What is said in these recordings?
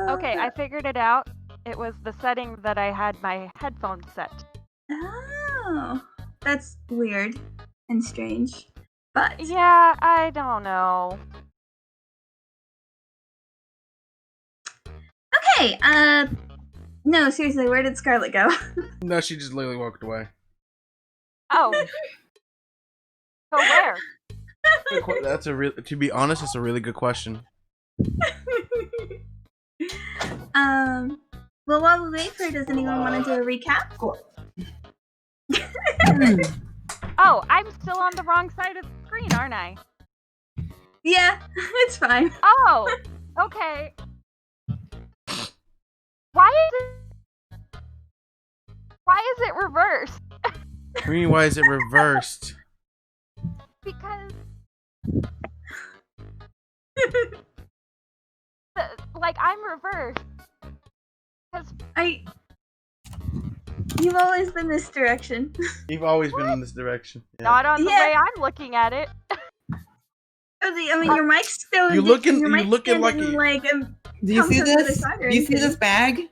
Okay, I figured it out. It was the setting that I had my headphones set. Oh, that's weird and strange. But yeah, I don't know. Okay, no, seriously, where did Scarlet go? No, she just literally walked away. Oh. So where? That's to be honest, it's a really good question. Well, while we wait for her, does anyone want to do a recap? Oh, I'm still on the wrong side of the screen, aren't I? Yeah, it's fine. Oh, okay. Why is it reversed? What do you mean, why is it reversed? Because like I'm reversed. You've always been this direction. You've always been in this direction. Yeah. Not on the way I'm looking at it. I mean, your mic's still. You looking like. Do you see this? Do you see this bag?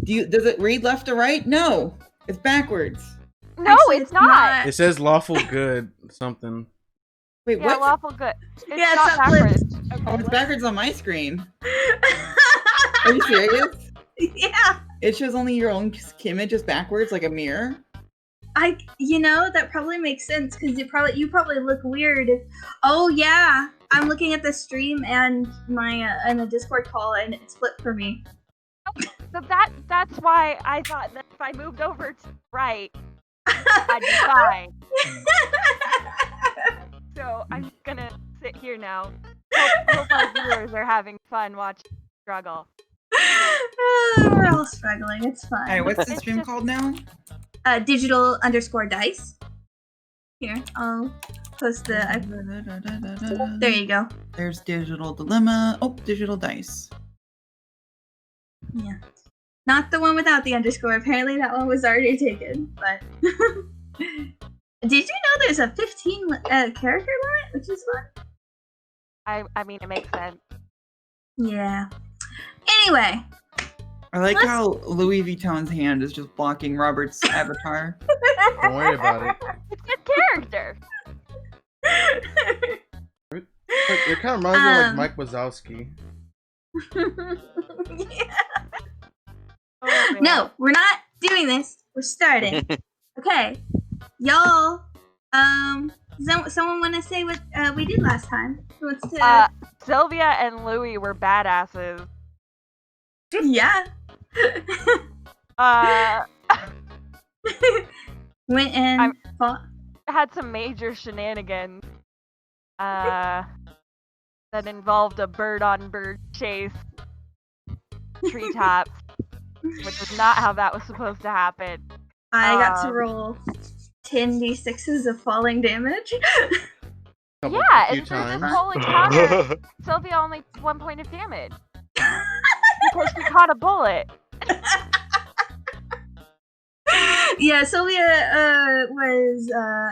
Does it read left to right? No, it's backwards. No, actually, it's not. It says lawful good something. Wait, yeah, what? Lawful good. It's not backwards. Okay, oh, it's backwards on my screen. Are you serious? Yeah. It shows only your own image is backwards, like a mirror. That probably makes sense because you probably look weird. Oh yeah, I'm looking at the stream and my in a Discord call and it's flipped for me. So that's why I thought that if I moved over to the right, I'd be fine. So I'm just gonna sit here now. Hope our viewers are having fun watching me struggle. We're all struggling. It's fine. Alright, what's the stream called now? Digital_dice. Here, I'll post the. There you go. There's Digital Dilemma. Oh, Digital Dice. Yeah. Not the one without the underscore. Apparently that one was already taken, but... Did you know there's a 15 character limit, which is fun? I mean, it makes sense. Yeah. Anyway. I like how Louis Vuitton's hand is just blocking Robert's avatar. Don't worry about it. It's a character. It kind of reminds me of like Mike Wazowski. Yeah. Oh, no, we're not doing this. We're starting. Okay. Y'all, someone want to say what we did last time? Who wants to... Sylvia and Louis were badasses. Yeah. Went and fought. Had some major shenanigans. That involved a bird-on-bird chase. Treetops. Which is not how that was supposed to happen. I got to roll 10d6s of falling damage. Yeah, and for this whole encounter, Sylvia only 1 point of damage. Because she caught a bullet. Yeah, Sylvia was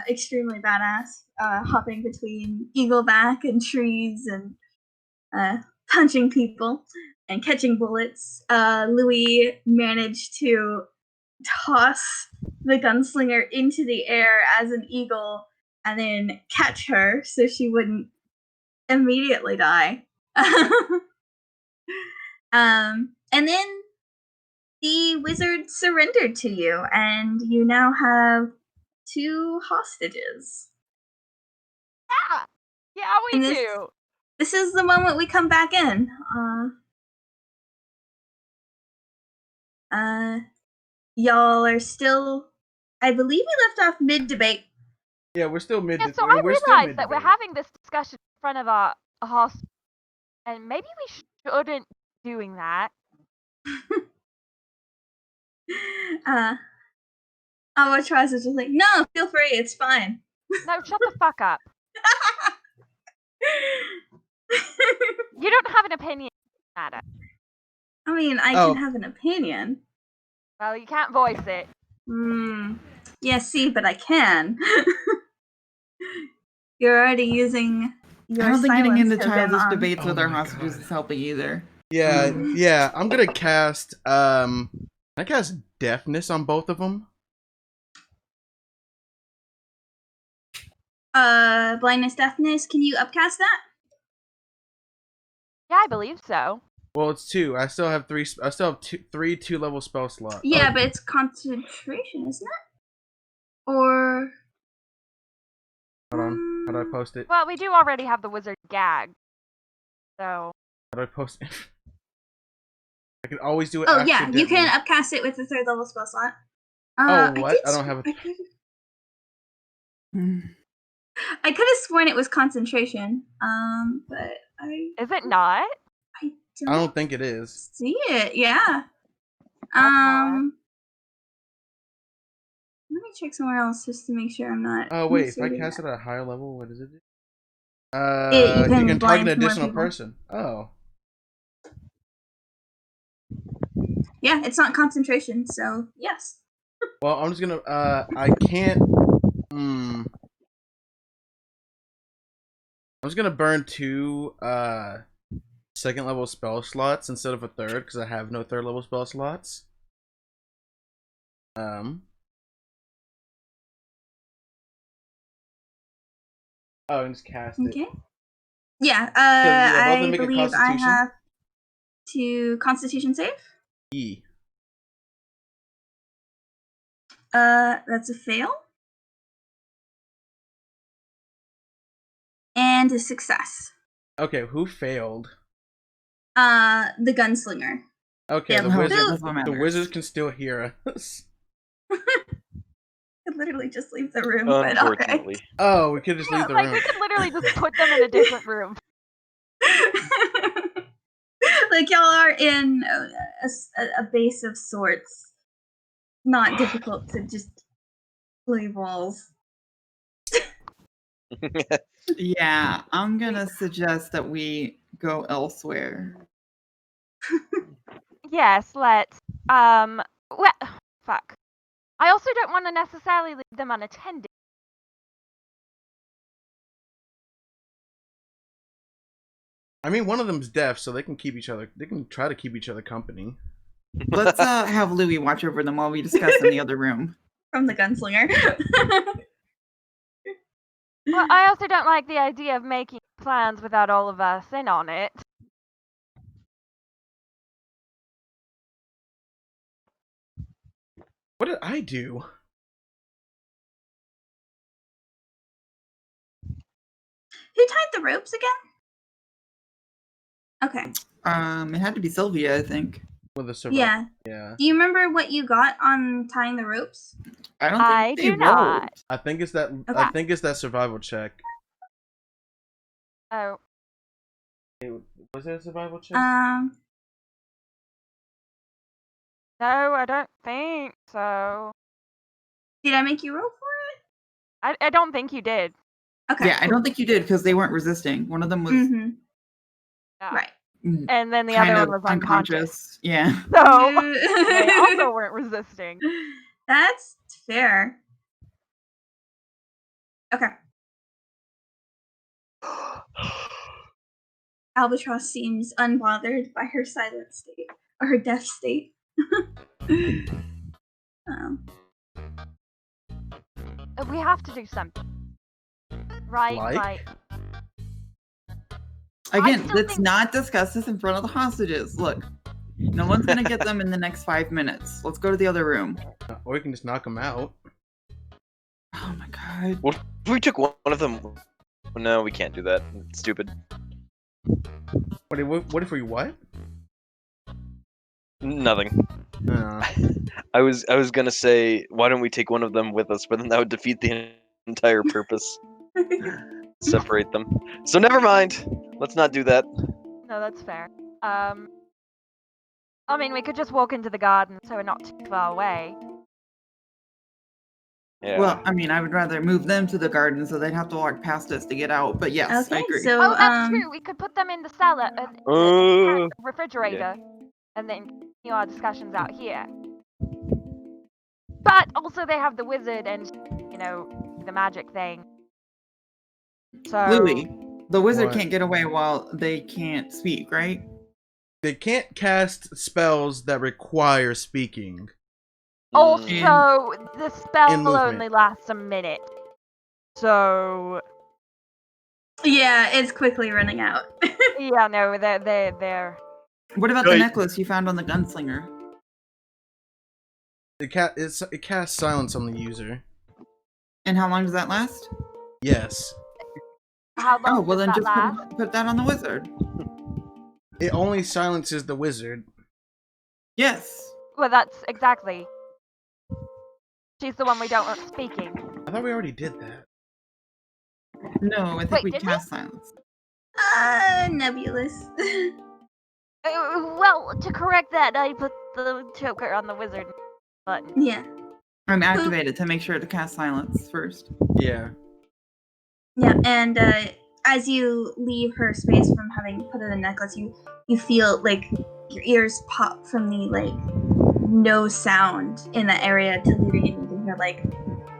extremely badass, hopping between eagleback and trees and punching people and catching bullets. Louis managed to toss the gunslinger into the air as an eagle and then catch her so she wouldn't immediately die. And then the wizard surrendered to you, and you now have 2 hostages. Yeah, we do. This is the moment we come back in. Y'all are still, I believe we left off mid-debate. Yeah, we're still mid. Yeah, so I realized that we're having this discussion in front of a hostage, and maybe we shouldn't be doing that. Albatross is just like, no, feel free, it's fine. No, shut the fuck up. You don't have an opinion on it. I mean, I can have an opinion. Well, you can't voice it. Yeah, see, but I can. You're already using your I don't think getting silence into token childish on. debates with Oh our my hostages God. is helping either. Yeah, yeah. I'm gonna cast. Can I cast deafness on both of them? Blindness, deafness. Can you upcast that? Yeah, I believe so. Well, it's 2. I still have 3. I still have 3 2-level spell slots. Yeah, but it's concentration, isn't it? Or Hold on. How do I post it? Well, we do already have the wizard gag, so. How do I post it? I can always do it. oh yeah, accidentally. you can upcast it with the 3rd level spell slot. Oh, what? I don't have a. I could have sworn it was concentration. But Is it not? I I don't think it is. see it. Yeah. Okay. Let me check somewhere else just to make sure I'm not. Oh wait, if I misreading cast that. it at a higher level, what does it do? You You can can target blind an more additional people. person. Oh. Yeah, it's not concentration, so yes. Well, I'm just gonna. I can't. I'm just gonna burn 2 2nd level spell slots instead of a 3rd because I have no 3rd level spell slots. Oh, and just cast it. Okay. Yeah. Yeah, both of them I make a believe I Constitution. have to Constitution save. E. That's a fail. And a success. Okay, who failed? The gunslinger. Okay, Yeah, the who- wizards can still hear us. Could literally just leave the room. But Unfortunately. okay. Oh, we could just leave the Like, room. we could literally just put them in a different room. Like y'all are in a base of sorts. Not difficult to just play walls. Yeah, I'm gonna suggest that we go elsewhere. Yes, let's. Well, fuck. I also don't want to necessarily leave them unattended. I mean, one of them's deaf, so they can keep each other. They can try to keep each other company. Let's have Louis watch over them while we discuss in the other room. From the gunslinger. Well, I also don't like the idea of making plans without all of us in on it. What did I do? Who tied the ropes again? Okay. It had to be Sylvia, I think. With a survival. Yeah. Yeah. Do you remember what you got on tying the ropes? I don't I think they do rolled. not. I think it's that. Okay. I think it's that survival check. Oh, Was it a survival check? Um. no, I don't think so. Did I make you roll for I don't think you did. it? Okay. Yeah, I don't think you did because they weren't resisting. One of them was Mm-hmm. Yeah. Right. And then the kind other of one was unconscious. Yeah. So they also weren't resisting. That's fair. Okay. Albatross seems unbothered by her silent state or her deaf state. We have to do something. Right, Like? Again, still let's think- not discuss this in front of the hostages. Look, no one's gonna get them in the next 5 minutes. Let's go to the other room. Or we can just knock them out. Oh my god. What if we took one of them? No, we can't do that. It's stupid. What if we what? Nothing. Uh, I was gonna say, why don't we take one of them with us? But then that would defeat the entire purpose. Separate them. So never mind. Let's not do that. No, that's fair. I mean, we could just walk into the garden so we're not too far away. Yeah. Well, I mean, I would rather move them to the garden so they'd have to walk past us to get out. But yes, I Okay, agree. so Oh, that's true. We could put them in the cellar, Uh, refrigerator, and then continue our discussions out here. But also they have the wizard and, the magic thing. So... Louis, the wizard What? can't get away while they can't speak, right? They can't cast spells that require speaking. Also, the spell In movement. only lasts a minute. So... Yeah, it's quickly running out. Yeah, no, they're... What about the necklace you found on the gunslinger? It casts silence on the user. And how long does that last? Yes. How long Oh, well does then that just last? put that on the wizard. It only silences the wizard. Yes. Well, that's exactly. She's the one we don't want speaking. I thought we already did that. No, I think Wait, we did we? cast silence. Nebulous. Well, to correct that, I put the choker on the wizard button. Yeah. I'm activated to make sure to cast silence first. Yeah. Yeah, and as you leave her space from having put in the necklace, you feel like your ears pop from the like no sound in that area to leading in. You can hear like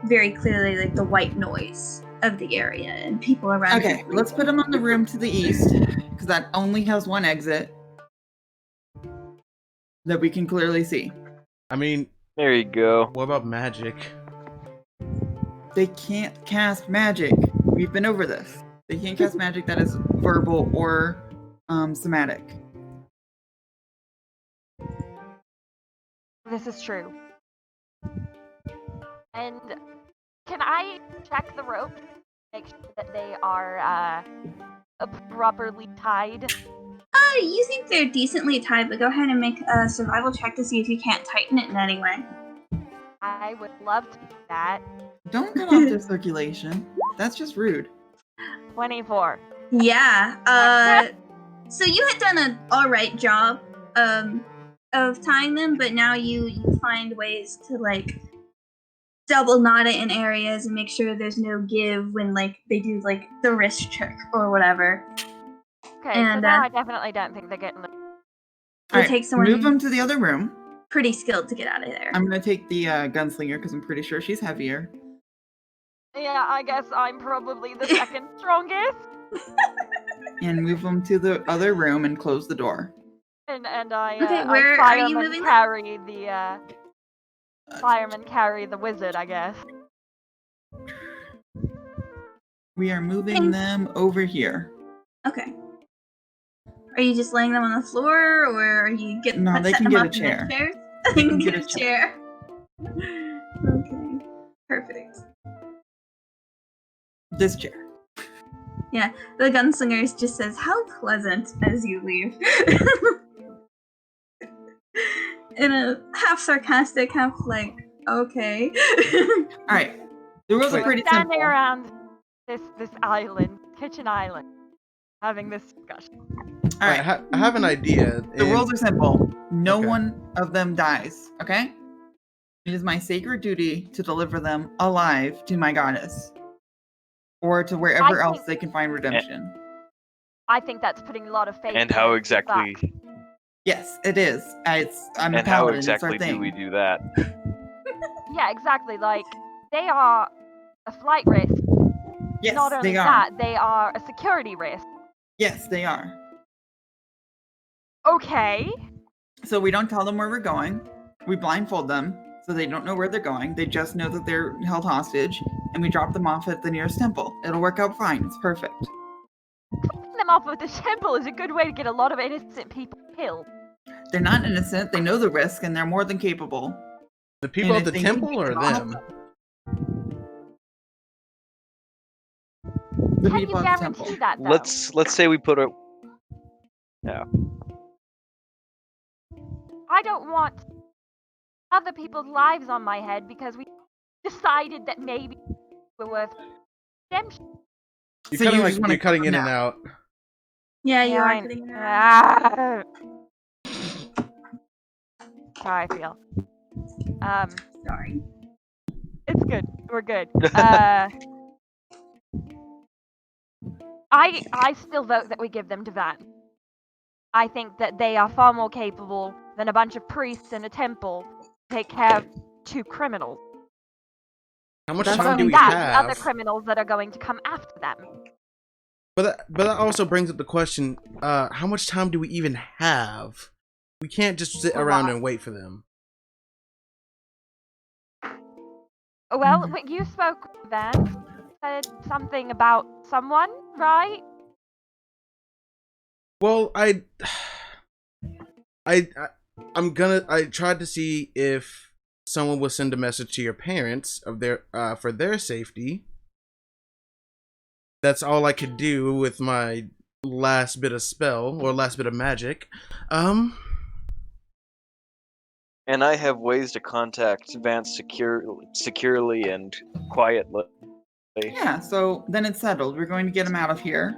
very clearly like the white noise of the area and people around. Okay, let's put him on the room to the east because that only has one exit that we can clearly see. I mean, there you go. What about magic? They can't cast magic. We've been over this. They can't cast magic that is verbal or somatic. This is true. And can I check the rope? Make sure that they are properly tied? You think they're decently tied, but go ahead and make a survival check to see if you can't tighten it in any way. I would love to do that. Don't cut off their circulation. That's just rude. 24. Yeah. So you had done an alright job of tying them, but now you find ways to like double knot it in areas and make sure there's no give when like they do like the wrist trick or whatever. Okay, so now I definitely don't think they're getting... It takes someone move them to the other room. pretty skilled to get out of there. I'm gonna take the gunslinger because I'm pretty sure she's heavier. Yeah, I guess I'm probably the second strongest. And move them to the other room and close the door. And I Okay, where are you moving carry the firemen carry the wizard, I guess. We are moving them over here. Okay. Are you just laying them on the floor, or are you getting? No, they can get a up chair. In the chairs? They can get a chair. Okay, perfect. This chair. Yeah, the gunslinger just says, "How pleasant," as you leave. In a half sarcastic, half like, okay. All right. The rules are pretty standing simple. around this island, kitchen island, having this discussion. All right. I have an idea. The rules are simple. No one of them dies, okay? It is my sacred duty to deliver them alive to my goddess. Or to wherever else they can find redemption. I think that's putting a lot of faith. And how exactly? Yes, it is. I'm a and how paladin. exactly it's our do thing. we do that? Yeah, exactly. Like, they are a flight risk. Yes, Not only they are. that, they are a security risk. Yes, they are. Okay. So we don't tell them where we're going. We blindfold them, so they don't know where they're going. They just know that they're held hostage, and we drop them off at the nearest temple. It'll work out fine. It's perfect. Dropping them off at the temple is a good way to get a lot of innocent people killed. They're not innocent. They know the risk, and they're more than capable. The people And at the if they temple need or to get them? The Can people you at the temple. guarantee that, though? Let's say we put a I don't want other people's lives on my head because we decided that maybe we're worth redemption. You're cutting in and out. Yeah, you Yeah, are getting it out. How I feel. Sorry. It's good. We're good. I still vote that we give them to Van. I think that they are far more capable than a bunch of priests in a temple to take care of 2 criminals. How much That's time do we That's have? other criminals that are going to come after them. But that also brings up the question: how much time do we even have? We can't just sit A around lot. and wait for them. Well, when you spoke then, said something about someone, right? Well, I tried to see if someone will send a message to your parents of their for their safety. That's all I could do with my last bit of spell or last bit of magic. And I have ways to contact Vance securely and quietly. Yeah, so then it's settled. We're going to get him out of here.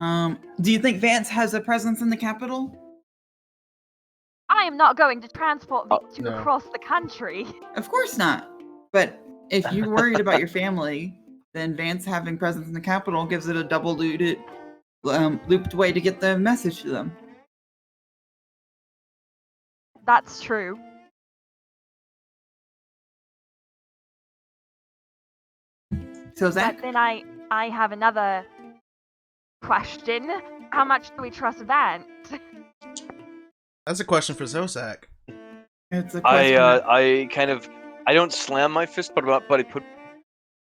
Do you think Vance has a presence in the capital? I am not going to transport these two No. across the country. Of course not. But if you're worried about your family, then Vance having presence in the capital gives it a double looped way to get the message to them. That's true. So Zach, But then I have another question. How much do we trust Vance? That's a question for Zozak. it's a question. I don't slam my fist, but I put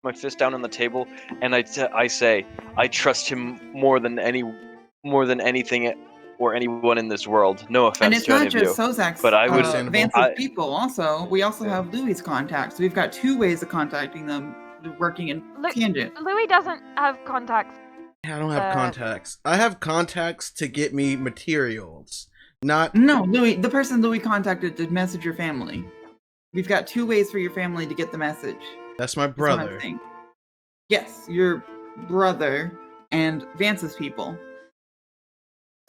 my fist down on the table, and I say I trust him more than anything or anyone in this world. No offense And it's to any not of you. just Sozak's, but I would- Vance's people also. We also have Louis' contacts. We've got 2 ways of contacting them working in tangent. Louis doesn't have contacts. I don't have contacts. I have contacts to get me materials. Not No, Louis, the person Louis contacted to message your family. We've got 2 ways for your family to get the message. that's my That's what I'm brother. saying. Yes, your brother and Vance's people.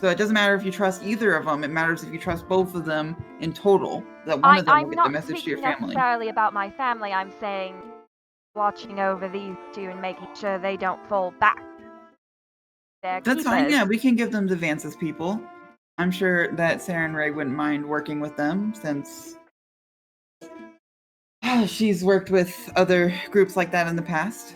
So it doesn't matter if you trust either of them. It matters if you trust both of them in total. That one of them will I'm get the not message to your speaking family. necessarily about my family. I'm saying watching over these 2 and making sure they don't fall back. They're That's fine. keepers. Yeah, we can give them to Vance's people. I'm sure that Sarah and Ray wouldn't mind working with them since she's worked with other groups like that in the past.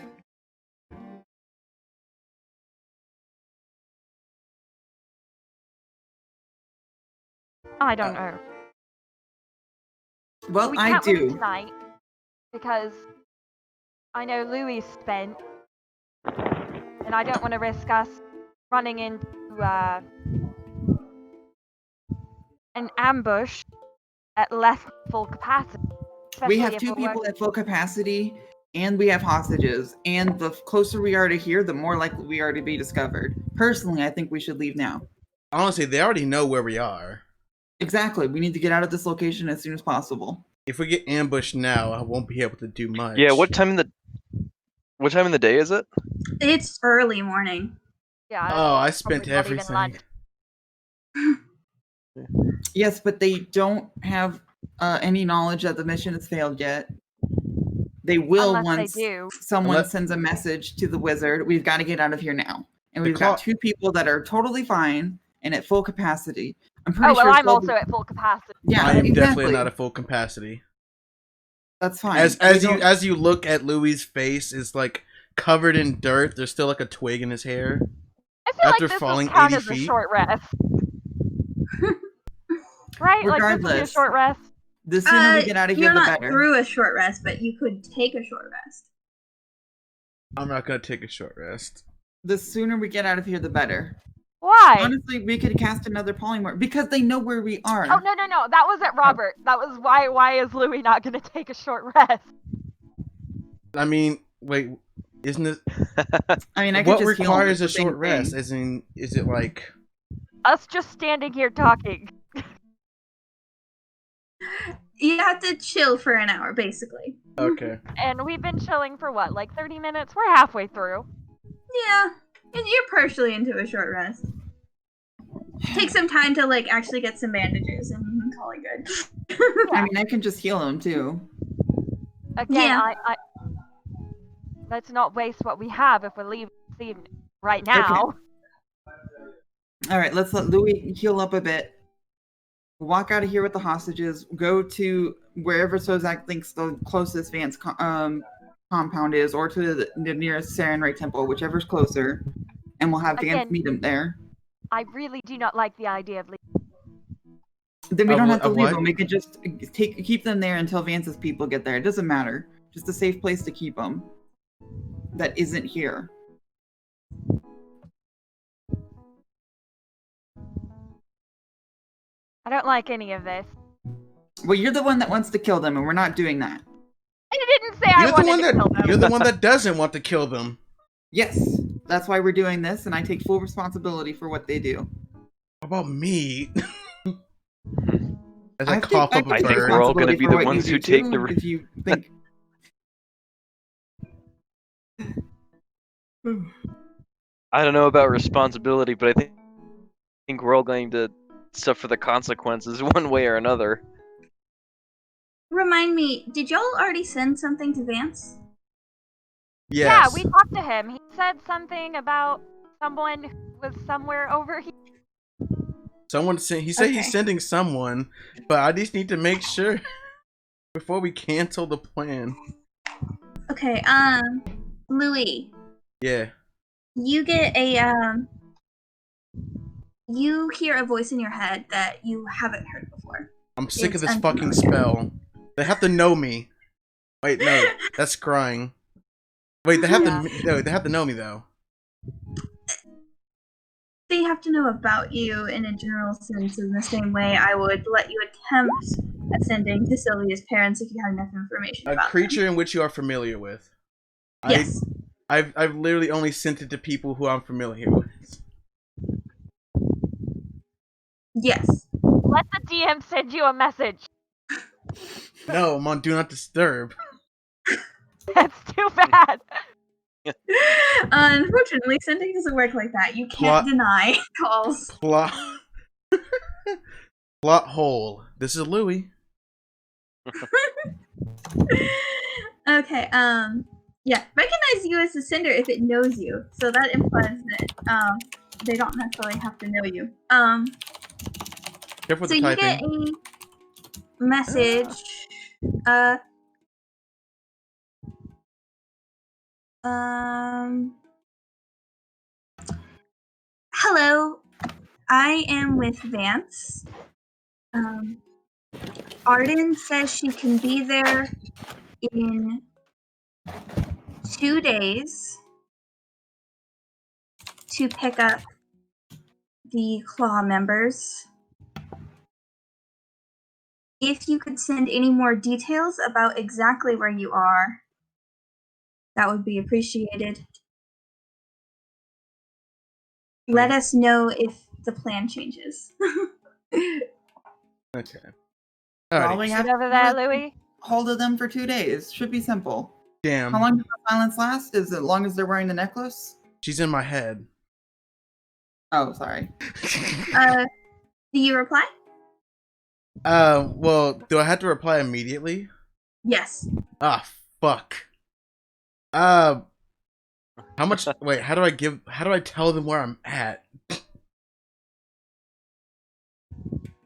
I don't know. Well, We I can't leave do. tonight because I know Louis spent, and I don't want to risk us running into an ambush at less full capacity. We especially have if 2 we're people working- at full capacity, and we have hostages. And the closer we are to here, the more likely we are to be discovered. Personally, I think we should leave now. Honestly, they already know where we are. Exactly. We need to get out of this location as soon as possible. If we get ambushed now, I won't be able to do much. Yeah, what time in the day is it? It's early morning. Yeah. Oh, I it's spent probably not even everything. lunch. Yes, but they don't have any knowledge that the mission has failed yet. They will Unless once they do. someone Unless- sends a message to the wizard. We've got to get out of here now. And The we've got clock- 2 people that are totally fine and at full capacity. I'm pretty Oh well, sure. I'm Phil- also at full capacity. Yeah, I am exactly. definitely not at full capacity. That's fine. As And we as you don't- as you look at Louis' face is like covered in dirt. There's still like a twig in his hair. I feel After like this falling will count 80 as a feet? short rest. Right? Like this will be a Regardless. short rest. the sooner we get out of here, You're the not better. through a short rest, but you could take a short rest. I'm not gonna take a short rest. The sooner we get out of here, the better. Why? Honestly, we could cast another polymorph because they know where we are. Oh no. That was at Robert. That was why. Why is Louis not gonna take a short rest? I mean, wait, isn't it? I mean, I could What just heal him, requires a it's the same short rest? thing. As in, is it like? Us just standing here talking. You have to chill for an hour, basically. Okay. And we've been chilling for what, like 30 minutes? We're halfway through. Yeah, and you're partially into a short rest. Take some time to like actually get some bandages and you can call it good. I mean, I can just heal him too. Again, Yeah. I let's not waste what we have if we're leaving this evening right now. All right, let's let Louis heal up a bit. Walk out of here with the hostages. Go to wherever Sozak thinks the closest Vance compound is, or to the nearest Sarenrae temple, whichever's closer, and we'll have Vance Again. meet him there. I really do not like the idea of leaving. Then we don't have to leave what? them. We could just keep them there until Vance's people get there. It doesn't matter. Just a safe place to keep them. That isn't here. I don't like any of this. Well, you're the one that wants to kill them, and we're not doing that. I didn't say I wanted to kill them. You're the one that doesn't want to kill them. Yes, that's why we're doing this, and I take full responsibility for what they do. How about me? As I I cough up I a think bird. we're all gonna responsibility be for the what ones you who do take too, the. If you think. I don't know about responsibility, but I think we're all going to suffer the consequences one way or another. Remind me, did y'all already send something to Vance? Yes. Yeah, we talked to him. He said something about someone who was somewhere over here. Someone sent. He said Okay. he's sending someone, but I just need to make sure before we cancel the plan. Okay, Louis, Yeah. you get you hear a voice in your head that you haven't heard before. I'm sick of It's this fucking unfamiliar. spell. They have to know me. Wait, no, that's scrying. Wait, they have Yeah. to. No, they have to know me though. They have to know about you in a general sense, in the same way I would let you attempt ascending to Sylvia's parents if you had enough information A about creature in which you are familiar with. them. Yes. I've literally only sent it to people who I'm familiar with. Yes. Let the DM send you a message. No, I'm on Do Not Disturb. That's too bad. Unfortunately, sending doesn't work like that. You can't deny calls. Plot. Plot hole. This is Louis. Okay, yeah, recognize you as the sender if it knows you. So that implies that, they don't necessarily have to know you. Careful with So the you typing. get a message, hello, I am with Vance. Arden says she can be there in 2 days to pick up the Claw members. If you could send any more details about exactly where you are, that would be appreciated. Let us know if the plan changes. Okay. All we Alrighty. have Get over to there, do is Louis. hold of them for 2 days. Should be simple. Damn. How long does the silence last? Is it as long as they're wearing the necklace? She's in my head. Oh, sorry. Do you reply? Well, do I have to reply immediately? Yes. Ah, fuck. How much? Wait, how do I tell them where I'm at?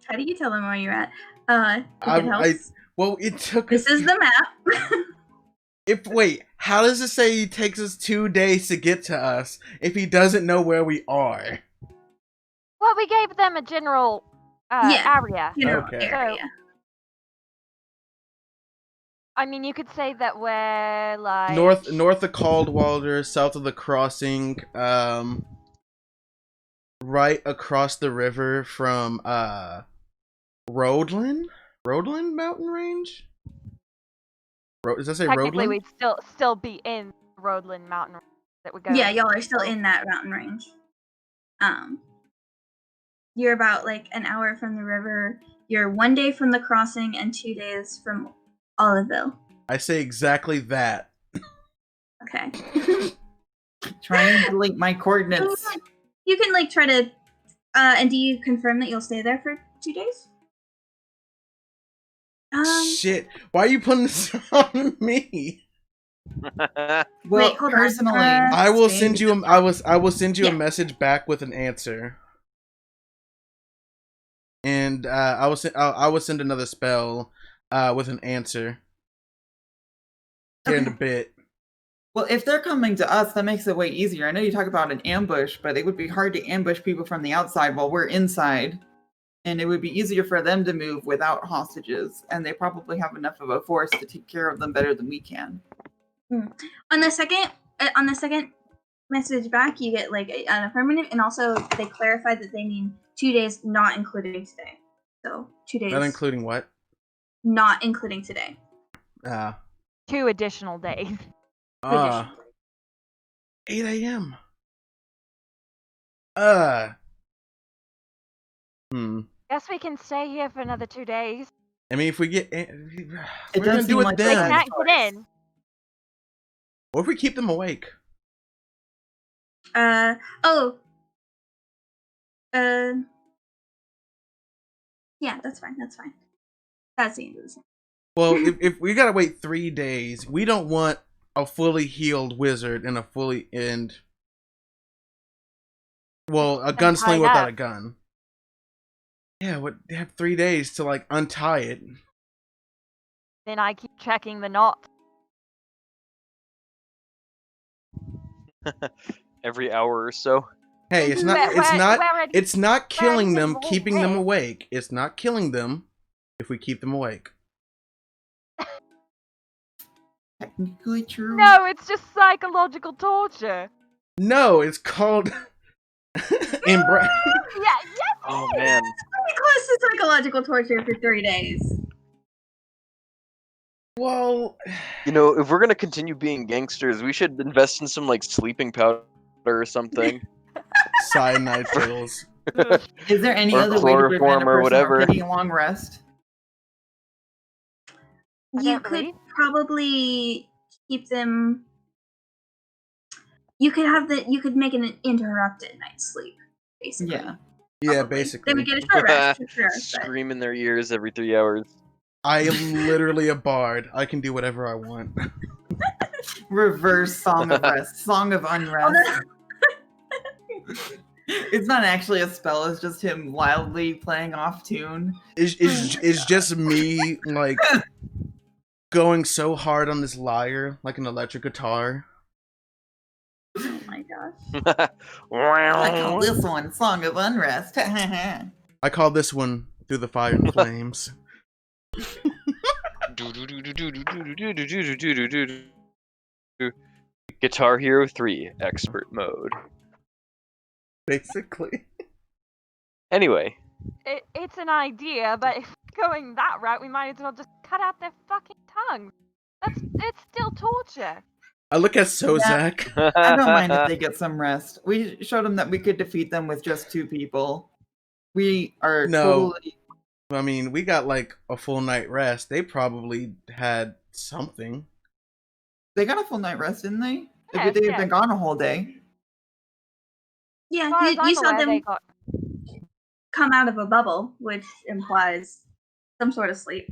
How do you tell them where you're at? If it helps. Well, it took This us. is the map. Wait, how does it say it takes us 2 days to get to us if he doesn't know where we are? Well, we gave them a general area. Okay. Area. I mean, you could say that we're like North of Caldwalder, south of the crossing, right across the river from Roadland mountain range. Does that say technically Roadland? we'd still be in Roadland Mountain Range that would go. Yeah, y'all are still in that mountain range. You're about like an hour from the river. You're 1 day from the crossing and 2 days from Oliveville. I say exactly that. Okay. Triangulate my coordinates. You can like try to. And do you confirm that you'll stay there for 2 days? Shit! Why are you putting this on me? Well, Wait, hold on. personally, I will send you. I will send you Yeah. a message back with an answer. And I will send another spell. with an answer. Here in a bit. Well, if they're coming to us, that makes it way easier. I know you talk about an ambush, but it would be hard to ambush people from the outside while we're inside. And it would be easier for them to move without hostages. And they probably have enough of a force to take care of them better than we can. On the second message back, you get like an affirmative, and also they clarified that they mean 2 days, not including today. So 2 days. Not including what? Not including today. 2 additional days. 8 a.m. Guess we can stay here for another 2 days. I mean, if we get, It we're does gonna seem do it like They then. can't get in. What if we keep them awake? Yeah, that's fine. That's fine. That's the end of this. Well, if we gotta wait 3 days, we don't want a fully healed wizard and a a gunslinger without up. a gun. Yeah, they have 3 days to like untie it. Then I keep checking the knot. Every hour or so. Hey, it's not killing them, keeping them awake. It's not killing them if we keep them awake. Technically true. No, it's just psychological torture. No, it's called Yeah, yes. Oh man. Pretty close to psychological torture for 3 days. Well, You know, if we're gonna continue being gangsters, we should invest in some like sleeping powder or something. cyanide pills. Is there any Or other way to prevent a chloroform or person whatever. from taking a long rest? I You don't could believe. probably keep them. You could make an interrupted night's sleep, basically. Yeah. Yeah, Probably. basically. They would get a short rest, for sure. But Scream in their ears every 3 hours. I am literally a bard. I can do whatever I want. Reverse Song of Rest. Song of Unrest. It's not actually a spell, it's just him wildly playing off tune. It's just me like going so hard on this lyre like an electric guitar. oh my gosh. I call this one Song of Unrest. I call this one Through the Fire and Flames. Guitar Hero 3 Expert Mode. Basically. Anyway, It's an idea, but if we're going that route, we might as well just cut out their fucking tongues. It's still torture. I look at Sozak. I don't mind if they get some rest. We showed them that we could defeat them with just 2 people. We are No. totally... I mean, we got like a full night rest. They probably had something. They got a full night rest, didn't they? Yes, They've yes. been gone a whole day. Yeah, As far as you I'm saw aware, them they got. come out of a bubble, which implies some sort of sleep.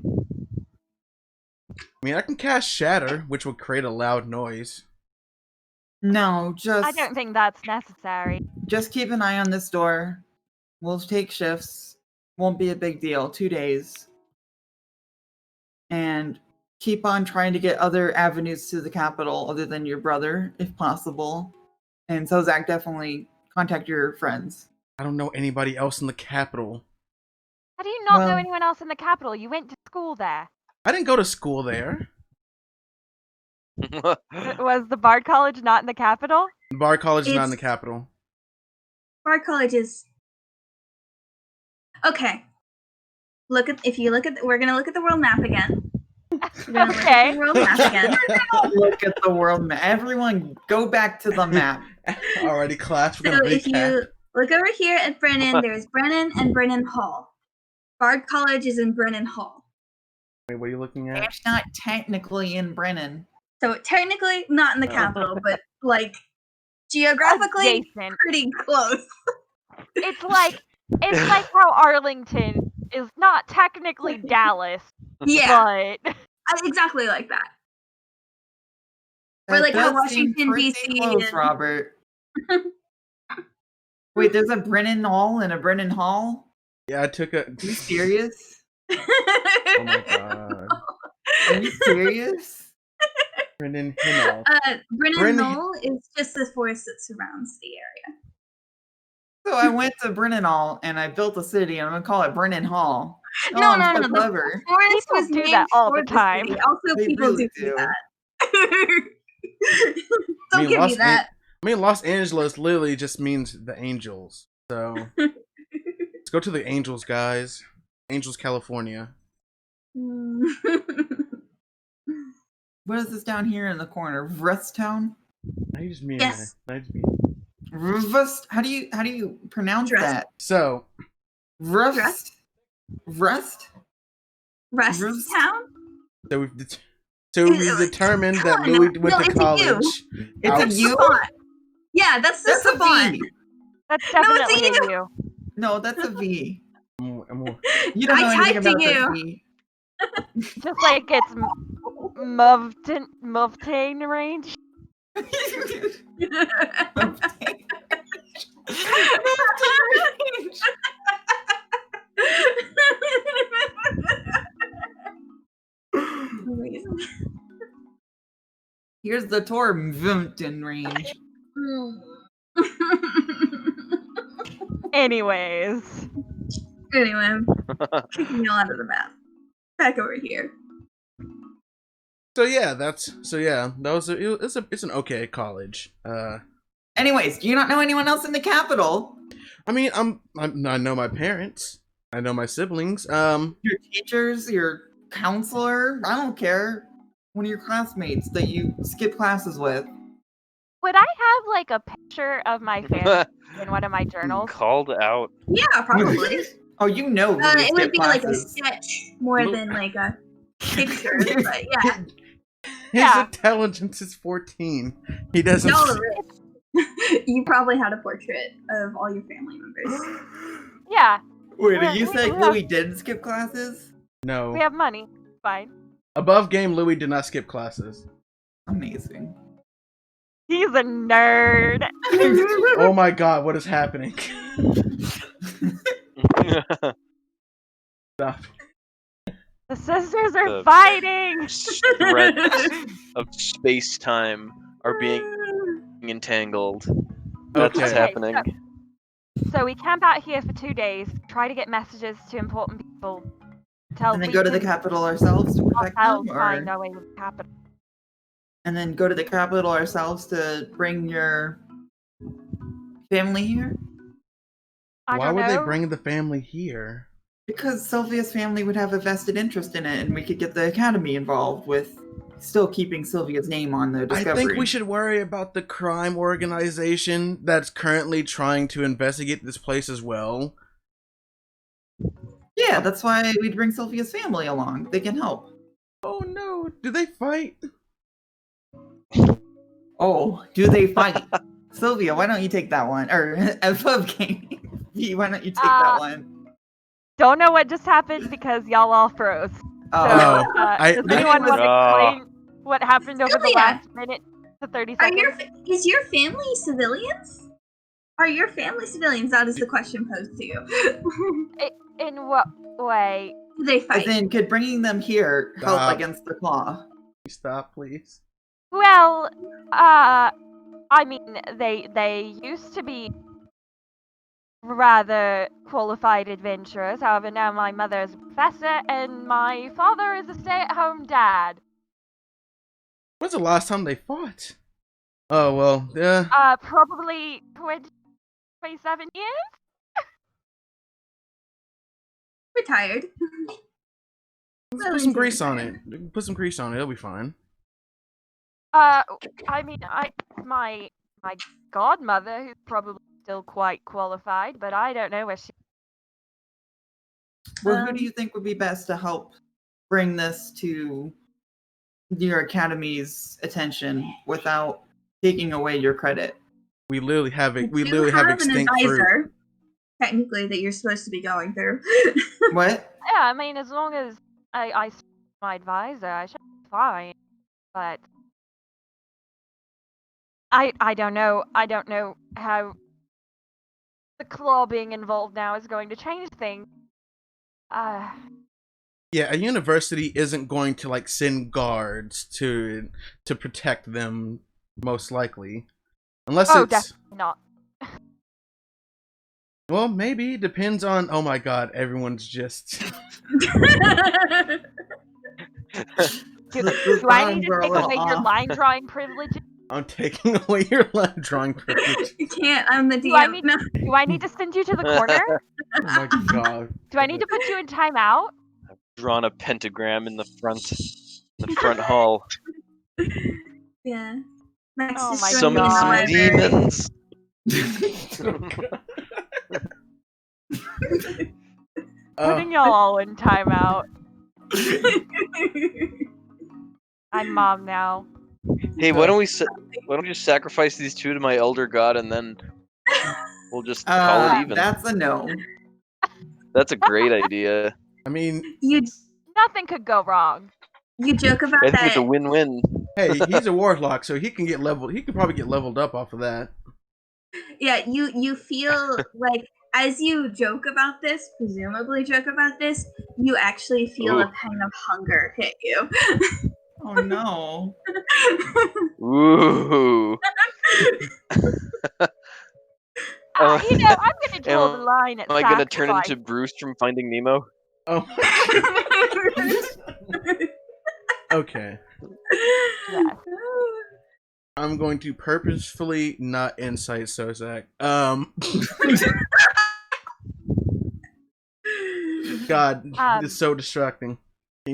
I mean, I can cast Shatter, which would create a loud noise. No, I don't think that's necessary. just keep an eye on this door. We'll take shifts. Won't be a big deal. 2 days. And keep on trying to get other avenues to the capital other than your brother, if possible. And so, Zach, definitely contact your friends. I don't know anybody else in the capital. How do you not know Well- anyone else in the capital? You went to school there. I didn't go to school there. Was the Bard College not in the capital? Bard College is not in the It's- capital. Bard College is okay. We're gonna look at the world map again. We're gonna look at Okay. the world map again. Look at the world map. Everyone, go back to the map. Alrighty, class. We're So gonna if recap. you look over here at Brennan, there's Brennan and Brennan Hall. Bard College is in Brennan Hall. Wait, what are you looking at? It's not technically in Brennan. So technically not in the capital, but like geographically Adjacent. pretty close. It's like how Arlington is not technically Dallas, Yeah, but exactly like that. Or That like how does seem Washington, pretty D.C. close, and- Robert. Wait, there's a Brennan Hall and a Brennan Hall? Yeah, I took a. Are you serious? Oh my god. Are you serious? Brennan Hinnell. Brennan Brennan- Knoll is just the forest that surrounds the area. So I went to Brennanall and I built a city and I'm gonna call it Brennan Hall. Oh, No, I'm no, so no. clever. The forest People was do named that all for the time. city. Also, They people really do do. that. Don't give me that. Los Angeles literally just means the angels. So let's go to the Angels, guys. Angels, California. What is this down here in the corner? Rustown? I just mean Yes. Rust? How do you pronounce Rust. that? So Rust? Rust? Rust Rust? Town? so we've determined that Louis went to it's a college. It's a That's U? the font. Yeah, that's That's the a font. V. That's No, it's a definitely a U. you. No, that's a V. You don't I know anything typed a about U. the V. Just like it's Movtain range. Here's the Torvunten range. Anyways. Anyway, kicking you all out of the map. Back over here. It's an okay college. Anyways, do you not know anyone else in the capital? I mean, I know my parents. I know my siblings. Your teachers, your counselor, I don't care. One of your classmates that you skip classes with. Would I have like a picture of my family in one of my journals? Called out. Yeah, probably. Oh, you know when we It would skip be like a classes. sketch more than like a picture, but yeah. His intelligence is 14. He doesn't. Y'all are rich. You probably had a portrait of all your family members. Yeah. Wait, are you saying we have- Louis didn't skip classes? No. We have money. Fine. Above game, Louis did not skip classes. Amazing. He's a nerd. Oh my god, what is happening? Stop. The sisters are The- fighting. Threads of space time are being entangled. That's what's Okay. happening. So we camp out here for 2 days, try to get messages to important people. And then go to the capital ourselves to protect them? Find Or... our way to the capital. And then go to the capital ourselves to bring your family here? Why would they bring the family here? Because Sylvia's family would have a vested interest in it, and we could get the Academy involved with still keeping Sylvia's name on the discovery. I think we should worry about the crime organization that's currently trying to investigate this place as well. Yeah, that's why we'd bring Sylvia's family along. They can help. Oh no, do they fight? Oh, do they fight? Sylvia, why don't you take that one? Or above gaming. Why don't you take that one? Don't know what just happened because y'all all froze. Oh, Does anyone want to explain what happened over the last minute to 30 seconds? Is your family civilians? Are your family civilians? That is the question posed to you. In what way? Do they fight? As in, could bringing them here help against the claw? Stop, please. Well, I mean, they used to be rather qualified adventurers. However, now my mother is a professor and my father is a stay-at-home dad. When's the last time they fought? Oh, well, yeah. Probably 27 years? Retired. Put some grease on it. Put some grease on it. It'll be fine. I mean, my godmother, who's probably still quite qualified, but I don't know where she... Well, who do you think would be best to help bring this to your Academy's attention without taking away your credit? We literally have an extinct advisor, fruit. technically, that you're supposed to be going through. What? Yeah, I mean, as long as I speak to my advisor, I should be fine. But I don't know. I don't know how the claw being involved now is going to change things. Yeah, a university isn't going to like send guards to protect them, most likely, unless Oh, it's definitely not. well, maybe depends on. Oh my god, everyone's just. Do The I need sounds to are a take little away your off. line drawing privileges? I'm taking away your line drawing privilege. You can't. I'm the Do I DM. need No. do I need to send you to the corner? Oh my god. Do I need to put you in timeout? Drawn a pentagram in the front hall. Yeah. Max Oh just my joined me in the Summon God. some library. demons. Putting y'all all in timeout. I'm mom now. Hey, why don't we just sacrifice these two to my elder god and then we'll just call it even. That's a no. That's a great idea. I mean, you Nothing could go wrong. joke about I think it's a that. win-win. hey, he's a warlock, so he can get leveled. He could probably get leveled up off of that. Yeah, you feel like as you joke about this, presumably joke about this, you actually feel a Ooh. pang of hunger hit you. Oh no. Ooh. You know, I'm gonna draw the line at Am I gonna turn sacrifice. into Bruce from Finding Nemo? Oh. Okay. Yes. I'm going to purposefully not incite Sozak. God, it's so distracting.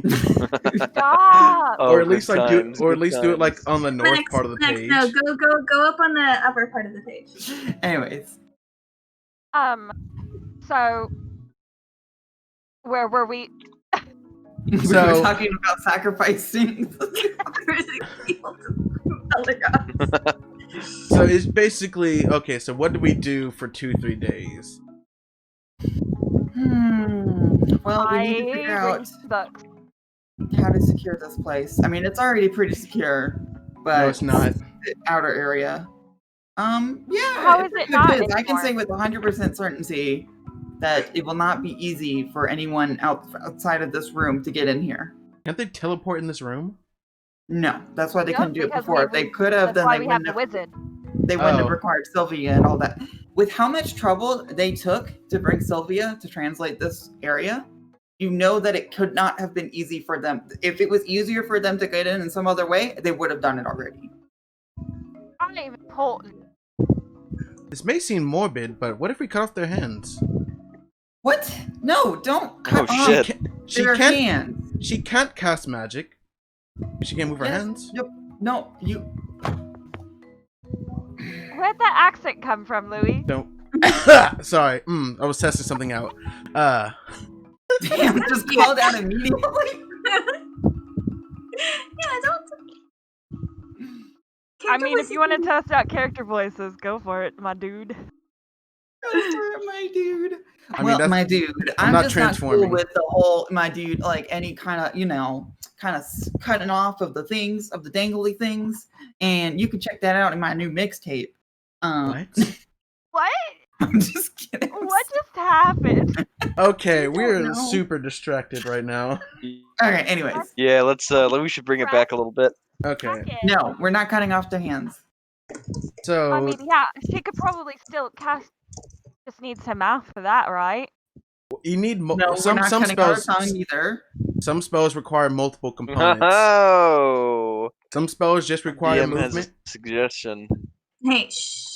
Stop. Oh, Or at least good like times, do, or at good least do it like times. on the north Max, part of the Max, page. no, go up on the upper part of the page. Anyways. So where were we? We So- were talking about sacrificing. So it's basically okay. So what do we do for 2-3 days? Well, we need to figure out read books. how to secure this place. I mean, it's already pretty secure, but No, it's not. the outer area. Yeah. How is it pretty not good. I can anymore? say with 100% certainty that it will not be easy for anyone outside of this room to get in here. Can't they teleport in this room? No, that's why they Yep, couldn't do it because before. If they could have, That's then why they we have wouldn't the have. wizard. They wouldn't Oh. have required Sylvia and all that. With how much trouble they took to bring Sylvia to translate this area, you know that it could not have been easy for them. If it was easier for them to get in some other way, they would have done it already. I'm not even important. This may seem morbid, but what if we cut off their hands? What? No, don't cut Oh, off shit. She their can't. hands. She can't cast magic. She can't move her Yes. hands. Yep. No, you. Where'd that accent come from, Louis? Don't. Sorry. I was testing something out. Damn, just called out immediately. Yeah, don't. I mean, if you want to test out character voices, go for it, my dude. My dude. I mean, Well, that's- my dude, I'm I'm not just not cool transforming. with the whole, my dude, like any kind of, kind of cutting off of the things, of the dangly things. And you can check that out in my new mixtape. What? What? I'm just kidding. What just happened? Okay, don't we're know. super distracted right now. Okay, anyways. Yeah, we should bring it back a little bit. Okay, Okay. No, we're not cutting off their hands. so I mean, yeah, she could probably still cast. Just needs her mouth for that, right? you need No, we're some not some cutting our spells. tongue either. Some spells require multiple components. Oh, Some spells just require DM has a movement. suggestion. Hey, shh.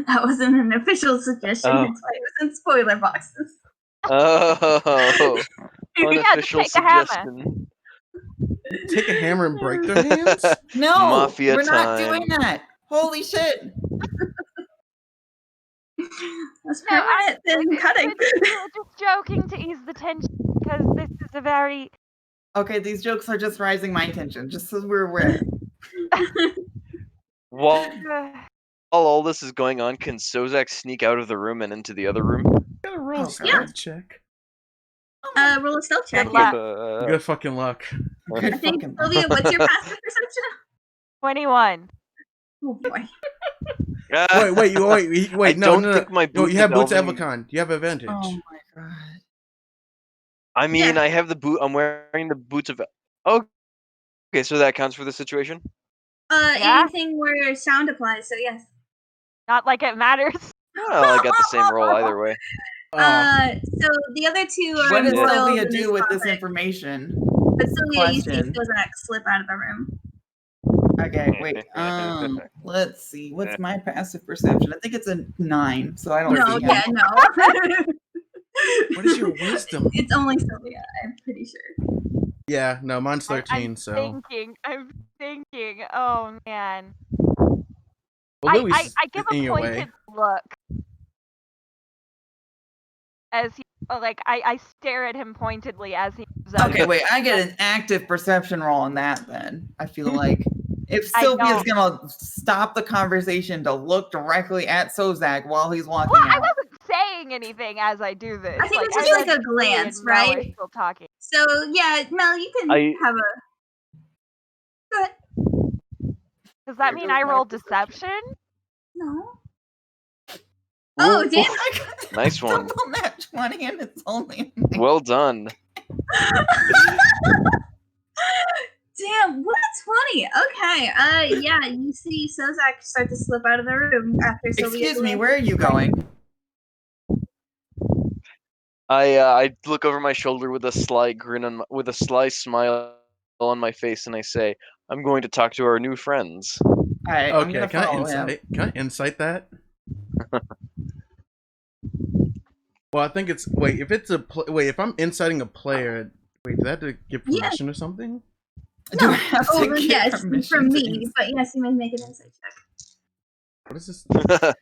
That wasn't an official suggestion. Oh. That's why it was in spoiler boxes. Oh, unofficial take a hammer. suggestion. Take a hammer and break their hands. No, Mafia we're not time. doing that. Holy shit. That's No, permanent than cutting. We were just joking to ease the tension because this is a very. Okay, these jokes are just rising my tension, just so we're aware. While all this is going on, can Sozak sneak out of the room and into the other room? Gotta roll Oh, a stealth check. Roll a stealth check. Good Yeah. luck. Good fucking luck. Good I think, fucking Sylvia, what's your passive perception? 21. Oh boy. Wait, I no, don't no, think my no. boots You have of boots of delving- Evacon. You have advantage. Oh my god. I mean, Yeah. I have the boot. I'm wearing the boots of. Oh, okay, so that counts for the situation. Yeah? Anything where sound applies. So yes. Not like it matters. Well, I got the same roll either way. Oh, So the other two are What does Yeah. foiled Sylvia in this do with this combat. information? But Sylvia, you see Question. Kozak slip out of the room. Okay, wait. Let's see. What's my passive perception? I think it's a 9, so I don't No, see him. yeah, no. what is your wisdom? It's only Sylvia, I'm pretty sure. Yeah, no, mine's 13. I'm So, I'm thinking. Oh man. well, Louis I give in a your way. pointed look as he I stare at him pointedly as he moves up. Okay, wait. I get an active perception roll on that then. I feel like if I Sylvia's don't. gonna stop the conversation to look directly at Sozak while he's walking Well, I out. wasn't saying anything as I do this. I think it's I just like read a Louis glance, and Mel are right? still talking. So yeah, Mel, you can I- have a. Go ahead. Does that mean I roll deception? No. Oh, Ooh, damn. Nice one. Double nat 20 and it's only a 9. Well done. Damn, what a 20. Okay. Yeah, you see Sozak start to slip out of the room after Sylvia. Excuse me, where are you going? I look over my shoulder with a sly grin on with a sly smile on my face, and I say, "I'm going to talk to our new friends." Alright, I'm Okay, gonna can I follow him. insight? Can I insight that? Well, I think it's wait. If it's a wait, if I'm inciting a player, wait, do I have to give Yeah. permission or something? Do I have to Oh, get yes, permission from to me. insight? But yes, you may make an insight check. What is this?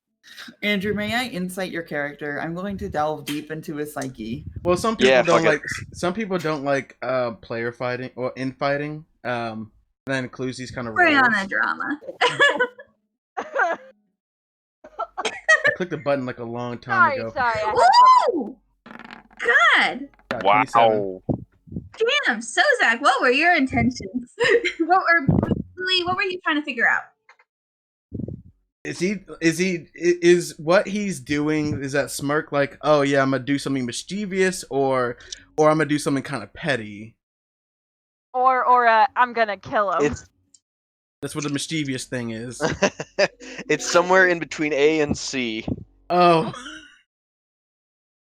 Andrew, may I insight your character? I'm going to delve deep into his psyche. Well, some people Yeah, don't fuck it. like. Some people don't like player fighting or infighting. That includes these kind of Bring roles. on the drama. I clicked the button like a long time ago. Sorry. I had Ooh! God! Got 27. Wow. Damn, Sozak, what were your intentions? What were you trying to figure out? Is what he's doing, is that smirk like, oh yeah, I'm gonna do something mischievous, or I'm gonna do something kind of petty? or I'm gonna kill him. That's what the mischievous thing is. It's somewhere in between A and C. Oh,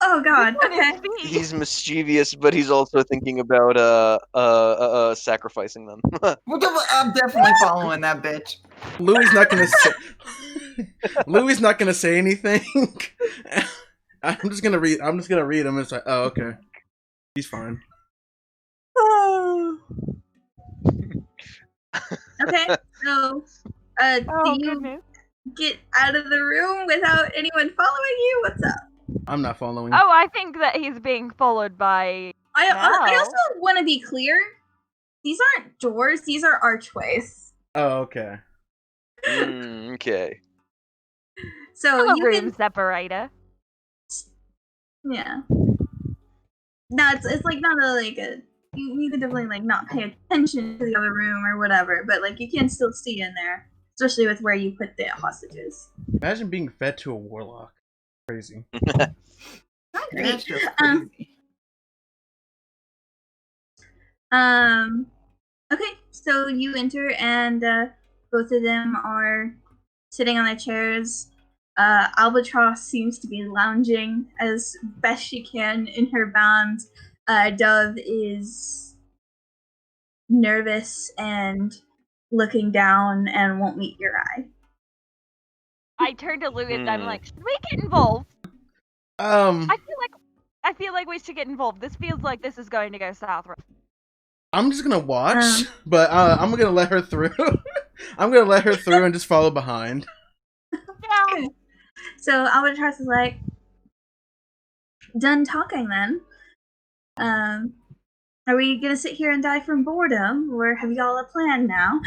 Oh God, What okay. is he? He's mischievous, but he's also thinking about sacrificing them. I'm definitely following that bitch. Louis not gonna say. Louis not gonna say anything. I'm just gonna read him. And it's like, oh, okay, he's fine. Okay, so Oh do you goodness. get out of the room without anyone following you? What's up? I'm not following. Oh, I think that he's being followed by. I No. also want to be clear. These aren't doors; these are archways. Oh, okay. Okay. So I'm a you room can, separator. yeah. No, it's like not a like a. You can definitely like not pay attention to the other room or whatever, but like you can still see in there, especially with where you put the hostages. Imagine being fed to a warlock. Crazy. That's just Um, crazy. Okay, so you enter and both of them are sitting on their chairs. Albatross seems to be lounging as best she can in her bonds. Dove is nervous and looking down and won't meet your eye. I turn to Louis and I'm like, should we get involved? I feel like we should get involved. This feels like this is going to go south. I'm just gonna watch, but I'm gonna let her through. I'm gonna let her through and just follow behind. Yeah. So Albatross is like, done talking then. Are we gonna sit here and die from boredom, or have y'all a plan now?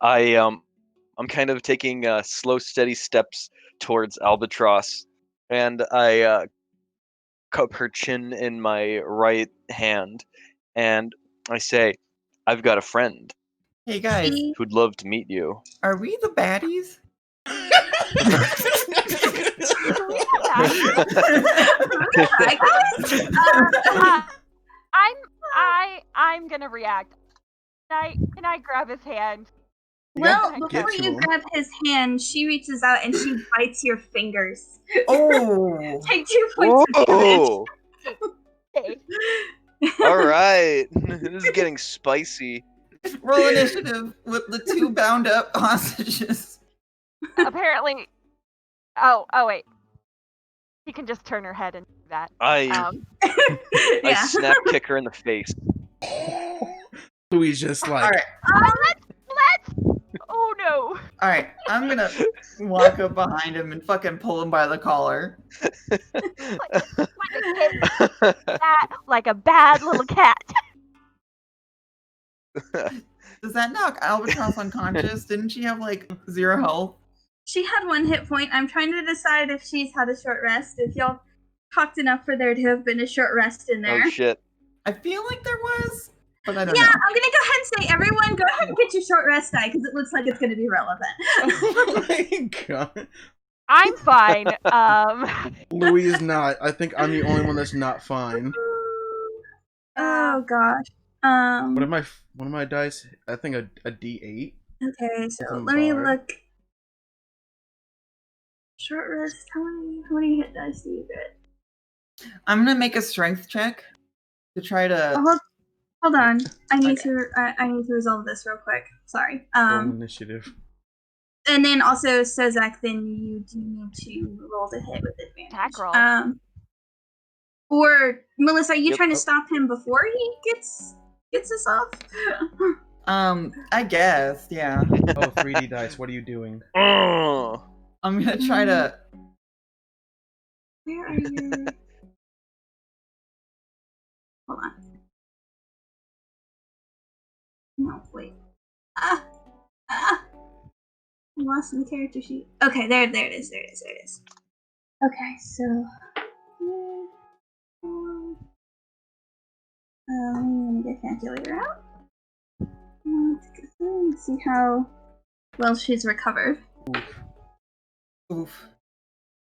I'm kind of taking slow, steady steps towards Albatross, and I cup her chin in my right hand, and I say, "I've got a friend Hey guys, See? who'd love to meet you." are we the baddies? I'm gonna react. Can I grab his hand? Well, before you grab his hand, she reaches out and she bites your fingers. Oh! Take 2 points of damage. Okay. All right, this is getting spicy. Roll initiative with the 2 bound up hostages. Apparently. Oh wait. She can just turn her head and do that. I snap kick her in the face. Louis just like. All right. Let's. Oh no. All right. I'm gonna walk up behind him and fucking pull him by the collar. Like a bad little cat. Does that knock Albatross unconscious? Didn't she have like 0 health? She had 1 hit point. I'm trying to decide if she's had a short rest. If y'all talked enough for there to have been a short rest in there. Oh shit. I feel like there was, but I don't know. I'm gonna go ahead and say, everyone, go ahead and get your short rest die because it looks like it's gonna be relevant. Oh my god. I'm fine. Louis is not. I think I'm the only one that's not fine. Oh gosh. What am my dice? I think a D8. Okay, so let me look. Short rest. How many hit dice do you get? I'm gonna make a strength check to try to. Oh, hold on. I need to resolve this real quick. Sorry. Initiative. And then also, Sozak, then you do need to roll to hit with advantage. Attack roll. Or Melissa, are you trying to stop him before he gets us off? I guess, yeah. Oh, 3D dice. What are you doing? I'm gonna try to. Where are you? Hold on. No, wait. I lost in the character sheet. Okay, there it is. Okay, so. Let me get a calculator out. Let's see how well she's recovered. Oof.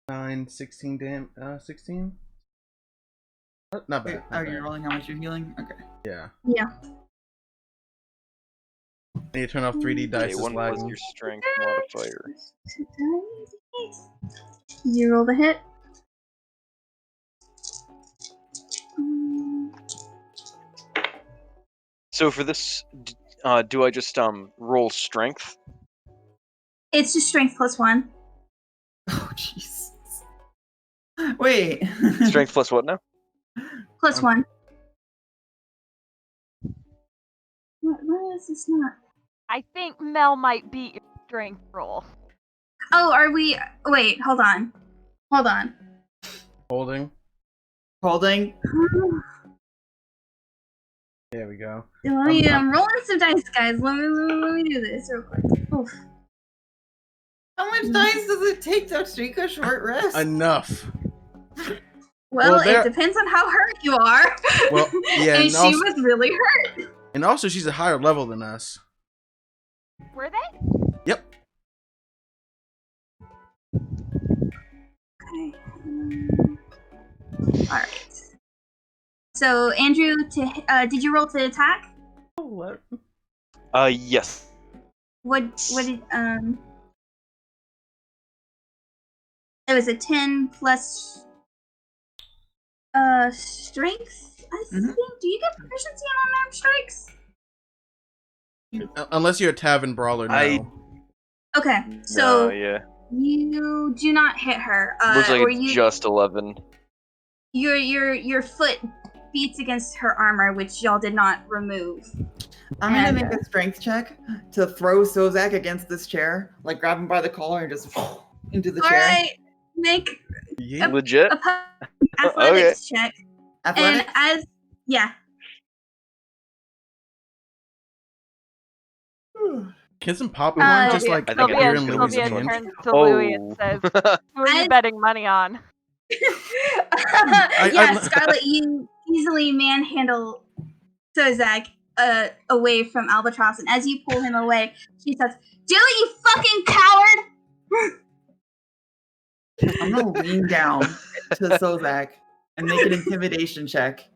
9, 16 damn. 16. Not bad. Are you rolling how much you're healing? Okay. Yeah. Yeah. I need to turn off 3D dice. Okay, 1 was your strength modifier. You roll the hit. So for this, do I just roll strength? It's just strength +1. Oh, Jesus. Wait. Strength plus what now? +1. What is this not? I think Mel might beat your strength roll. Oh, are we? Wait, hold on. Holding. There we go. I'm rolling some dice, guys. Let me do this real quick. Oof. How much dice does it take to take a short rest? Enough. Well, it depends on how hurt you are. Well, yeah, and she was really hurt. And also, she's a higher level than us. Were they? Yep. Okay. All right. So, Andrew, did you roll to attack? What? Yes. What did it was a 10 plus strength, I think. Do you get proficiency on unarmed strikes? Unless you're a tavern brawler, no. Okay, so yeah. you do not hit her. Looks like it's just 11. Your foot beats against her armor, which y'all did not remove. I'm gonna make a strength check to throw Sozak against this chair, like grab him by the collar and just into the chair. Alright, make legit athletics check. Athletics? And Can some popcorn just like appear in Louis' hand? Turns to Louis and says, "Who are you betting money on?" Scarlet, you easily manhandle Sozak away from Albatross, and as you pull him away, she says, "Do it, you fucking coward!" I'm gonna lean down to Sozak and make an intimidation check.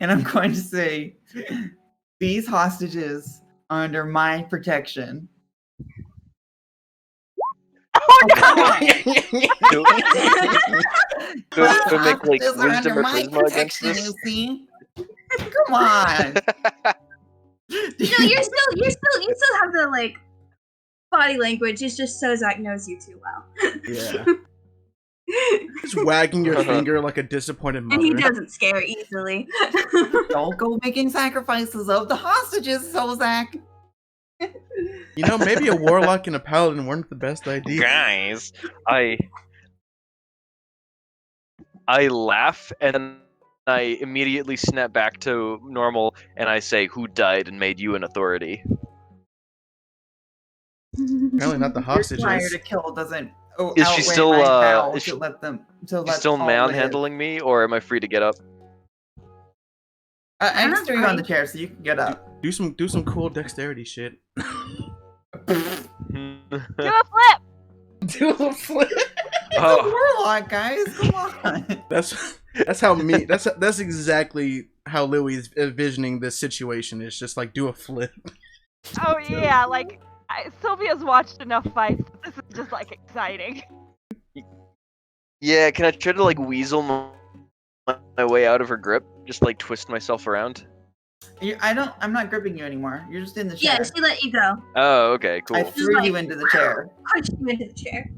And I'm going to say, these hostages are under my protection. Oh no! Do I make like Hostages are wisdom under or my charisma against protection, this? you see? Come on. No, you still have the like body language. It's just Sozak knows you too well. Yeah. Just wagging your finger like a disappointed mother. And he doesn't scare easily. Don't go making sacrifices of the hostages, Sozak. You know, maybe a warlock and a paladin weren't the best idea. Guys, I laugh and then I immediately snap back to normal and I say, "Who died and made you an authority?" Apparently not the Your desire hostages. to kill doesn't Is she outweigh still, my vow is to she- let them to She's let still Paul live. manhandling me, or am I free to get up? I can steer you on the chair so you can get up. Do some cool dexterity shit. Do a flip! Do a flip. It's a warlock, guys. Come on. That's exactly how Louis is envisioning this situation. It's just like do a flip. Oh yeah, like Sylvia's watched enough fights. This is just like exciting. Yeah, can I try to like weasel my way out of her grip? Just like twist myself around? I'm not gripping you anymore. You're just in the chair. Yeah, she let you go. Oh, okay, I cool. threw you into the chair. Pushed you into the chair.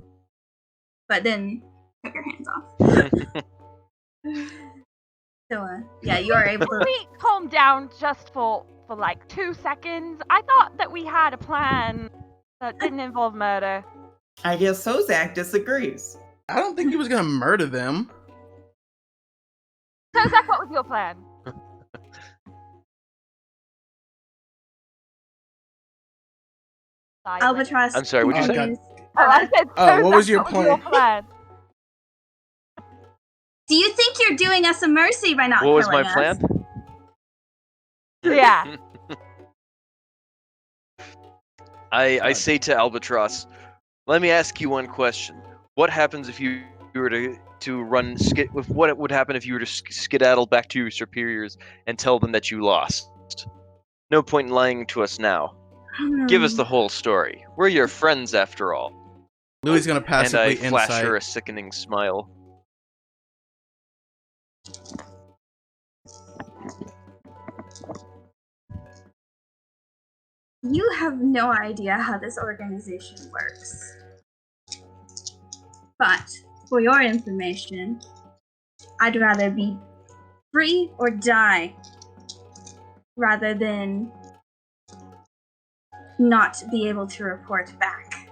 But then took her hands off. So, yeah, you are able Can to. we calm down just for like 2 seconds? I thought that we had a plan that didn't involve murder. I guess Sozak disagrees. I don't think he was gonna murder them. So, Zach, what was your plan? Albatross. I'm sorry, what'd you say? continues, I said, Oh, what was your what was your plan? Do you think you're doing us a mercy by not What was my killing us? plan? Yeah. I say to Albatross, let me ask you one question. What happens if you were to run what would happen if you were to skedaddle back to your superiors and tell them that you lost? No point in lying to us now. Give us the whole story. We're your friends after all. Louis is gonna And passively I flash insight. her a sickening smile. You have no idea how this organization works. But, for your information, I'd rather be free or die rather than not be able to report back.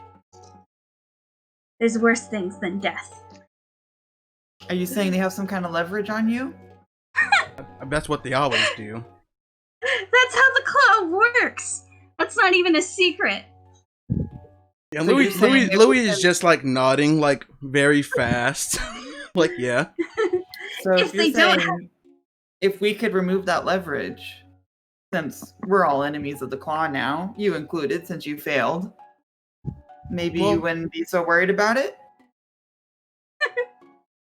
There's worse things than death. Are you saying they have some kind of leverage on you? That's what they always do. That's how the club works. That's not even a secret. Yeah, So you're saying Louis is just like nodding, like very fast. Like, yeah. So If if you're they don't saying if we could remove that leverage, since we're all enemies of the claw now, you included since you failed, maybe Well- you wouldn't be so worried about it?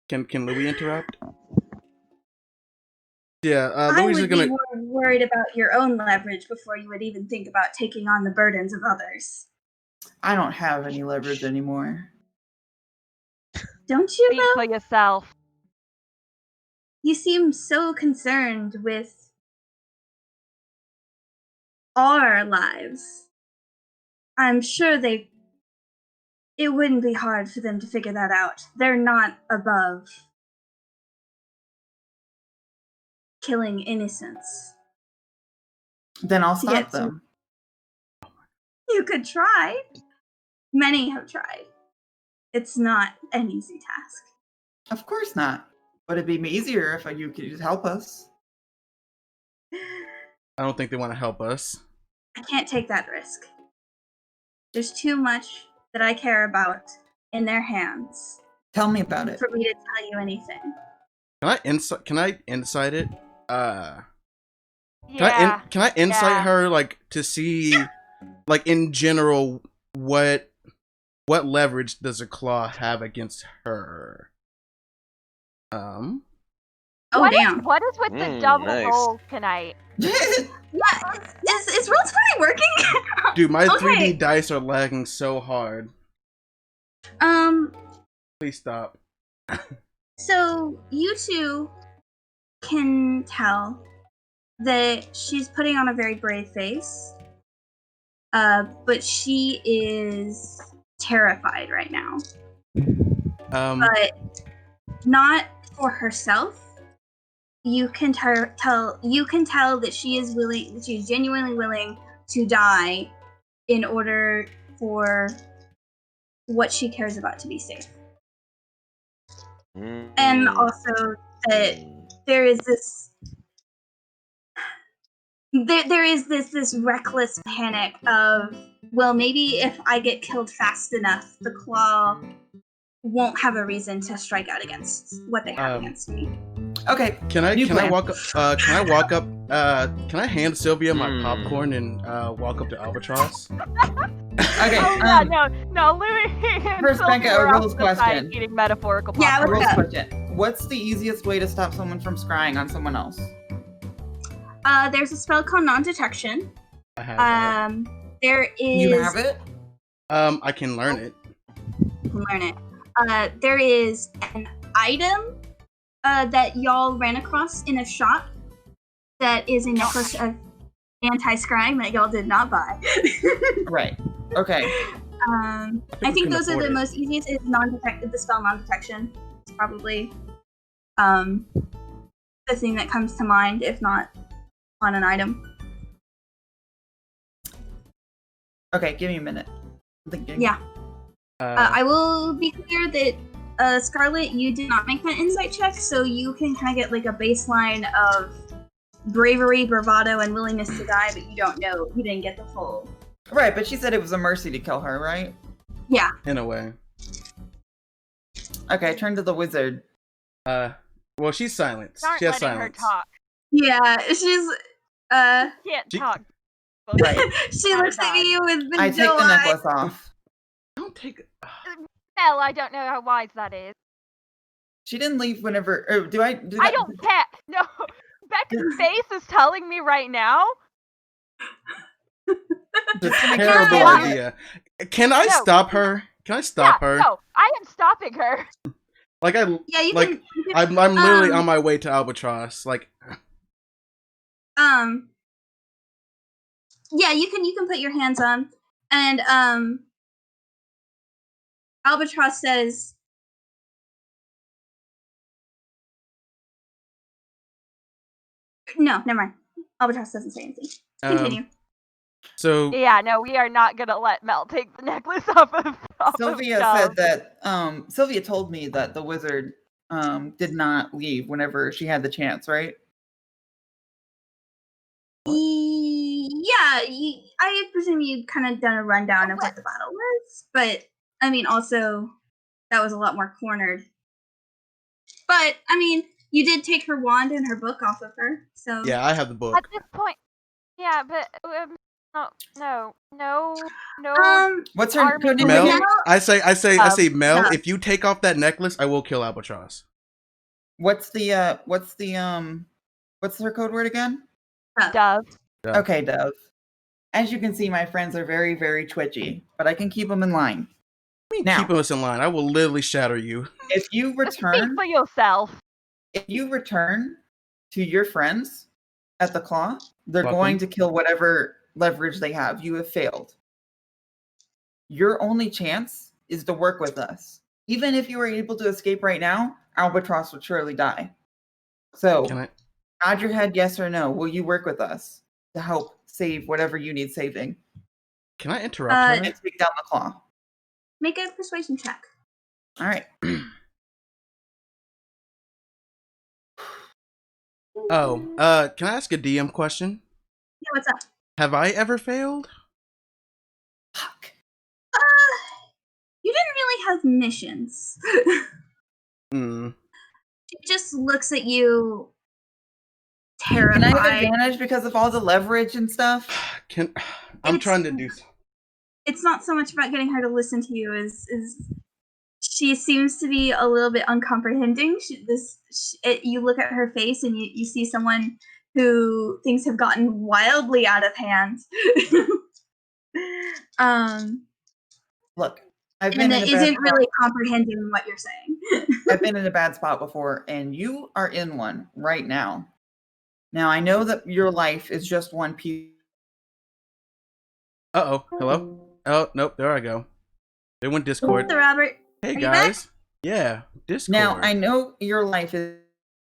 Can Louis interrupt? Yeah, I Louis is would gonna. be more worried about your own leverage before you would even think about taking on the burdens of others. I don't have any leverage anymore. Don't you, Speak though? for yourself. You seem so concerned with our lives. I'm sure it wouldn't be hard for them to figure that out. They're not above killing innocents. Then I'll To get stop them. You could try. Many have tried. It's not an easy task. Of course not. But it'd be easier if you could just help us. I don't think they want to help us. I can't take that risk. There's too much that I care about in their hands Tell me about it. for me to tell you anything. Can I insight it? Yeah. Can I insight Yeah. her, like, to see, like, in general, what leverage does a claw have against her? Oh What damn. what is with the double nice. roll tonight? Yeah, is roll20 working? Dude, my Okay. 3D dice are lagging so hard. Please stop. So you two can tell that she's putting on a very brave face. But she is terrified right now. But not for herself. You can tell that she is willing. She's genuinely willing to die in order for what she cares about to be safe. And also that there is this this reckless panic of, well, maybe if I get killed fast enough, the claw won't have a reason to strike out against what they have against me. Okay. Can I walk up? Can I hand Sylvia my popcorn and walk up to Albatross? Okay. No, Louis. First, Becca, a rules question. Eating metaphorical Yeah, popcorn. what's up? Question. What's the easiest way to stop someone from scrying on someone else? There's a spell called non-detection. I have that. There is. You have it? I can learn it. You can learn it. There is an item that y'all ran across in a shop that is a necklace of anti-scrying that y'all did not buy. Right. Okay. I think those are the most easiest. Is non-detect the spell non-detection. It's probably the thing that comes to mind, if not on an item. Okay, give me a minute. I'm thinking. Yeah. I will be clear that Scarlet, you did not make that insight check, so you can kind of get like a baseline of bravery, bravado, and willingness to die, but you don't know. You didn't get the full. Right, but she said it was a mercy to kill her, right? Yeah. In a way. Okay, turn to the wizard. Well, she's silent. Aren't She has letting her silence. talk. Yeah, she's Can't talk. Right. she looks at you with the I take the eye. necklace off. Don't take. Hell, I don't know how wise that is. She didn't leave whenever. Or do I? I don't care. No, Becca's face is telling me right now. It's a terrible idea. Can I stop her? Can I stop her? No, I am stopping her. Like Yeah, you like can. I'm literally on my way to Albatross. Like. Yeah, you can put your hands on, and Albatross says, "No, never mind." Albatross doesn't say anything. Continue. So yeah, no, we are not gonna let Mel take the necklace off of. Sylvia said that. Sylvia told me that the wizard did not leave whenever she had the chance, right? Yeah, I presume you kind of done a rundown of what the battle was, but I mean, also that was a lot more cornered. But I mean, you did take her wand and her book off of her, so yeah, I have the book. At this point, yeah, but no. What's her code name? Mel, again? I say, Mel. yeah. If you take off that necklace, I will kill Albatross. What's her code word again? Dove. Yeah. Okay, Dove. As you can see, my friends are very, very twitchy, but I can keep them in line. Now, keep us in line. I will literally shatter you. If you Speak return, for yourself. if you return to your friends at the claw, they're Welcome. going to kill whatever leverage they have. You have failed. Your only chance is to work with us. Even if you were able to escape right now, Albatross would surely die. So, nod your head yes or no. Will you work with us to help save whatever you need saving? Can I interrupt her? And take down the claw. make a persuasion check. All right. Can I ask a DM question? Yeah, what's up? Have I ever failed? Fuck. You didn't really have missions. She just looks at you terrified. Can I have advantage because of all the leverage and stuff? I'm trying to do. it's not so much about getting her to listen to you as she seems to be a little bit uncomprehending. You look at her face and you see someone who things have gotten wildly out of hand. Look, I've and been that in a bad isn't spot. really comprehending what you're saying. I've been in a bad spot before, and you are in one right now. Now, I know that your life is just one piece. Uh-oh. Hello? Oh, nope. There I go. They went Discord. So, Robert, Hey, are you guys. Yeah, Discord. Now, I know your life is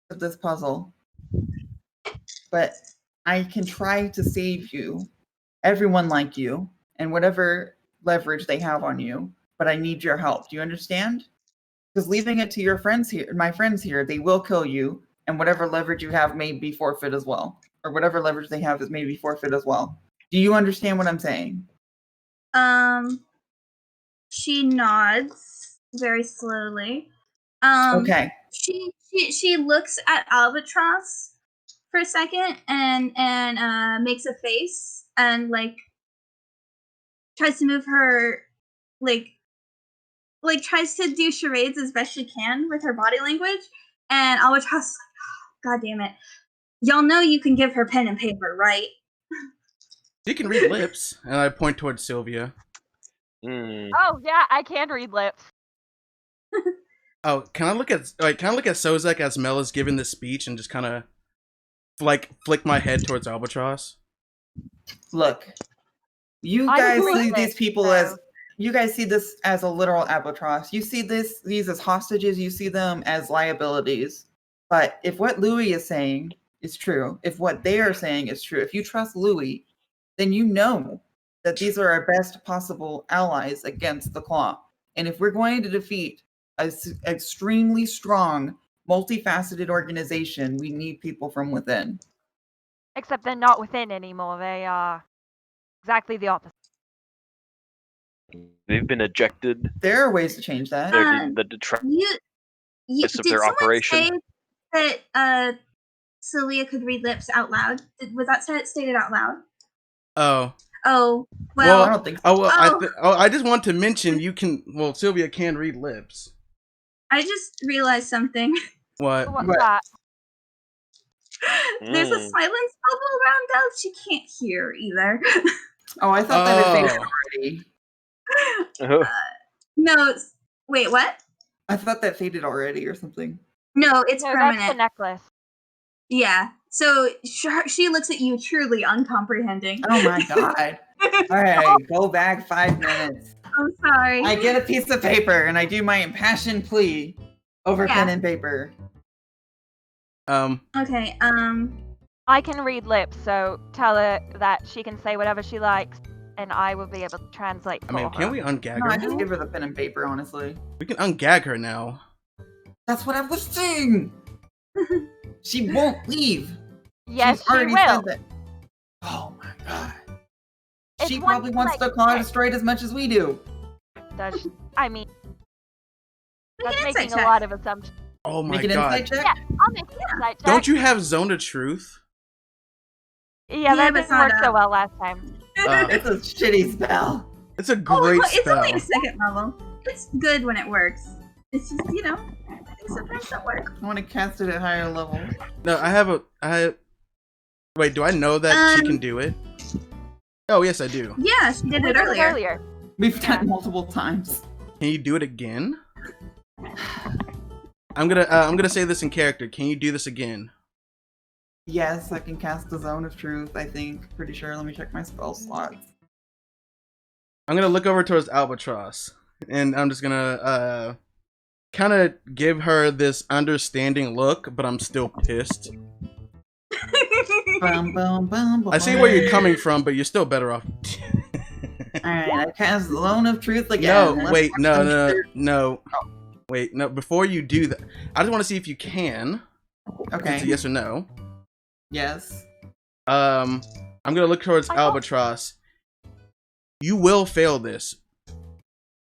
this puzzle, but I can try to save you, everyone like you, and whatever leverage they have on you, but I need your help. Do you understand? Because leaving it to your friends here, my friends here, they will kill you, and whatever leverage you have may be forfeit as well. Or whatever leverage they have is maybe forfeit as well. Do you understand what I'm saying? She nods very slowly. Okay. She looks at Albatross for a second and makes a face and like tries to move her like tries to do charades as best she can with her body language. And Albatross, God damn it, y'all know you can give her pen and paper, right? You can read lips, and I point towards Sylvia. Oh yeah, I can read lips. Oh, can I look at Sozek as Mel is giving this speech and just kind of like flick my head towards Albatross? Look, you guys see these people as you guys see this as a literal albatross. You see these as hostages. You see them as liabilities. But if what Louis is saying is true, if what they are saying is true, if you trust Louis, then you know that these are our best possible allies against the Claw. And if we're going to defeat an extremely strong, multifaceted organization, we need people from within. Except they're not within anymore. They are exactly the opposite. They've been ejected. There are ways to change that. They're the detritus of their operation. Say that Celia could read lips out loud? Was that stated out loud? Oh. Oh, well, I don't think so. I just want to mention you can. Well, Sylvia can read lips. I just realized something. What? What's that? There's a silence bubble around Dove. She can't hear either. Oh, I thought that had faded already. No, wait, what? I thought that faded already or something. No, it's permanent. That's the necklace. Yeah. So she looks at you truly uncomprehending. Oh my god. All right, go back 5 minutes. I'm sorry. I get a piece of paper and I do my impassioned plea over pen and paper. Okay, I can read lips, so tell her that she can say whatever she likes, and I will be able to translate for her. Can we ungag No, her? I just give her the pen and paper, honestly. We can ungag her now. That's what I was saying. She won't leave. Yes, She's already she will. said that. Oh my god. It's She one probably wants like the Claw this. destroyed as much as we do. Does she? I mean, that's Make an making insight a lot of assumptions. Oh my Make an god. insight check? Yeah, I'll make an insight check. Don't you have Zone of Truth? Yeah, that but didn't work so well last time. It's a shitty spell. It's a great it's spell. only a second level. It's good when it works. It's just, things sometimes don't work. I want to cast it at higher levels. No, Wait, do I know that she can do it? Oh, yes, I do. Yeah, she did We it did earlier. We've done it multiple times. Can you do it again? I'm gonna say this in character. Can you do this again? Yes, I can cast the Zone of Truth, I think. Pretty sure. Let me check my spell slots. I'm gonna look over towards Albatross, and I'm just gonna kind of give her this understanding look, but I'm still pissed. Bum, bum, bum, bum. I see where you're coming from, but you're still better off. Alright, I cast the Zone of Truth again. No, Let's wait, watch no, them no. Oh. Wait, no. Before you do that, I just want to see if you can. Okay. It's a yes or no. Yes. I'm gonna look towards Albatross. You will fail this,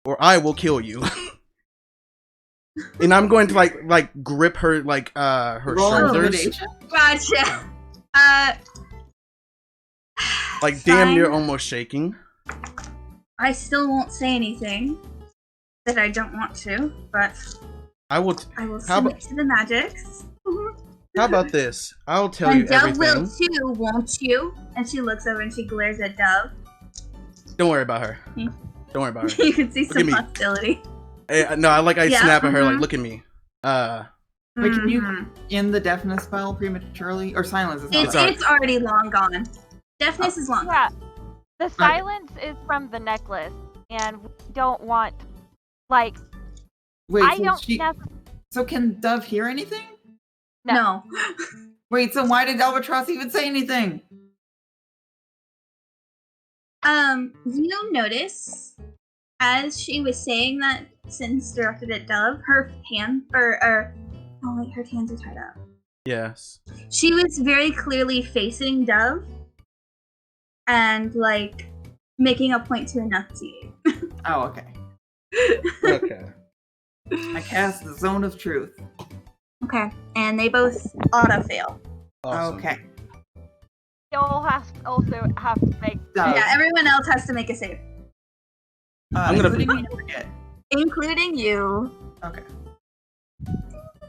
or I will kill you. And I'm going to like grip her her shoulders, Gotcha. like damn near almost shaking. I still won't say anything that I don't want to, but I will submit to the magics. How about this? I'll tell And you Dove everything. will too, won't you? And she looks over and she glares at Dove. Don't worry about her. Don't worry about her. You can see some hostility. No, I snap at her like, look at me. Wait, can you end the deafness spell prematurely? Or silence is not It's already long gone. Deafness is long Yeah. gone. The silence is from the necklace, and we don't want, like, Wait, I don't so can Dove hear anything? No. Wait, so why did Albatross even say anything? You notice as she was saying that sentence directed at Dove, her hand her hands are tied up. Yes. She was very clearly facing Dove and like making a point to enunciate. Oh, okay. Okay. I cast the Zone of Truth. Okay, and they both auto fail. Awesome. Okay. you'll also have to make. Dove. Yeah, everyone else has to make a save, I'm gonna including me, forget. including you. Okay.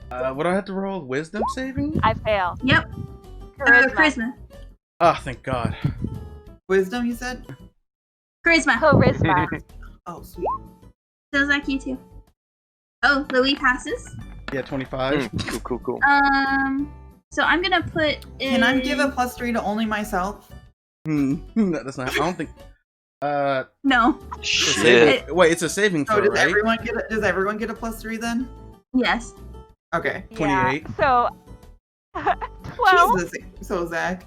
What do I have to roll? Wisdom saving? I fail. Yep. Charisma. Oh, thank God. Wisdom, you said? Charisma. Charisma. Oh, sweet. Feels like you too. Oh, Louis passes. Yeah, 25. Cool. So I'm gonna put. Can I give a +3 to only myself? That's not. I don't think. No. Shit. Wait, it's a saving throw, Oh, does right? everyone get a +3 then? Yes. Okay. 28. Yeah, so 12. Jesus. So Zach,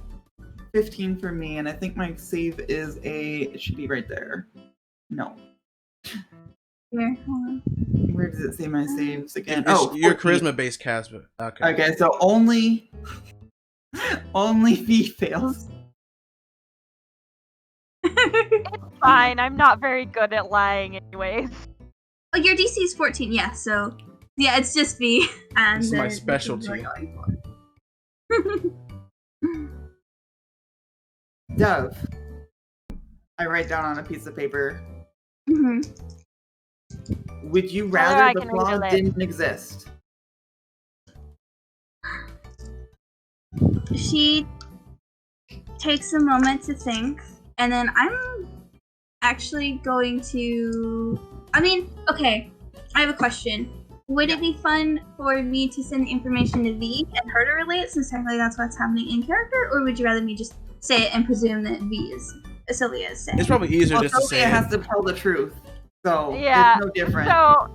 15 for me, and I think my save is it should be right there. No. Here, hold on. Where does it say my saves again? It's your 14. charisma based cast. Okay. Okay, so only V fails. It's fine. I'm not very good at lying, anyways. Oh, your DC is 14. Yeah. So yeah, it's just V. And This is my the specialty. we're going for. Dove. I write down on a piece of paper. Mhm. Would you I rather the can claw read it. didn't exist? She takes a moment to think, and then I'm actually going to. I mean, okay. I have a question. Would it be fun for me to send the information to V and her to relay it, since technically that's what's happening in character, or would you rather me just say it and presume that V is Sylvia is saying? It's probably easier Well, just to say. Sylvia has to tell the truth, so Yeah, it's no different. So,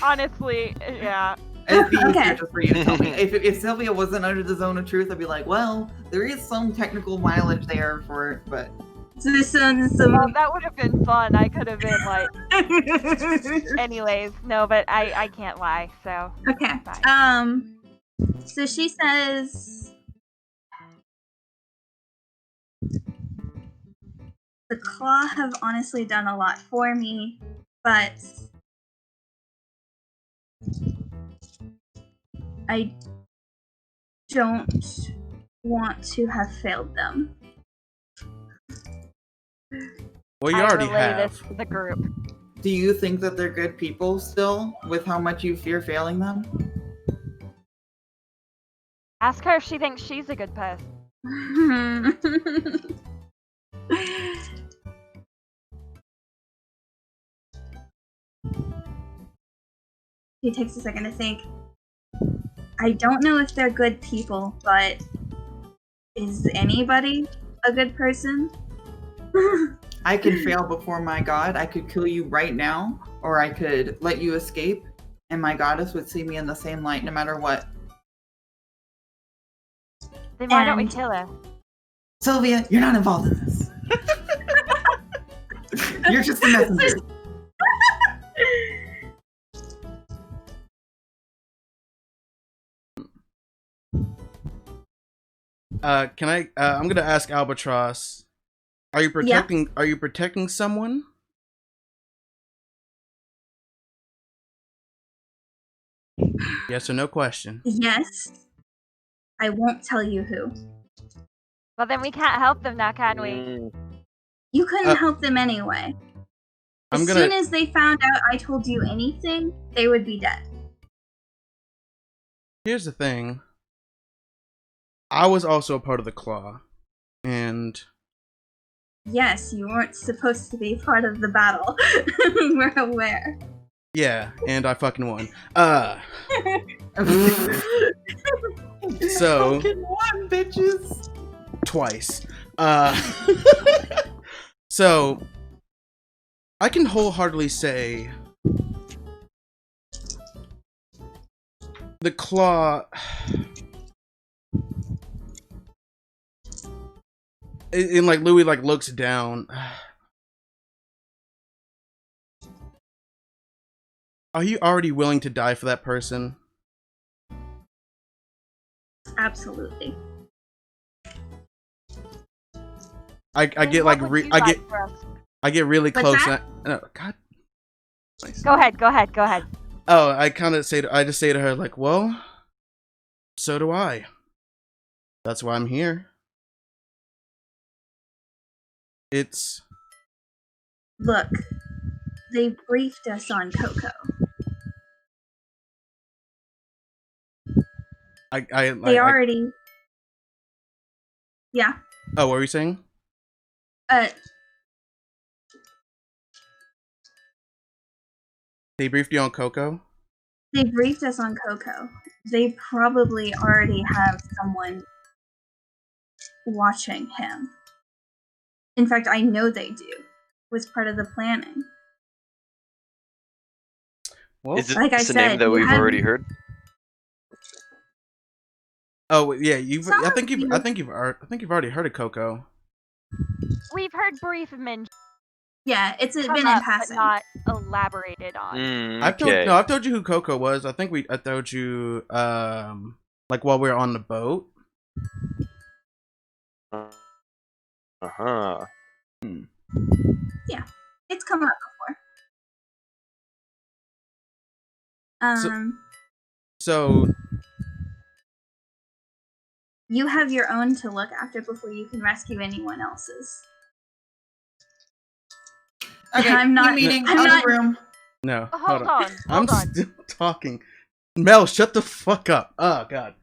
honestly, yeah. It'd be easier Okay. just for you to tell me. If Sylvia wasn't under the zone of truth, I'd be like, well, there is some technical mileage there for it, but So this sounds Well, that would have been fun. I could have been like, some. anyways, no, but I can't lie, so. Okay. Fine. So she says the claw have honestly done a lot for me, but I don't want to have failed them. Well, you I already relay have. this to the group. do you think that they're good people still, with how much you fear failing them? Ask her if she thinks she's a good person. He takes a second to think. I don't know if they're good people, but is anybody a good person? I can fail before my god. I could kill you right now, or I could let you escape, and my goddess would see me in the same light no matter what. Then why don't we And- kill her? Sylvia, you're not involved in this. You're just a messenger. Can I? I'm gonna ask Albatross. Are you protecting? Are you protecting someone? Yes or no question. Yes. I won't tell you who. Well, then we can't help them now, can we? Mm. You couldn't help them anyway. As soon as they found out I told you anything, they would be dead. Here's the thing. I was also a part of the Claw, and yes, you weren't supposed to be part of the battle. We're aware. Yeah, and I fucking won. So fucking won, bitches. Twice. So I can wholeheartedly say the Claw. And like Louis like looks down. Are you already willing to die for that person? Absolutely. I get like I get really close. Oh, God. Nice. Go ahead. Oh, I just say to her like, well, so do I. That's why I'm here. Look, they briefed us on Coco. They already. Yeah. Oh, what were you saying? They briefed you on Coco? They briefed us on Coco. They probably already have someone watching him. In fact, I know they do. It was part of the planning. Well, is it like a name that we've already heard? Oh yeah, I think you've already heard of Coco. We've heard brief mention. Yeah, it's been in passing, but not elaborated on. I've told you who Coco was. I think I told you like while we were on the boat. Uh-huh. Yeah, it's come up before. So you have your own to look after before you can rescue anyone else's. Okay, I'm not meeting. I'm not room. No, hold on. I'm still talking. Mel, shut the fuck up. Oh God.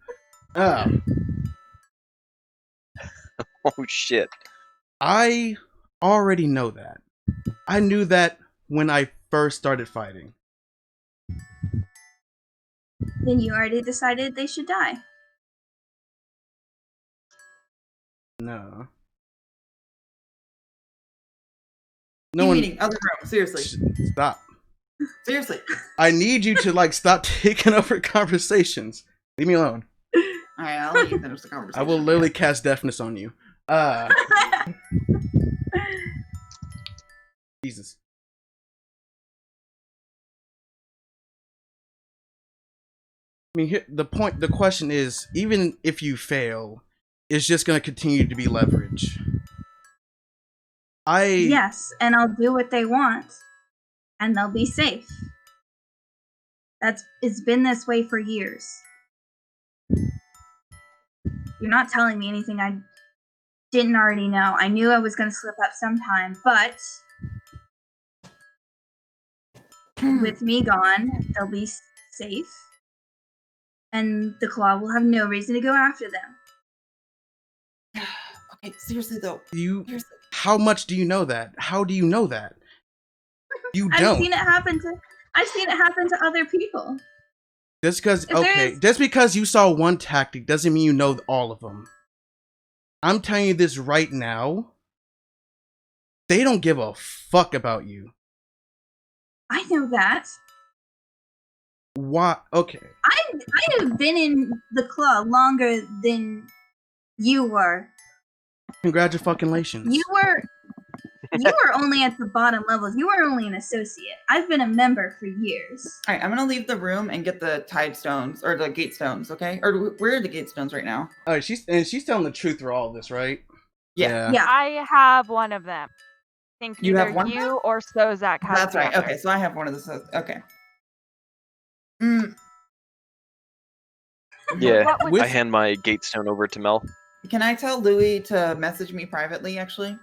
Oh shit. I already know that. I knew that when I first started fighting. Then you already decided they should die. No. Meeting other room. Seriously. Stop. Seriously. I need you to like stop taking over conversations. Leave me alone. Alright, I'll let you finish the conversation. I will literally cast deafness on you. Jesus. I mean, the question is, even if you fail, it's just going to continue to be leverage. Yes, and I'll do what they want, and they'll be safe. It's been this way for years. You're not telling me anything I didn't already know. I knew I was going to slip up sometime, but with me gone, they'll be safe, and the Claw will have no reason to go after them. Okay, seriously though. How much do you know that? How do you know that? You don't. I've seen it happen to other people. Just because you saw one tactic doesn't mean you know all of them. I'm telling you this right now. They don't give a fuck about you. I know that. Why? Okay. I have been in the Claw longer than you were. Congratulations. You were only at the bottom levels. You were only an associate. I've been a member for years. All right, I'm gonna leave the room and get the tide stones or the gate stones. Okay, or where are the gate stones right now? All right, she's telling the truth through all of this, right? Yeah. I have one of them. I think you either have one you or Sozak has. That's right. Okay, so I have one of the. Okay. Yeah, I hand my gate stone over to Mel. Can I tell Louis to message me privately, actually?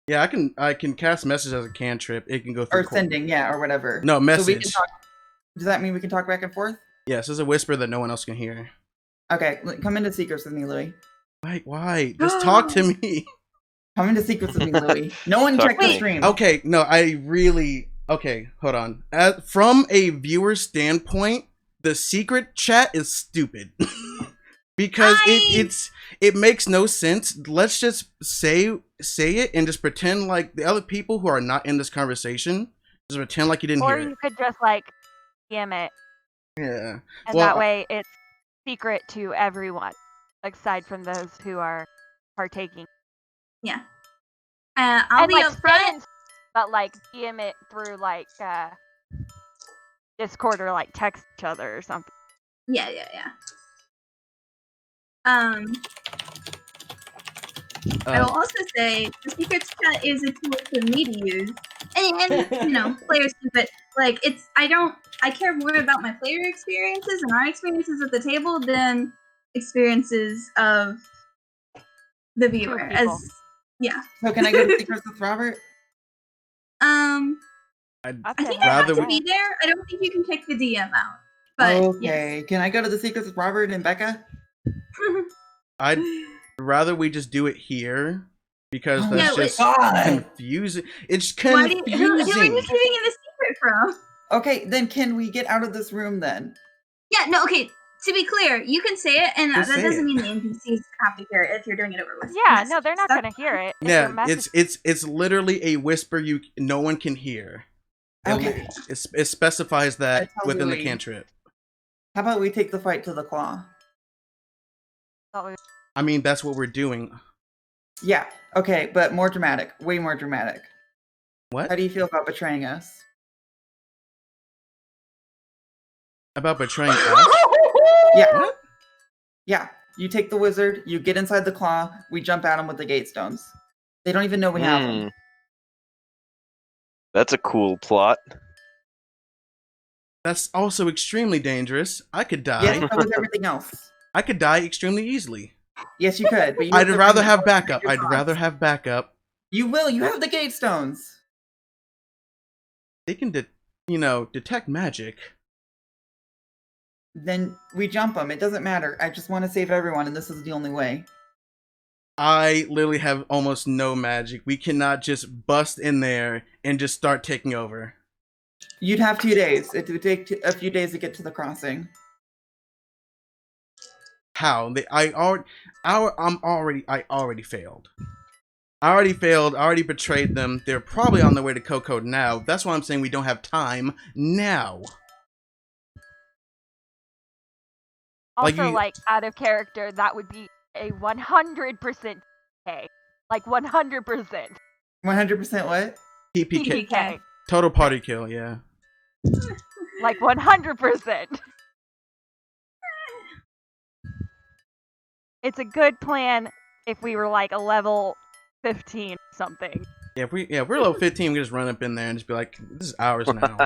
Yeah, I can cast message as a cantrip. It can go through. Or sending, yeah, or whatever. No, message. So we can talk. Does that mean we can talk back and forth? Yes, it's a whisper that no one else can hear. Okay, come into secrets with me, Louis. Wait, why? Just talk to me. Come into secrets with me, Louis. No one checked the stream. Okay, no, okay, hold on. From a viewer standpoint, the secret chat is stupid. Because it makes no sense. Let's just say it and just pretend like the other people who are not in this conversation, just pretend like you didn't hear it. Or you could just like DM it. Yeah. And that way it's secret to everyone, aside from those who are partaking. Yeah. I'll be upfront. But like DM it through like Discord or like text each other or something. Yeah. I will also say the secrets chat is a tool for me to use, and you know, players do, but like I care more about my player experiences and our experiences at the table than experiences of the viewer. So can I go to secrets with Robert? I think I have to be there. I don't think you can pick the DM out. But okay, yes. Can I go to the secrets with Robert and Becca? I'd rather we just do it here because that's just confusing. It's confusing. Who are you keeping in the secret from? Okay, then can we get out of this room then? Yeah, no, okay. To be clear, you can say it, and that doesn't mean the NPCs have to hear it if you're doing it over with. Yeah, no, they're not going to hear it. Yeah, it's literally a whisper no one can hear. Okay. It specifies that within the cantrip. How about we take the fight to the claw? I mean, that's what we're doing. Yeah, okay, but more dramatic. Way more dramatic. What? How do you feel about betraying us? About betraying us? Yeah. What? Yeah. You take the wizard, you get inside the claw, we jump at them with the gate stones. They don't even know we have them. That's a cool plot. That's also extremely dangerous. I could die. Yes, so is everything else. I could die extremely easily. Yes, you could. But I'd rather have backup. I'd rather have backup. You will. You have the gate stones. They can, detect magic. Then we jump them. It doesn't matter. I just want to save everyone, and this is the only way. I literally have almost no magic. We cannot just bust in there and just start taking over. You'd have 2 days. It would take a few days to get to the crossing. How? I already failed. I already betrayed them. They're probably on their way to Coco now. That's why I'm saying we don't have time now. Also, like out of character, that would be a 100% K. Like 100%. 100% what? PPK. Total party kill, yeah. Like 100%. It's a good plan if we were like a level 15 something. Yeah, if we're level 15, we just run up in there and just be like, this is ours now.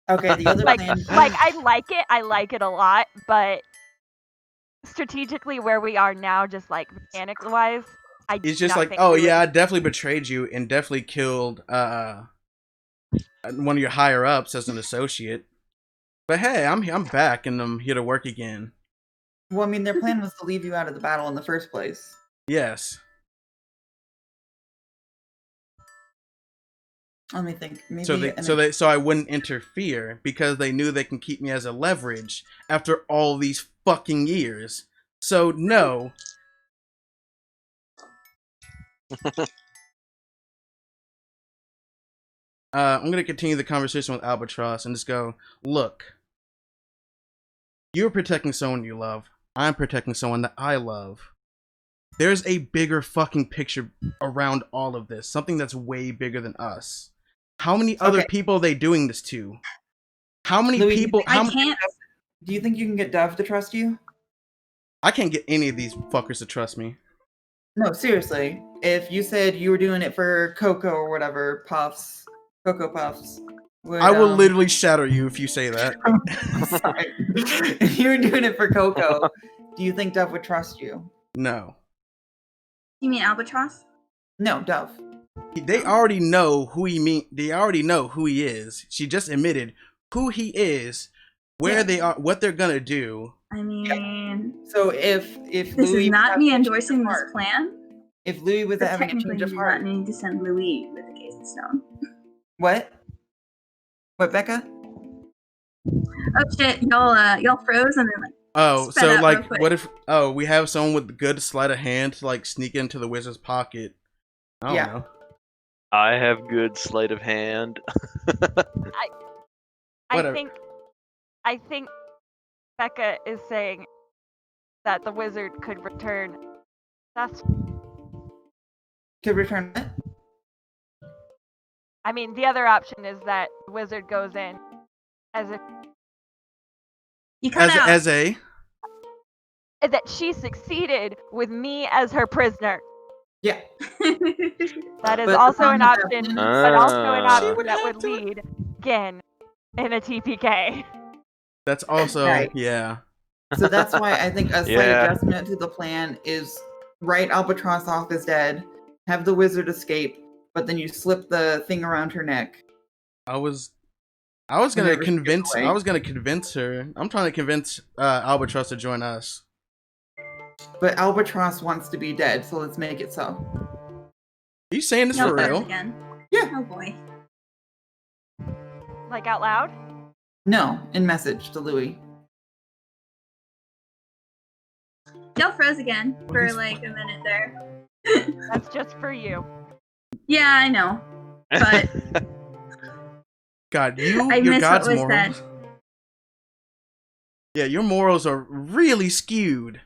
Okay, the other plan. Like, I like it a lot, but strategically where we are now, just like mechanics-wise, it's just like, oh yeah, I definitely betrayed you and definitely killed one of your higher ups as an associate. But hey, I'm back and I'm here to work again. Well, I mean, their plan was to leave you out of the battle in the first place. Yes. Let me think. Maybe so I wouldn't interfere because they knew they can keep me as a leverage after all these fucking years. So no. I'm gonna continue the conversation with Albatross and just go, look. You're protecting someone you love. I'm protecting someone that I love. There's a bigger fucking picture around all of this. Something that's way bigger than us. How many other people are they doing this to? How many people? Do you think you can get Dove to trust you? I can't get any of these fuckers to trust me. No, seriously. If you said you were doing it for Coco or whatever, Cocoa Puffs. I will literally shatter you if you say that. Sorry. If you were doing it for Coco, do you think Dove would trust you? No. You mean Albatross? No, Dove. They already know who They already know who he is. She just admitted who he is, where they are, what they're gonna do. I mean, so if this Louis is not me endorsing this plan. If Louis was But having a technically, change of we do heart, not need to send Louis with the case of stone. What, Becca? Oh shit, y'all froze and then like. Oh, sped so up like, real quick. what if? Oh, we have someone with good sleight of hand to like sneak into the wizard's pocket. I don't know. I have good sleight of hand. I think Becca is saying that the wizard could return. Could return what? I mean, the other option is that the wizard goes in as if you cut out. As a that she succeeded with me as her prisoner. Yeah. That is But also an option, but also an Ah. option that would lead Gin in a TPK. That's also Right. yeah. So that's why I think a slight Yeah. adjustment to the plan is write Albatross off as dead, have the wizard escape, but then you slip the thing around her neck. I was gonna Whenever she gets convince. away. I was gonna convince her. I'm trying to convince Albatross to join us. But Albatross wants to be dead, so let's make it so. Are you saying this No, for real? again. Yeah. Oh boy. Like out loud? No, in message to Louis. Y'all froze again for is- like a minute there. That's just for you. Yeah, I know. But God, I your missed God's what was morals. said. Yeah, your morals are really skewed.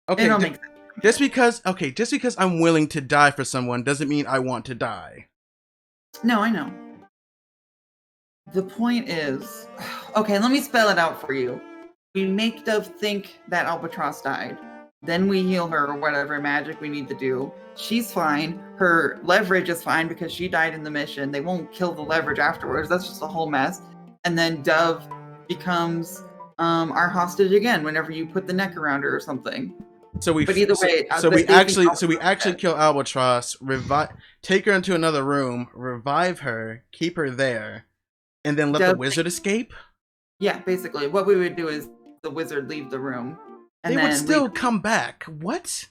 Okay, It'll make sense. just because I'm willing to die for someone doesn't mean I want to die. No, I know. The point is, okay, let me spell it out for you. We make Dove think that Albatross died. Then we heal her or whatever magic we need to do. She's fine. Her leverage is fine because she died in the mission. They won't kill the leverage afterwards. That's just a whole mess. And then Dove becomes our hostage again whenever you put the neck around her or something. But either way, so we Albatross actually dead. kill Albatross, take her into another room, revive her, keep her there, and then let the Dove- wizard escape. Yeah, basically, what we would do is the wizard leave the room, and They then would still come back. What?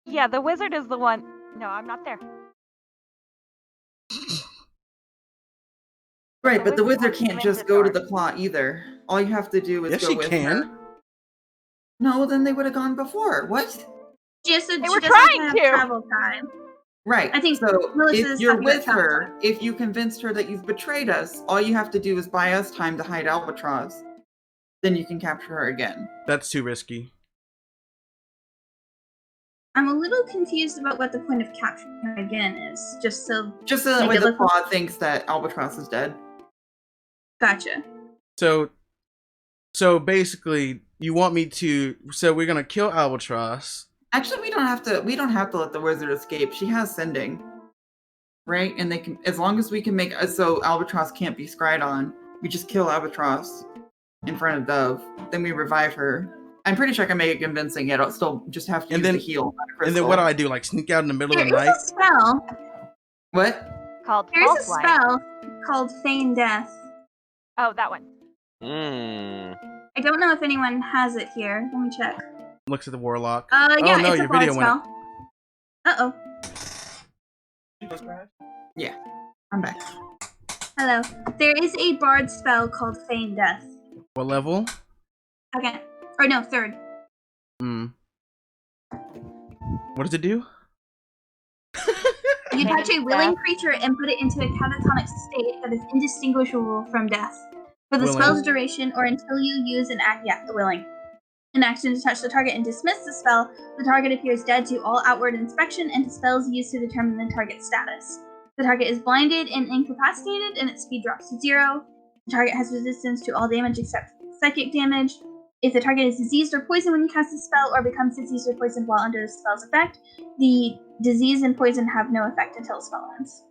Yeah, the wizard is the one. No, I'm not there. Right, but the wizard has can't just demented go to her. the plot either. All you have to do is Yes, go she with can. her. No, then they would have gone before. What? She said They she were doesn't trying have to. travel time. Right. I think so. Melissa's If you're talking about with travel her, time. if you convinced her that you've betrayed us, all you have to do is buy us time to hide Albatross. Then you can capture her again. That's too risky. I'm a little confused about what the point of capturing her again is. Just so Just so that Make way it the look like- plot thinks that Albatross is dead. gotcha. So basically, you want me to? So we're gonna kill Albatross. Actually, we don't have to. We don't have to let the wizard escape. She has sending, right? And they can, as long as we can make so Albatross can't be scryed on. We just kill Albatross in front of Dove. Then we revive her. I'm pretty sure I can make it convincing. Yet I'll still just have to And use then- the heal. Not a And then crystal. what do I do? Like sneak out in the middle There of the is night? a spell. What? Called There is a false light. spell called Feign Death. Oh, that one. I don't know if anyone has it here. Let me check. Looks at the warlock. Yeah, oh no, it's your a bard video went. spell. Uh-oh. Yeah, I'm back. Hello. There is a bard spell called Feign Death. What level? Second. Or no, third. What does it do? You touch a willing creature and put it into a catatonic state that is indistinguishable from death. For the Willing. spell's duration or until you use an act, the willing. An action to touch the target and dismiss the spell, the target appears dead to all outward inspection and spells used to determine the target's status. The target is blinded and incapacitated and its speed drops to 0. The target has resistance to all damage except psychic damage. If the target is diseased or poisoned when you cast the spell or becomes diseased or poisoned while under the spell's effect, the disease and poison have no effect until the spell ends.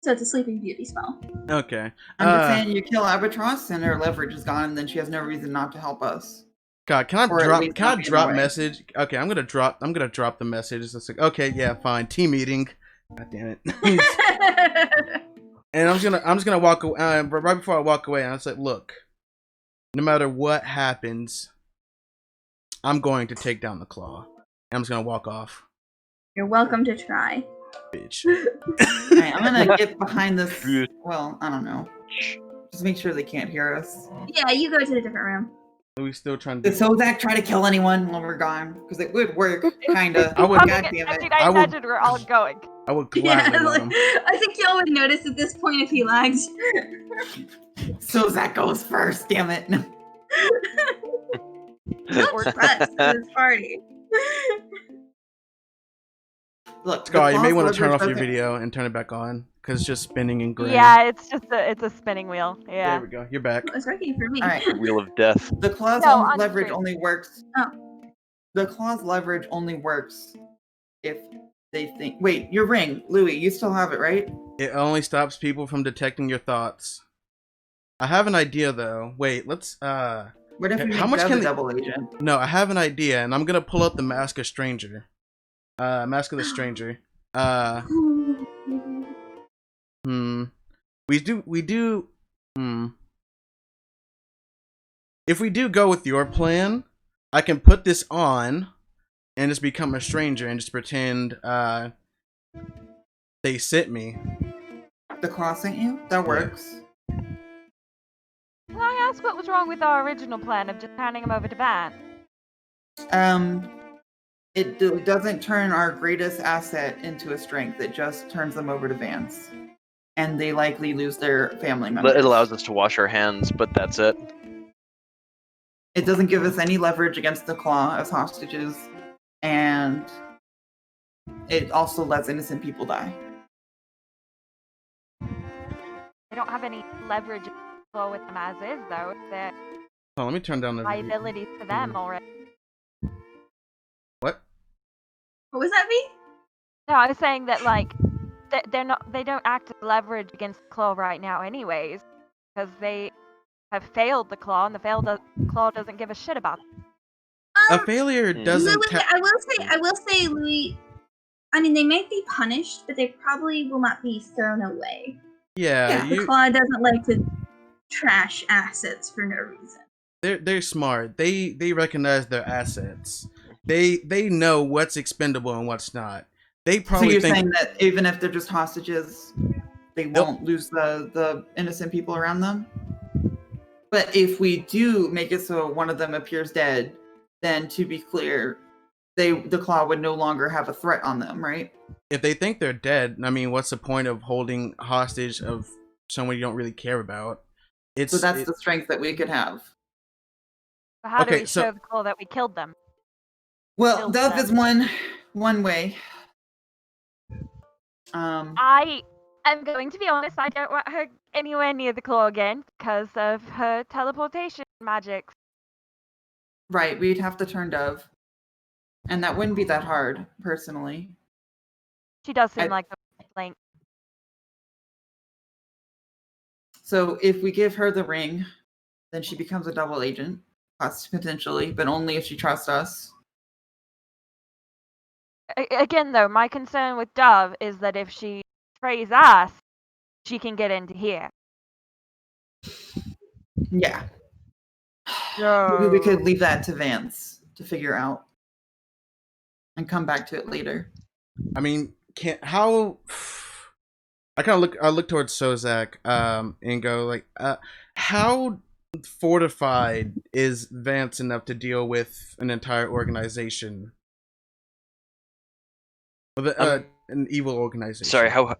So it's a Sleeping Beauty spell. Okay. I'm just saying you kill Albatross and her leverage is gone, and then she has no reason not to help us. God, can I drop message? Okay, I'm gonna drop the message. It's like, okay, yeah, fine. Team meeting. God damn it. And I'm just gonna walk away. Right before I walk away, I said, look, no matter what happens, I'm going to take down the claw. And I'm just gonna walk off. You're welcome to try. Bitch. Alright, I'm gonna get behind this. Well, I don't know. Just make sure they can't hear us. Yeah, you go to a different room. Are we still trying to? Did Sozak try to kill anyone while we're gone? Because it would work, kinda. I would. God damn it. I imagine we're all going. I would gladly let him. I think y'all would notice at this point if he lags. Sozak goes first, damn it. Or trust this party. Look, Scar, you may want to turn off your video and turn it back on because it's just spinning in gray. Yeah, it's a spinning wheel. Yeah. There we go. You're back. It's working for me. All right. Wheel of Death. The claw's leverage only works. Oh. The claw's leverage only works if they think. Wait, your ring, Louis. You still have it, right? It only stops people from detecting your thoughts. I have an idea though. Wait, let's. What if we how make much Dove can a they... double agent? No, I have an idea, and I'm gonna pull up the Mask of Stranger. Mask of the Stranger. We do. If we do go with your plan, I can put this on and just become a stranger and just pretend they sent me. The claw sent you? That works. Can I ask what was wrong with our original plan of just handing him over to Van? It doesn't turn our greatest asset into a strength. It just turns them over to Vance. And they likely lose their family members. It allows us to wash our hands, but that's it. It doesn't give us any leverage against the claw as hostages. And it also lets innocent people die. They don't have any leverage with them as is, though. They're Oh, let me turn down the liabilities to them already. What? What was that, V? No, I was saying that like they don't act as leverage against the claw right now, anyways, because they have failed the claw, and the claw doesn't give a shit about them. A failure doesn't. Louis, I will say, Louis. I mean, they might be punished, but they probably will not be thrown away. Yeah, the claw doesn't like to trash assets for no reason. They're smart. They recognize their assets. They know what's expendable and what's not. They probably so you're saying that even if they're just hostages, they won't lose the innocent people around them? But if we do make it so one of them appears dead, then to be clear, the claw would no longer have a threat on them, right? If they think they're dead, I mean, what's the point of holding hostage of someone you don't really care about? So that's the strength that we could have. So how do we show the claw that we killed them? Well, Dove is one way. I am going to be honest, I don't want her anywhere near the claw again because of her teleportation magic. Right, we'd have to turn Dove. And that wouldn't be that hard, personally. She does seem like a blank. So if we give her the ring, then she becomes a double agent, potentially, but only if she trusts us. Again, though, my concern with Dove is that if she betrays us, she can get into here. Yeah. So... Maybe we could leave that to Vance to figure out and come back to it later. I mean, I look towards Sozak and go like, how fortified is Vance enough to deal with an entire organization? An evil organization. Sorry, how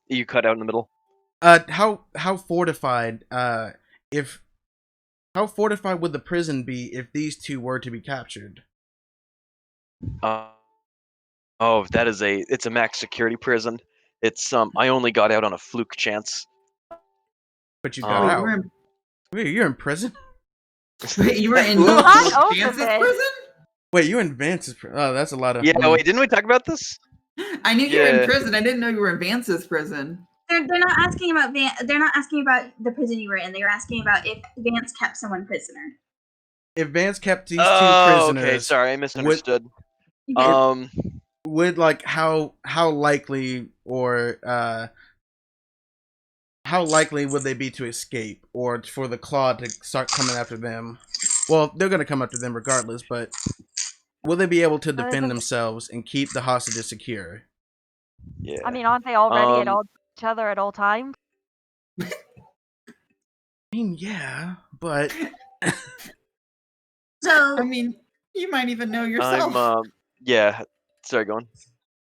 you cut out in the middle? How fortified how fortified would the prison be if these two were to be captured? It's a max security prison. It's I only got out on a fluke chance. But you got out. Wait, you're in prison? Wait, you were in Vance's prison? Wait, you're in Vance's prison? Oh, that's a lot of... Yeah, wait, didn't we talk about this? I knew you were in prison. I didn't know you were in Vance's prison. They're not asking about They're not asking about the prison you were in. They were asking about if Vance kept someone prisoner. if Vance kept these two Oh, prisoners, okay. Sorry, I misunderstood. would like how likely or how likely would they be to escape or for the claw to start coming after them? Well, they're gonna come after them regardless, but will they be able to defend themselves and keep the hostages secure? Yeah. I mean, aren't they already at odds with each other at all times? I mean, yeah, but So I mean, you might even know yourself. Yeah. Sorry, go on.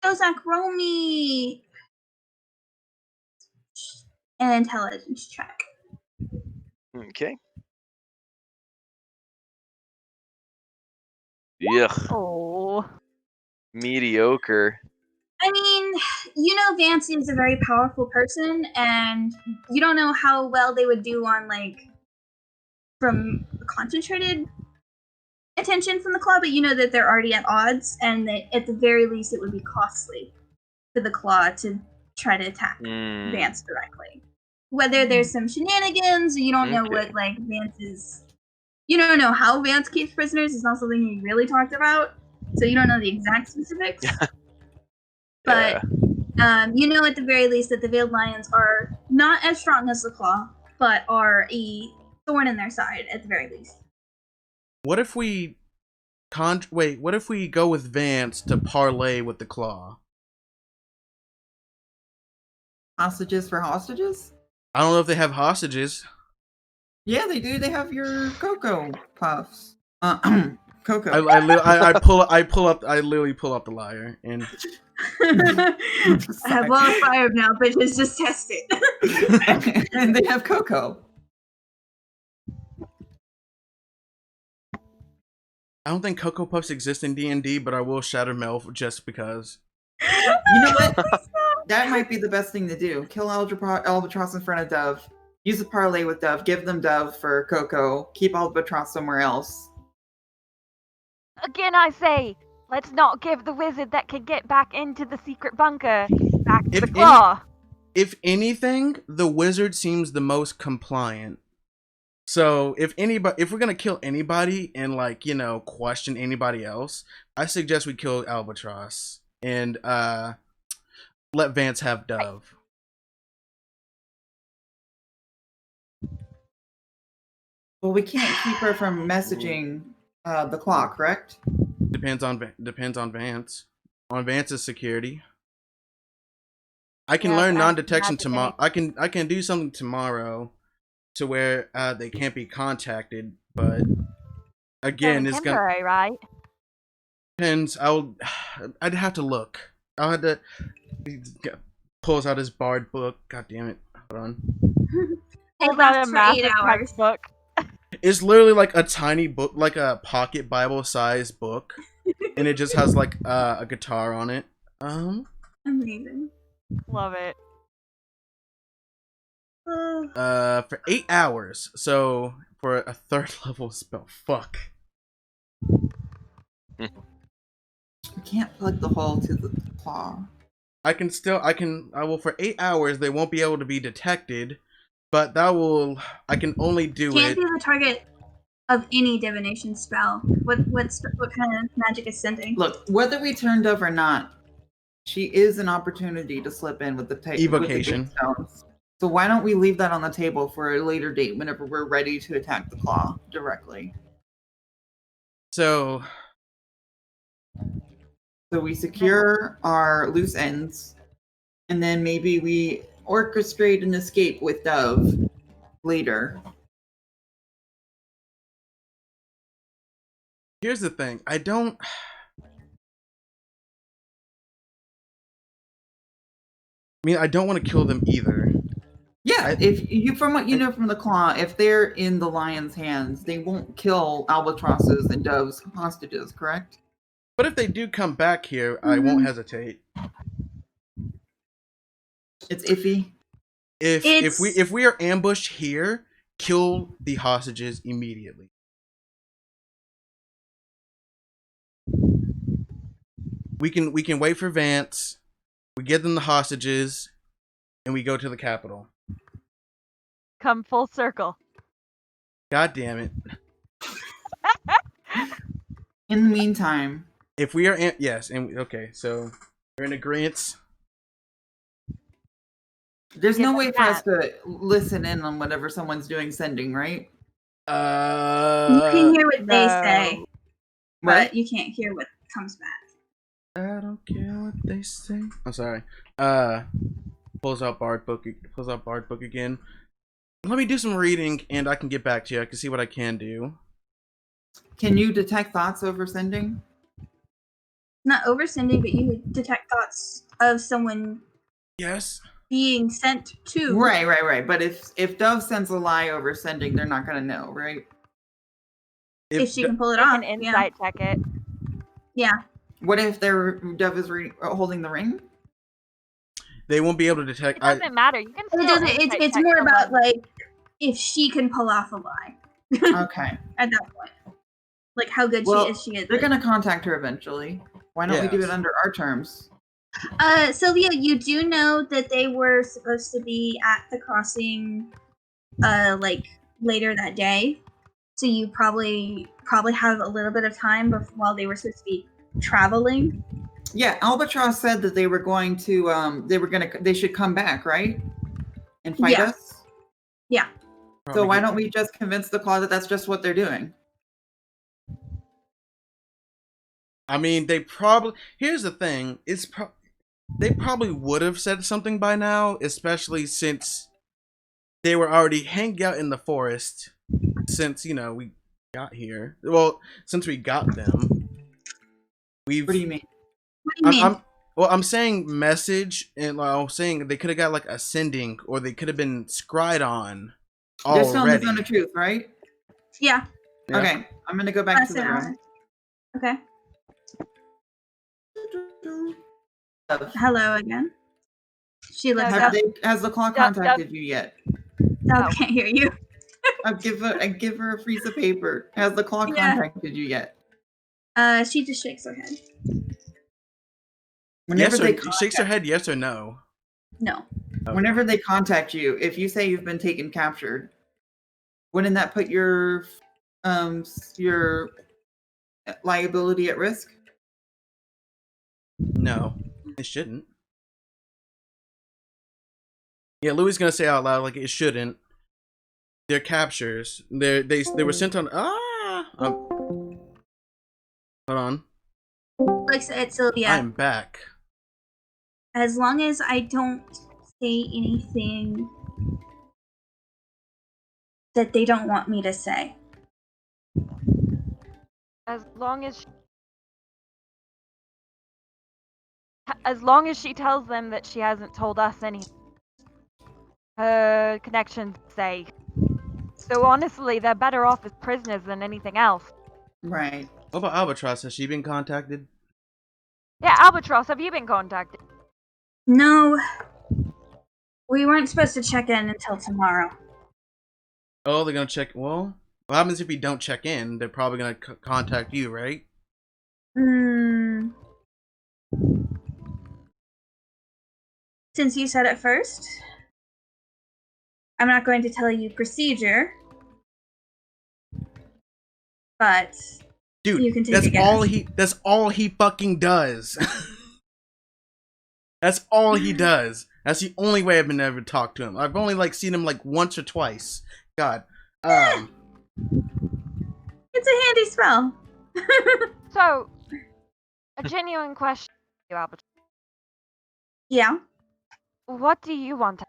so Zach, roll me an intelligence check. Okay. Yuck. Oh. Mediocre. I mean, you know Vance is a very powerful person, and you don't know how well they would do on, like, from concentrated attention from the claw, but you know that they're already at odds, and that at the very least it would be costly for the claw to try to attack Vance directly. Whether there's some shenanigans, or you don't know what, like, Vance is... You don't know how Vance keeps prisoners. It's not something he really talked about, so you don't know the exact specifics. But you know at the very least that the Veiled Lions are not as strong as the Claw, but are a thorn in their side at the very least. what if we what if we go with Vance to parlay with the Claw? Hostages for hostages? I don't know if they have hostages. Yeah, they do. They have your Cocoa Puffs. Cocoa. I literally pull up the liar and I have wildfire now, but just test it. And they have Cocoa. I don't think Cocoa Puffs exist in D&D, but I will shatter Mel just because. You know what? That might be the best thing to do. Kill Albatross in front of Dove. Use a parlay with Dove. Give them Dove for Cocoa. Keep Albatross somewhere else. Again, I say, let's not give the wizard that can get back into the secret bunker back to the claw. If anything, the wizard seems the most compliant. So if we're gonna kill anybody and like, you know, question anybody else, I suggest we kill Albatross and let Vance have Dove. Well, we can't keep her from messaging the claw, correct? Depends on Vance. On Vance's security. I can learn non-detection tomorrow. I can do something tomorrow to where they can't be contacted, but again, it's temporary, right? Depends. I'd have to look. I'll have to pulls out his bard book. God damn it. Hold on. Pulls out a massive textbook. It's literally like a tiny book, like a pocket Bible sized book, and it just has like a guitar on it. Amazing. Love it. For 8 hours. So for a 3rd level spell, fuck. We can't plug the hole to the claw. I will for 8 hours. They won't be able to be detected, but I can only do Can't be the target of any divination spell. What kind of magic is sending? Look, whether we turned Dove or not, she is an opportunity to slip in with the evocation. With the stones. So why don't we leave that on the table for a later date whenever we're ready to attack the claw directly? So we secure our loose ends, and then maybe we orchestrate an escape with Dove later. Here's the thing. I don't want to kill them either. Yeah, if you from what you know from the claw, if they're in the lion's hands, they won't kill Albatross's and Dove's hostages, correct? But if they do come back here, I won't hesitate. It's iffy. If we are ambushed here, kill the hostages immediately. We can wait for Vance. We give them the hostages, and we go to the capital. Come full circle. God damn it. In the meantime, if we are in, yes, and okay, so we're in agreement. there's Yeah, no way for us that. to listen in on whatever someone's doing sending, right? You can hear what they say, No. but What? you can't hear what comes back. I don't care what they say. I'm sorry. Pulls out Bard book. Pulls out Bard book again. Let me do some reading, and I can get back to you. I can see what I can do. Can you detect thoughts over sending? Not oversending, but you would detect thoughts of someone Yes. being sent to. Right. But if Dove sends a lie over sending, they're not gonna know, right? If she can pull it They off. can insight check it. Yeah. What if Dove is holding the ring? They won't be able to detect. It doesn't matter. You can still It doesn't, insight it's check more about someone. like if she can pull off a lie. Okay. At that point. Like how good Well, she is. they're gonna contact her eventually. Why don't we do it under our terms? Sylvia, you do know that they were supposed to be at the crossing like later that day. So you probably have a little bit of time while they were supposed to be traveling. Yeah, Albatross said that they were going to they should come back, right? And fight us? Yeah. So why don't we just convince the Claw that that's just what they're doing? I mean, they probably. Here's the thing: they probably would have said something by now, especially since they were already hanging out in the forest. Since we got here. Well, since we got them, we've. What do you mean? What do you mean? I'm saying message, and I'm saying they could have got like a sending, or they could have been scried on. They're still in the Already. zone of truth, right? Yeah. Okay, I'm gonna go back to the room. Okay. Hello again. She looks up. Has the Claw contacted you yet? No, can't hear you. I give her a piece of paper. Has the Claw contacted you yet? She just shakes her head. Whenever they shakes her head, yes or no? No. Okay. Whenever they contact you, if you say you've been captured, wouldn't that put your liability at risk? No, it shouldn't. Yeah, Louis gonna say out loud like it shouldn't. They're captures. They were sent on. Hold on. Like said, Sylvia. I'm back. As long as I don't say anything that they don't want me to say. As long as she tells them that she hasn't told us anything. Her connection's safe. So honestly, they're better off as prisoners than anything else. Right. What about Albatross? Has she been contacted? Yeah, Albatross, have you been contacted? No. We weren't supposed to check in until tomorrow. Oh, they're gonna check. Well, what happens if we don't check in? They're probably gonna contact you, right? Since you said it first, I'm not going to tell you procedure, but dude, you can take a guess. That's all he fucking does. That's all he does. That's the only way I've been able to talk to him. I've only seen him once or twice. God. It's a handy spell. So, a genuine question, Albatross. Yeah. What do you want?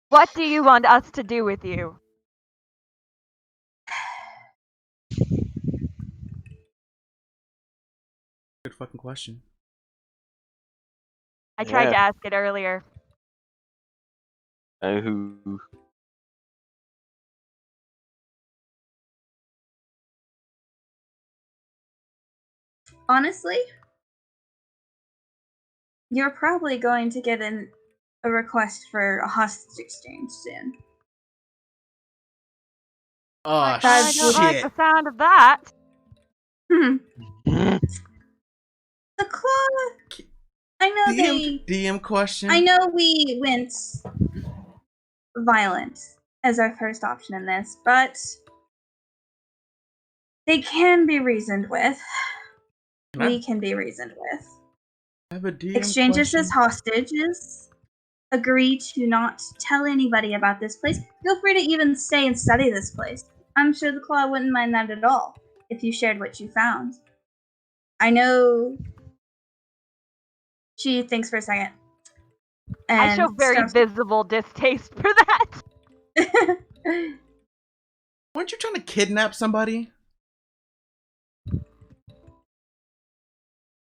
What do you want us to do with you? Good fucking question. I tried to ask it earlier. Honestly, you're probably going to get a request for a hostage exchange soon. Oh, shit. I don't like the sound of that. The Claw. I know DM question. I know we went violent as our first option in this, but They can be reasoned with. We can be reasoned with. I have a DM Exchanges question. as hostages. Agree to not tell anybody about this place. Feel free to even stay and study this place. I'm sure the Claw wouldn't mind that at all if you shared what you found. I know. She thinks for a second. And I show very visible distaste for that. Weren't you trying to kidnap somebody?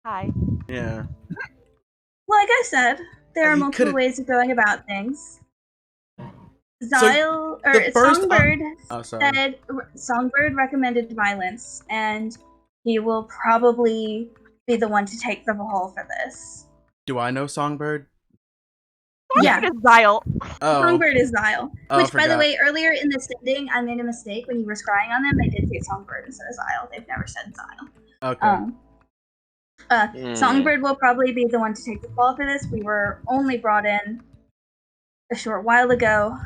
Hi. Yeah. Like I said, there are You multiple could've- ways of going about things. So, Songbird sorry. said Songbird recommended violence, and he will probably be the one to take the fall for this. Do I know Songbird? Yeah. It's Zyle. Oh. Songbird is Zyle. Oh, Which, by the way, earlier in the sending, I made a mistake when you were scrying on them. They did say Songbird instead of Zyle. They've never said Zyle. Okay. Songbird will probably be the one to take the fall for this. We were only brought in a short while ago.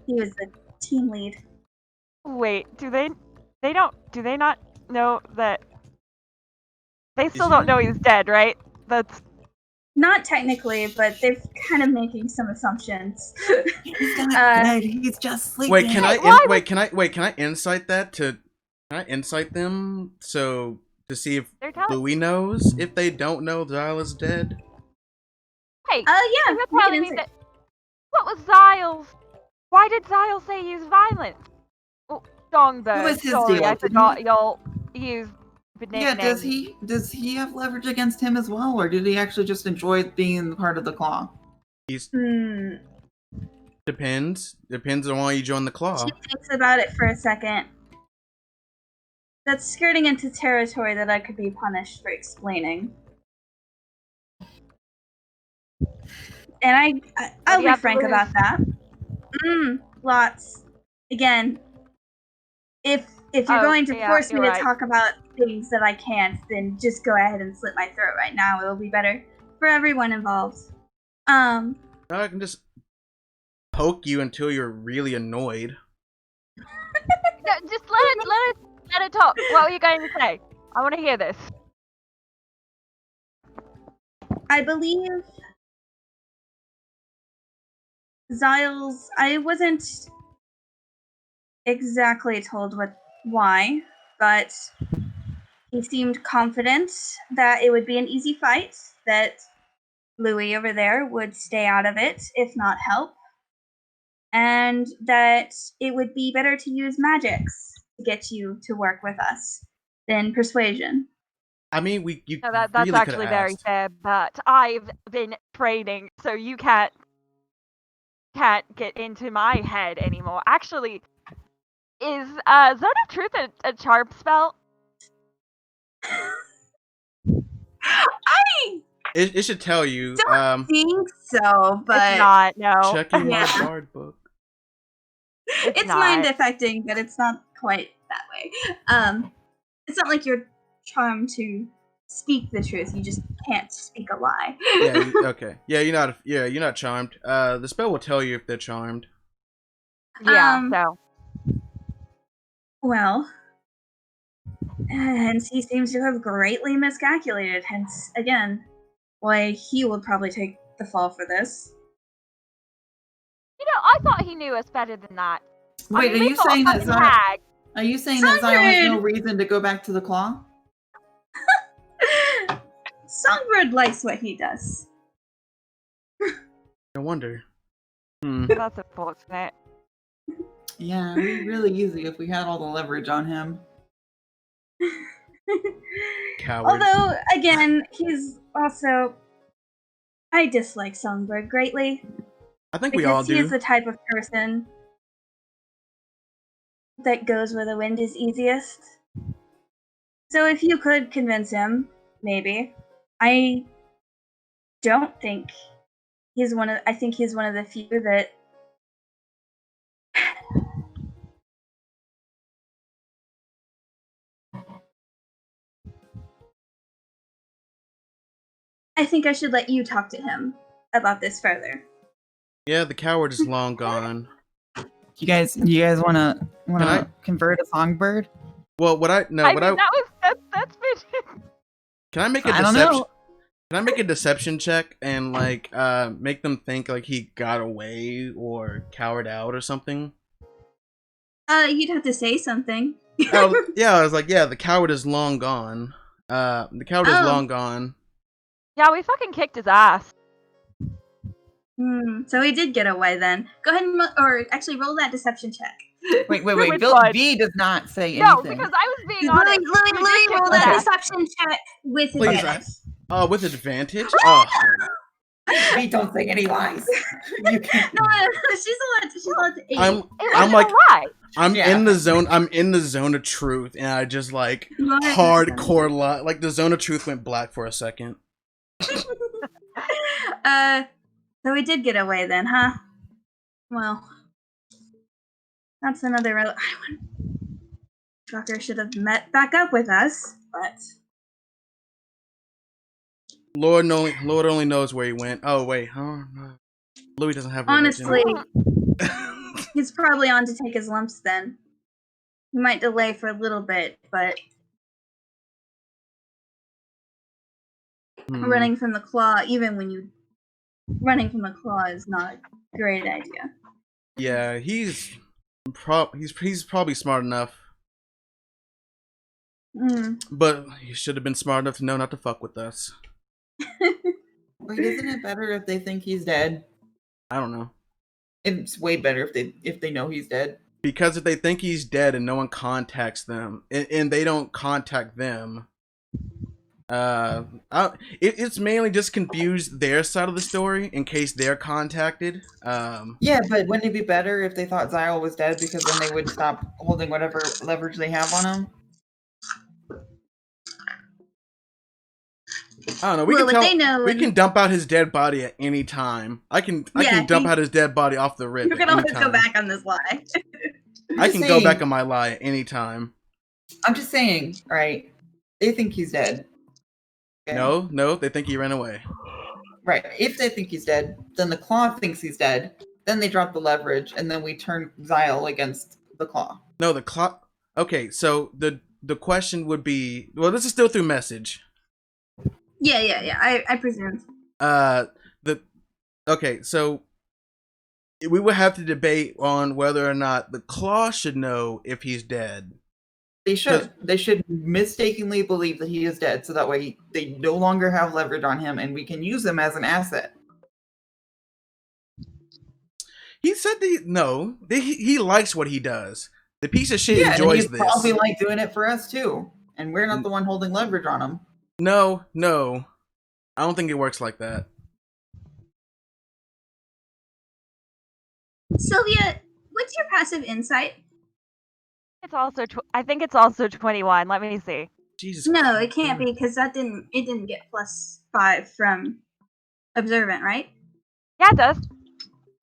He was the team lead. Wait, do they not know that they still don't know he's dead, right? That's not technically, but they're kind of making some assumptions. He's not dead. He's just sleeping. Wait, can I insight that to? Can I insight them so to see if Louis knows if they don't know Zyle is dead? Hey, yeah. You're telling me that. What was Zyle's? Why did Zyle say use violence? Oh, Songbird. What was his sorry, deal? I forgot y'all use the nickname. Yeah, does he have leverage against him as well, or did he actually just enjoy being part of the Claw? He's depends on why you join the Claw. She thinks about it for a second. That's skirting into territory that I could be punished for explaining. And I'll be frank about that. Lots. Again, if you're going to force me to talk about things that I can't, then just go ahead and slit my throat right now. It'll be better for everyone involved. I can just poke you until you're really annoyed. No, just let it talk. What were you going to say? I want to hear this. I believe Zyle's. I wasn't exactly told why, but he seemed confident that it would be an easy fight, that Louis over there would stay out of it, if not help, and that it would be better to use magics to get you to work with us than persuasion. I mean, that's really actually very fair, but I've been training, so you can't get into my head anymore. Actually, is Zone of Truth a charm spell? It should tell you. Don't think so, but it's not. No. Checking my bard book. It's mind affecting, but it's not quite that way. It's not like you're charmed to speak the truth. You just can't speak a lie. Yeah. Okay. Yeah. You're not charmed. The spell will tell you if they're charmed. Yeah. So. Well, hence he seems to have greatly miscalculated. Hence, again, why he will probably take the fall for this. You know, I thought he knew us better than that. Wait, are you saying that Zyle? Are you saying that Zyle has no reason to go back to the Claw? Songbird likes what he does. No wonder. That's unfortunate. Yeah, it'd be really easy if we had all the leverage on him. Coward. Although, again, he's also... I dislike Songbird greatly. I think we all do. He is the type of person that goes where the wind is easiest. So if you could convince him, maybe. I think he's one of the few that I think I should let you talk to him about this further. Yeah, the coward is long gone. You guys wanna convert a Songbird? Well, that's bitch. Can I make a I don't deception? know. Can I make a deception check and like make them think like he got away or cowered out or something? You'd have to say something. Yeah, I was like, yeah, the coward is long gone. The coward is long gone. Yeah, we fucking kicked his ass. So he did get away then. Go ahead and or actually roll that deception check. Wait. Which Bill one? V does not say anything. No, because I was being honest. Louis, roll that deception check with Please, advantage. with advantage? Oh. V don't say any lies. You can't. No, she's allowed to aid. I'm like, lie. I'm in the zone. I'm in the zone of truth, and I just like hardcore lie. Like the zone of truth went black for a second. So we did get away then, huh? Well, that's another. Trucker should have met back up with us, but Lord only knows where he went. Oh wait, huh? Louis doesn't have religion. honestly, he's probably on to take his lumps then. He might delay for a little bit, but running from the claw, even when you running from the claw, is not a great idea. Yeah, he's probably smart enough, but he should have been smart enough to know not to fuck with us. Wait, isn't it better if they think he's dead? I don't know. It's way better if they know he's dead. Because if they think he's dead and no one contacts them, and they don't contact them, it's mainly just confuse their side of the story in case they're contacted. Yeah, but wouldn't it be better if they thought Zyle was dead, because then they would stop holding whatever leverage they have on him? I don't know. We can dump out his dead body at any time. I can dump out his dead body off the rip. You can always go back on this lie. I can go back on my lie at any time. I'm just saying, right? They think he's dead. Okay? No, they think he ran away. Right. If they think he's dead, then the claw thinks he's dead. Then they drop the leverage, and then we turn Zyle against the claw. No, the claw. Okay, so the question would be, well, this is still through message. Yeah. I presume. Okay, so we would have to debate on whether or not the claw should know if he's dead. They should. They should mistakenly believe that he is dead, so that way they no longer have leverage on him, and we can use him as an asset. He said he likes what he does. The piece of shit enjoys this. Probably like doing it for us too, and we're not the one holding leverage on him. No, I don't think it works like that. Sylvia, what's your passive insight? It's also I think it's also 21. Let me see. Jesus. No, Christ. It can't be, because it didn't get +5 from observant, right? Yeah, it does.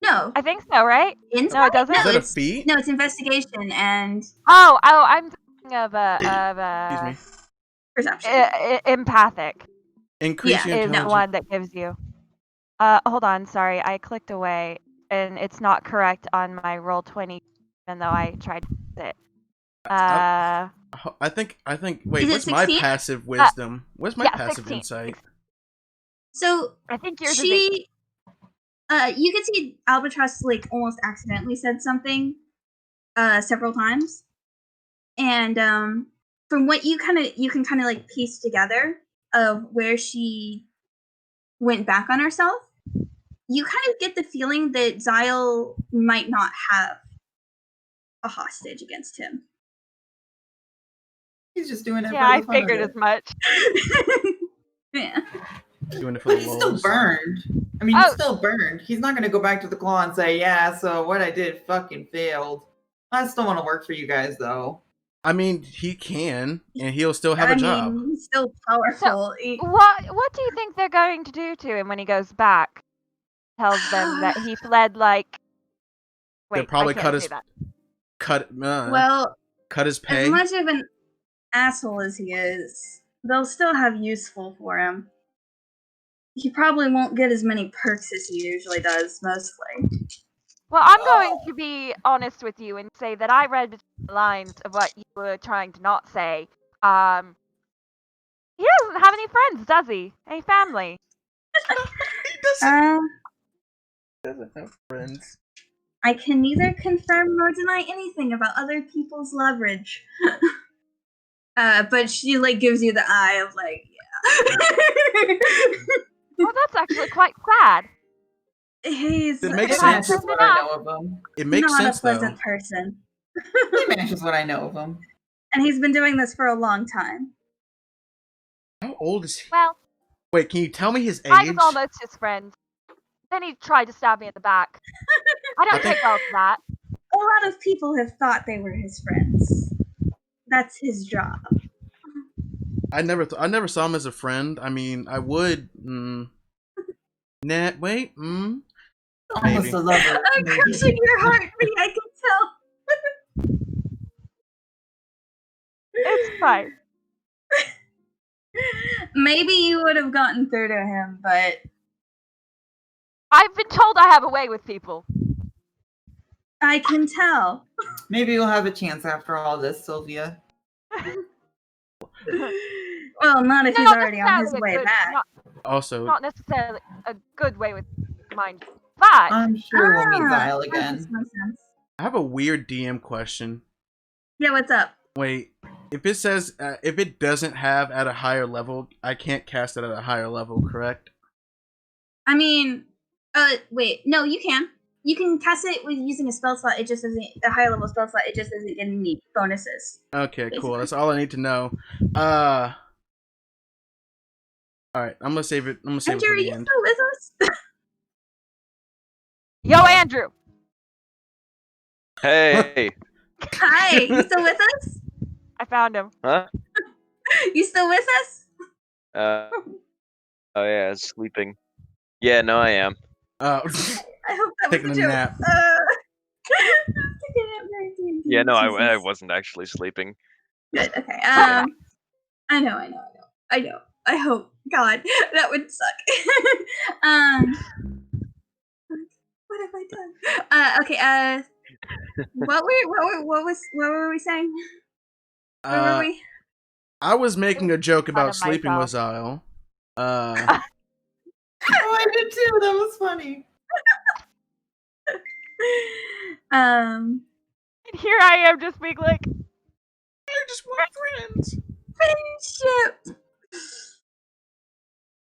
No. I think so, right? Insight? No, it doesn't. Is that a feat? No, it's investigation and I'm thinking of excuse me. Perception. Empathic. Increase your intelligence. Is the one that gives you. Hold on, sorry, I clicked away and it's not correct on my roll 20, even though I tried to fix it. I think. Wait, what's my passive wisdom? What's my passive 16. insight? So I think yours is you could see Albatross like almost accidentally said something several times, and from what you can kind of like piece together of where she went back on herself, you kind of get the feeling that Zyle might not have a hostage against him. He's just doing it. Yeah, I figured as much. Yeah. Doing it for the he's still burned. I mean, he's still burned. He's not going to go back to the claw and say, yeah, so what I did fucking failed. I still want to work for you guys, though. I mean, he can, and he'll still have a job. He's still powerful. So, what do you think they're going to do to him when he goes back? Tells them that he fled like... Wait, they'll probably cut his pay. As much of an asshole as he is, they'll still have useful for him. He probably won't get as many perks as he usually does, mostly. Well, I'm going to be honest with you and say that I read between the lines of what you were trying to not say. He doesn't have any friends, does he? Any family? He doesn't have friends. I can neither confirm nor deny anything about other people's leverage. But she like gives you the eye of like, yeah. Oh, that's actually quite sad. He's It makes It sense. matches what I know of him. It makes not sense a pleasant though. person. It matches what I know of him. And he's been doing this for a long time. How old is he? Well, Wait, can you tell me his age? I was almost his friend. Then he tried to stab me in the back. I don't take well to that. A lot of people have thought they were his friends. That's his job. I never saw him as a friend. I mean, I would. Wait. Almost a lover. I'm crushing your heartbeat, I can tell. It's fine. Maybe you would have gotten through to him, but I've been told I have a way with people. I can tell. Maybe you'll have a chance after all this, Sylvia. Well, not if he's already on his way back. Also, Not necessarily a good way with mind, but I'm sure we'll meet Zyle that again. makes more sense. I have a weird DM question. Yeah, what's up? Wait, if it says if it doesn't have at a higher level, I can't cast it at a higher level, correct? I mean, wait, no, you can. You can cast it with using a spell slot. It just isn't a higher level spell slot. It just isn't getting any bonuses. Okay, Basically. cool. That's all I need to know. All right, I'm gonna save it. I'm gonna save Andrew, it are for the you end. still with us? yo, Andrew. Hey. Hi, you still with us? I found him. Huh? You still with us? Oh yeah, sleeping. Yeah, no, I am. I hope that was Taking a a joke. nap. Yeah, no, I wasn't actually sleeping. Good. Okay. I know. I hope. God, that would suck. What have I done? Okay. What were we saying? Where were we? I was making a joke about of sleeping with myself. Zyle. Oh, I did too. That was funny. And here I am just being like, I just want friends. Friendship.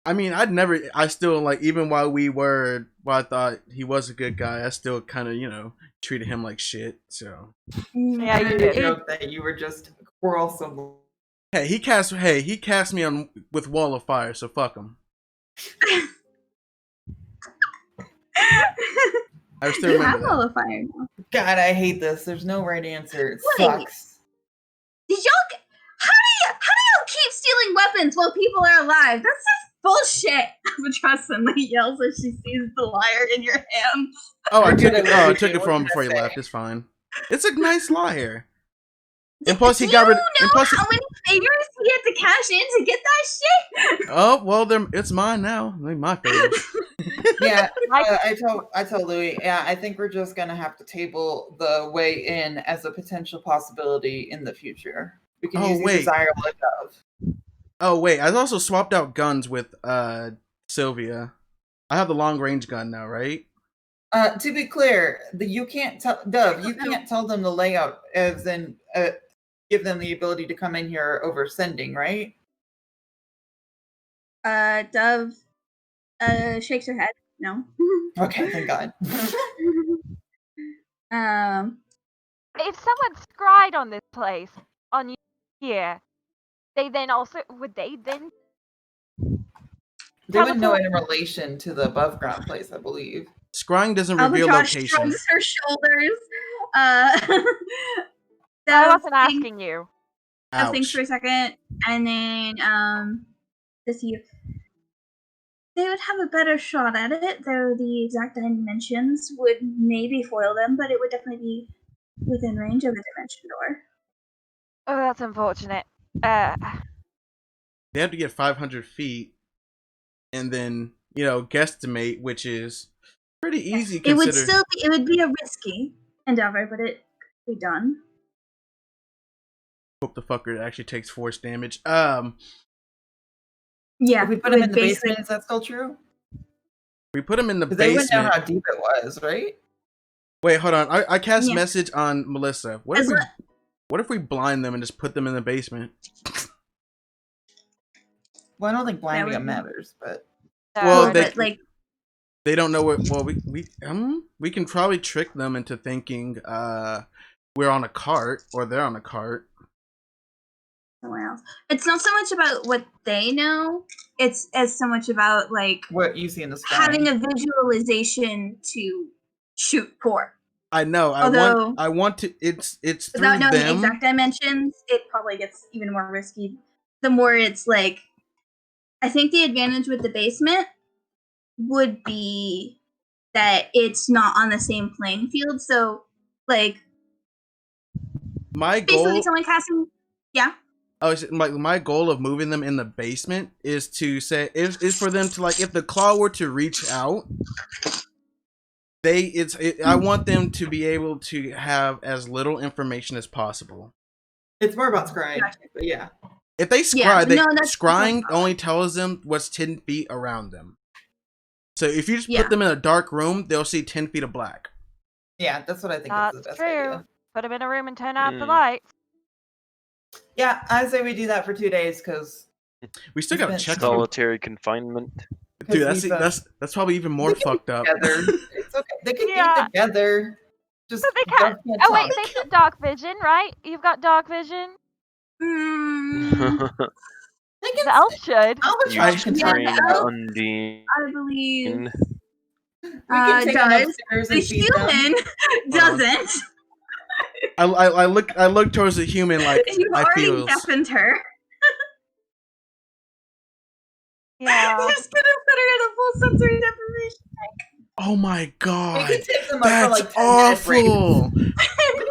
I mean, I still, like, even while I thought he was a good guy, I still kind of, treated him like shit, so. yeah, I you made did. a joke that you were just quarrelsome. Hey, he cast me on with Wall of Fire, so fuck him. I still You remember have that. Wall of Fire now. God, I hate this. There's no right answer. It Wait. sucks. Did y'all? How do y'all keep stealing weapons while people are alive? That's just bullshit. Albatross suddenly yells as she sees the lyre in your hand. Oh, I We're took good it. at Oh, I what took we it from him were before he gonna left. say. It's fine. It's a nice lyre. Do And plus, he you got rid. know And plus, how many favors he had to cash in to get that shit? oh well, it's mine now. My favors. Yeah, I told Louis. Yeah, I think we're just gonna have to table the way in as a potential possibility in the future. We can use these desirable of. Oh wait, I also swapped out guns with Sylvia. I have the long range gun now, right? To be clear, you can't tell Dove. You can't tell them the layout, as in give them the ability to come in here over sending, right? Dove shakes her head. No. Okay, thank God. If someone scried on this place, on you here, would they then They would know it in relation to the above ground place, I believe. Scrying doesn't reveal Albatross location. shrugs her shoulders. I wasn't asking you. Dove thinks for Ouch. a second, and then to see if they would have a better shot at it, though the exact dimensions would maybe foil them, but it would definitely be within range of a dimension door. Oh, that's unfortunate. They have to get 500 feet, and then guesstimate, which is pretty easy. It would still be, it would be a risky endeavor, but it could be done. Hope the fucker actually takes force damage. Yeah. If we put him in the basement, is that still true? We put him in the basement. They wouldn't know how deep it was, right? Wait, hold on. I cast message on Melissa. What if we blind them and just put them in the basement? Well, I don't think blinding them matters, but well, they don't know what. Well, we can probably trick them into thinking we're on a cart or they're on a cart. Somewhere else. It's not so much about what they know. It's as so much about like what you see in the sky. Having a visualization to shoot for. I know. I want to. It's without knowing them. the exact dimensions. It probably gets even more risky. The more it's like, I think the advantage with the basement would be that it's not on the same playing field. So, like, my basically goal. someone casting. Yeah. Oh, my goal of moving them in the basement is to say is for them to like if the claw were to reach out, I want them to be able to have as little information as possible. It's more about scrying, but yeah. If they scry, scrying only tells them what's 10 feet around them. So if you just put them in a dark room, they'll see 10 feet of black. Yeah, that's what I think is the best idea. Put them in a room and turn out the lights. Yeah, I say we do that for 2 days because we still gotta check solitary confinement. Dude, that's probably even more fucked up. It's okay. They can be together. Just so they can. Oh wait, they've got dark vision, right? You've got dark vision. The elf should. I believe. Does. The human doesn't. I look towards the human like you've already deafened her. Yeah. You're just gonna put her in a full sensory deprivation. Oh my god. That's awful. We can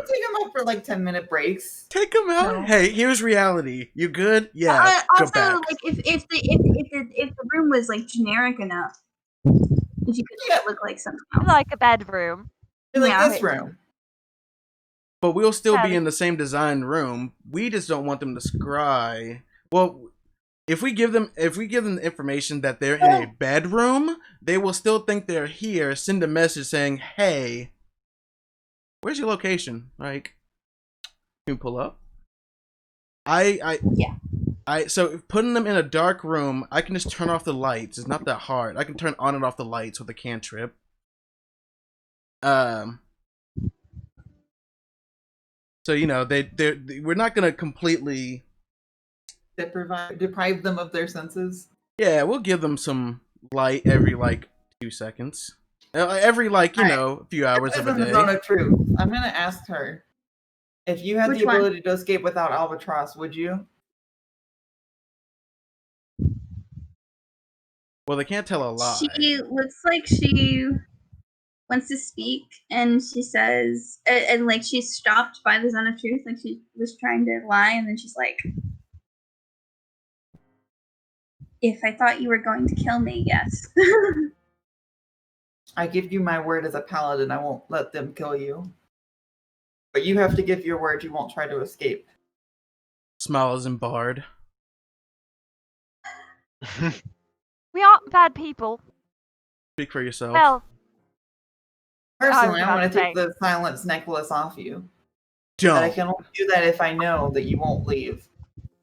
take them up for like 10-minute breaks. Take them out. No. Hey, here's reality. You good? Yeah. Also, go back. Like if the room was like generic enough, if you could look like something else. Like a bedroom. Like this room. But we'll still be in the same design room. We just don't want them to scry. Well, if we give them the information that they're in a bedroom, they will still think they're here. Send a message saying, "Hey, where's your location?" Like, can you pull up? So putting them in a dark room, I can just turn off the lights. It's not that hard. I can turn on and off the lights with a cantrip. So you know we're not gonna completely deprive them of their senses. Yeah, we'll give them some light every like 2 seconds, every like a few hours of a day. Zone of truth. I'm gonna ask her if you had the ability to escape without Albatross, would you? Well, they can't tell a lie. She looks like she wants to speak, and she says, and like she's stopped by the zone of truth, like she was trying to lie, and then she's like, "If I thought you were going to kill me, yes." I give you my word as a paladin, I won't let them kill you. But you have to give your word you won't try to escape. Smile isn't barred. We aren't bad people. Speak for yourself. Well, personally, I want to take the silence necklace off you. Don't. But I can only do that if I know that you won't leave.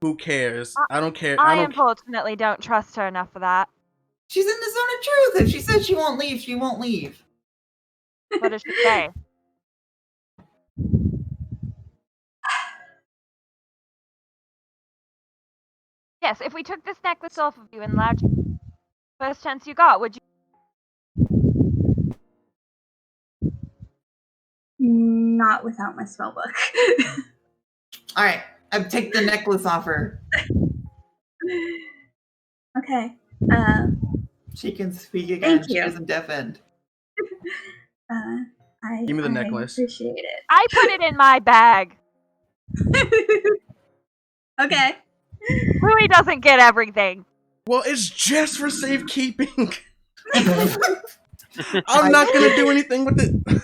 Who cares? I don't care. I unfortunately don't trust her enough for that. She's in the zone of truth. If she says she won't leave, she won't leave. What does she say? Yes, if we took this necklace off of you and allowed you, first chance you got, would you? Not without my spellbook. All right, I take the necklace off her. Okay. She can speak again. Thank you. She isn't deafened. Give me the necklace. Appreciate it. I put it in my bag. Okay. Louis doesn't get everything. Well, it's just for safekeeping. I'm not gonna do anything with it.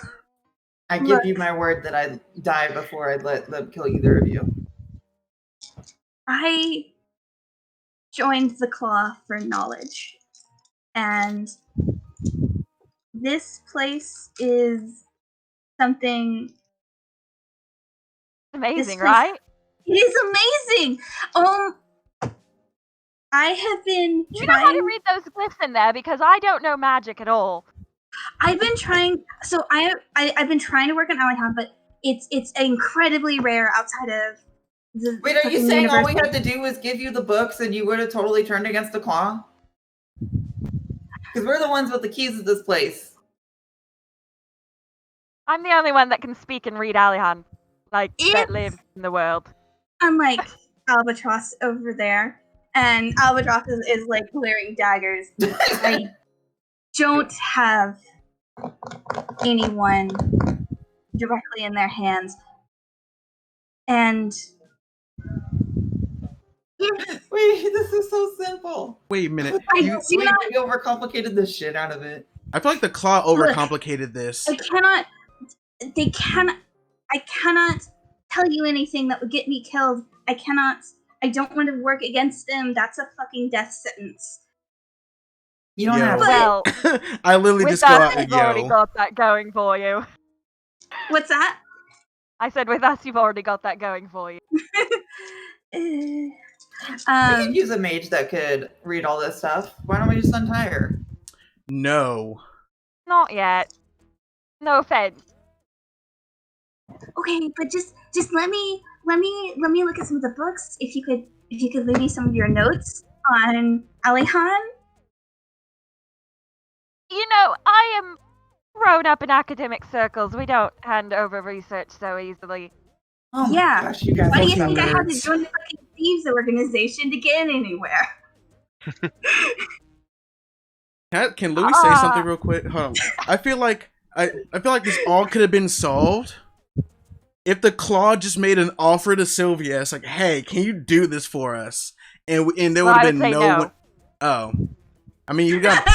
I give you my word that I'd die before I'd let them kill either of you. I joined the Claw for knowledge, and this place is something Amazing, place, right? It is amazing. I have been You trying. know how to read those glyphs in there because I don't know magic at all. I've been trying. So I've been trying to work on Aliham, but it's incredibly rare outside of the. Wait, are you saying universe. all we had to do was give you the books and you would have totally turned against the Claw? Because we're the ones with the keys of this place. I'm the only one that can speak and read Alihan, that lives in the world. Unlike Albatross over there, and Albatross is like wearing daggers. I don't have anyone directly in their hands, and wait, this is so simple. Wait a minute. We overcomplicated the shit out of it. I feel like the Claw overcomplicated this. I cannot tell you anything that would get me killed. I don't want to work against them. That's a fucking death sentence. You don't have well. I literally just go out and you've already got that going for you. What's that? I said with us, you've already got that going for you. We could use a mage that could read all this stuff. Why don't we just untie her? No. Not yet. No offense. Okay, but just let me look at some of the books. If you could leave me some of your notes on Alihan. You know, I am grown up in academic circles. We don't hand over research so easily. Oh yeah. Gosh, you guys. Why do you think I had to join the fucking thieves organization to get anywhere? Can Louis say something real quick? Hold on. I feel like this all could have been solved if the Claw just made an offer to Sylvia. It's like, hey, can you do this for us? And there would have been no. Oh, I mean, you got.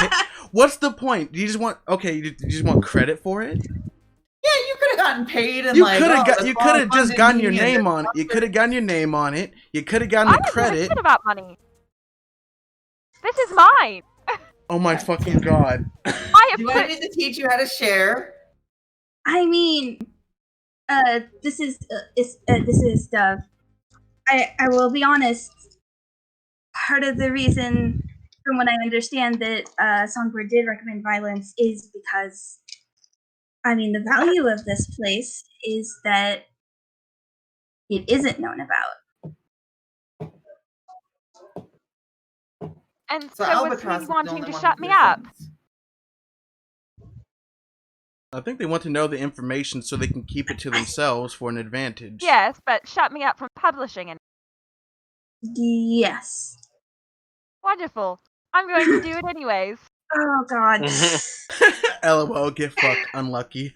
What's the point? Do you just want you just want credit for it? Yeah, you could have gotten paid, and you could have just gotten your name on it. You could have gotten your name on it. You could have gotten the credit. Shit about money. This is mine. Oh my fucking god! Do I need to teach you how to share? I mean, this is Dove. I will be honest. Part of the reason, from what I understand, that Songbird did recommend violence is because, I mean, the value of this place is that it isn't known about. And so was he wanting to shut me up? I think they want to know the information so they can keep it to themselves for an advantage. Yes, but shut me up from publishing it. Yes. Wonderful. I'm going to do it anyways. Oh god. LOL, get fucked. Unlucky.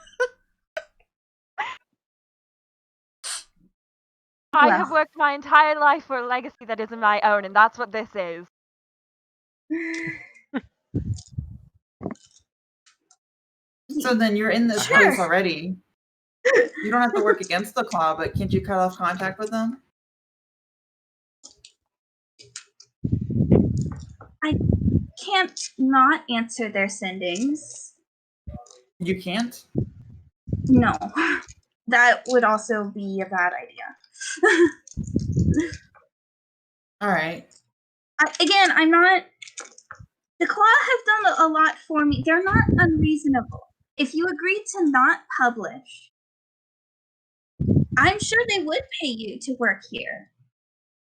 I have worked my entire life for a legacy that isn't my own, and that's what this is. So then you're in this place already. You don't have to work against the Claw, but can't you cut off contact with them? I can't not answer their sendings. You can't? No. That would also be a bad idea. Alright. Again, I'm not... The Claw have done a lot for me. They're not unreasonable. If you agreed to not publish, I'm sure they would pay you to work here.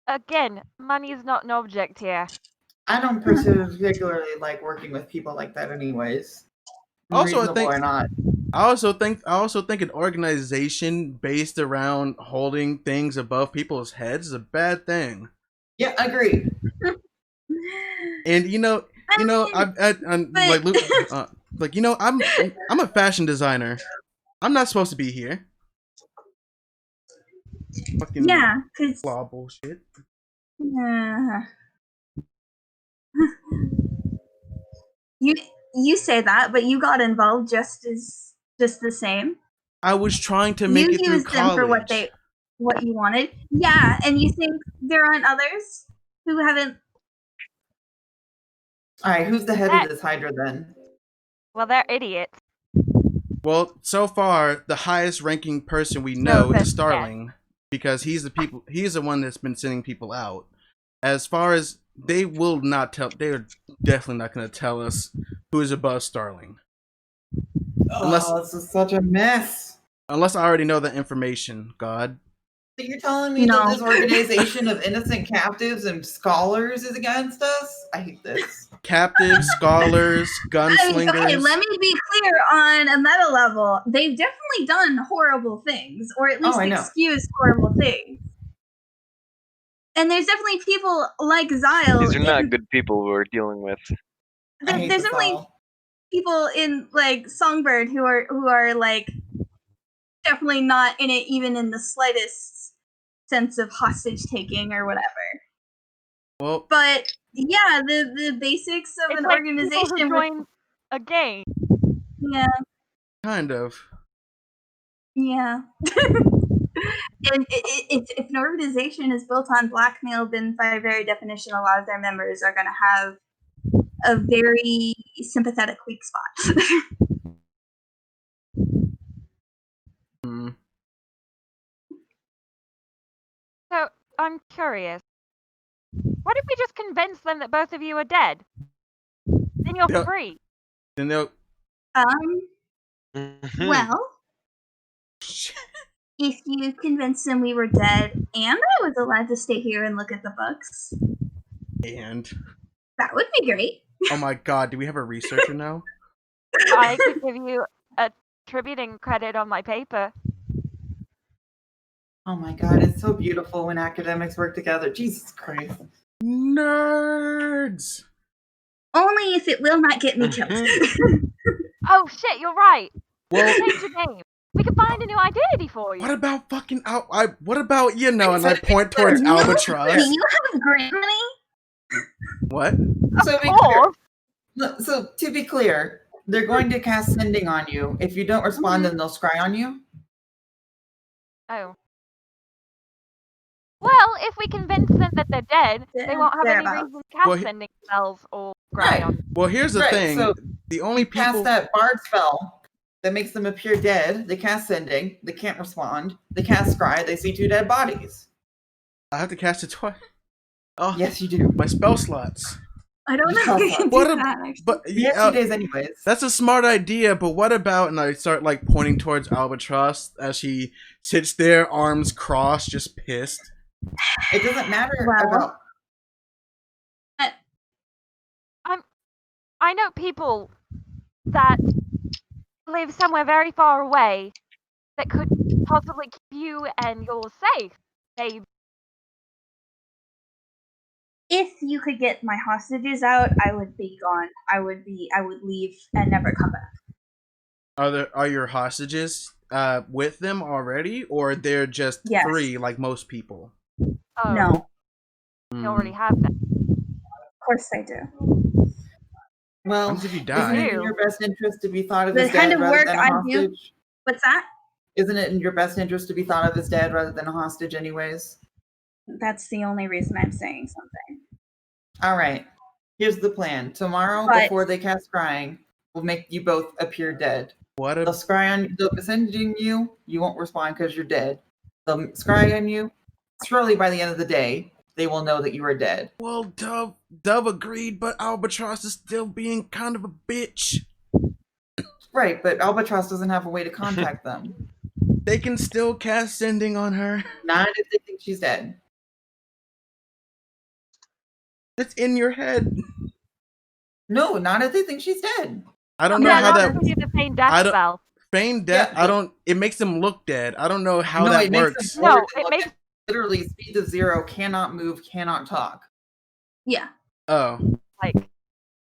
Again, money is not an object here. I don't particularly like working with people like that anyways. Also, I also think an organization based around holding things above people's heads is a bad thing. Yeah, agreed. And I'm a fashion designer. I'm not supposed to be here. Fucking because Claw bullshit. you say that, but you got involved just the same. I was trying to make it through used them for college. what you wanted. Yeah, and you think there aren't others who haven't? All right, who's the head of this Hydra then? Well, they're idiots. Well, so far, the highest ranking person we know is offense, Starling, because he's the one that's been sending people out. As far as they will not tell, they're definitely not going to tell us who is above Starling. This is such a mess. Unless I already know that information, God. So you're telling me that this organization of innocent captives and scholars is against us? I hate this. Captives, scholars, gunslingers. Okay, let me be clear on a meta level. They've definitely done horrible things, or at least excused horrible things. And there's definitely people like Zyle. These are not good people we're dealing with. There's definitely people in like Songbird who are like definitely not in it, even in the slightest sense of hostage taking or whatever. Well, but yeah, the basics of an like organization who join a game. Yeah. Kind of. Yeah. And if an organization is built on blackmail, then by very definition, a lot of their members are going to have a very sympathetic weak spot. So, I'm curious. What if we just convince them that both of you are dead? Then you're free. Then they'll... Well, if you convinced them we were dead and I was allowed to stay here and look at the books. And? That would be great. Oh my god, do we have a researcher now? I could give you attributing credit on my paper. Oh my god, it's so beautiful when academics work together. Jesus Christ. Nerds! Only if it will not get me killed. Oh shit, you're right. Well, change your name. We can find a new identity for you. What about fucking what about, you know, and I point towards Albatross. Do you have grant money? What? So to be clear, they're going to cast sending on you. If you don't respond, then they'll scry on you. Oh. Well, if we convince them that they're dead, they won't have any reason to cast sending spells or scry on. Well, here's the thing. So the only people cast that bard spell that makes them appear dead. They cast sending. They can't respond. They cast scry. They see two dead bodies. I have to cast it twice. Oh, yes, you do. My spell slots. I don't know. If you what do that, but you have 2 days anyways. That's a smart idea, but what about? And I start like pointing towards Albatross as she sits there, arms crossed, just pissed. It doesn't matter about. I know people that live somewhere very far away that could possibly keep you and yours safe. If you could get my hostages out, I would be gone. I would leave and never come back. Are your hostages with them already, or they're just free like most people? Oh, no. You already have them. Of course I do. Well, if you die? Isn't it in your best interest to be thought of the as kind dead of rather work than a I hostage? do. What's that? Isn't it in your best interest to be thought of as dead rather than a hostage anyways? That's the only reason I'm saying something. All right. Here's the plan. Tomorrow, before they cast scrying, we'll make you both appear dead. They'll scry on you. They'll be sending you. You won't respond because you're dead. They'll scry on you. Surely by the end of the day, they will know that you are dead. Well, Dove agreed, but Albatross is still being kind of a bitch. Right, but Albatross doesn't have a way to contact them. They can still cast sending on her. Not if they think she's dead. It's in your head. No, not if they think she's dead. I don't know how that. The feign death spell. Feign death. I don't. It makes them look dead. I don't know how that works. It makes literally speed of 0, cannot move, cannot talk. Yeah. Oh.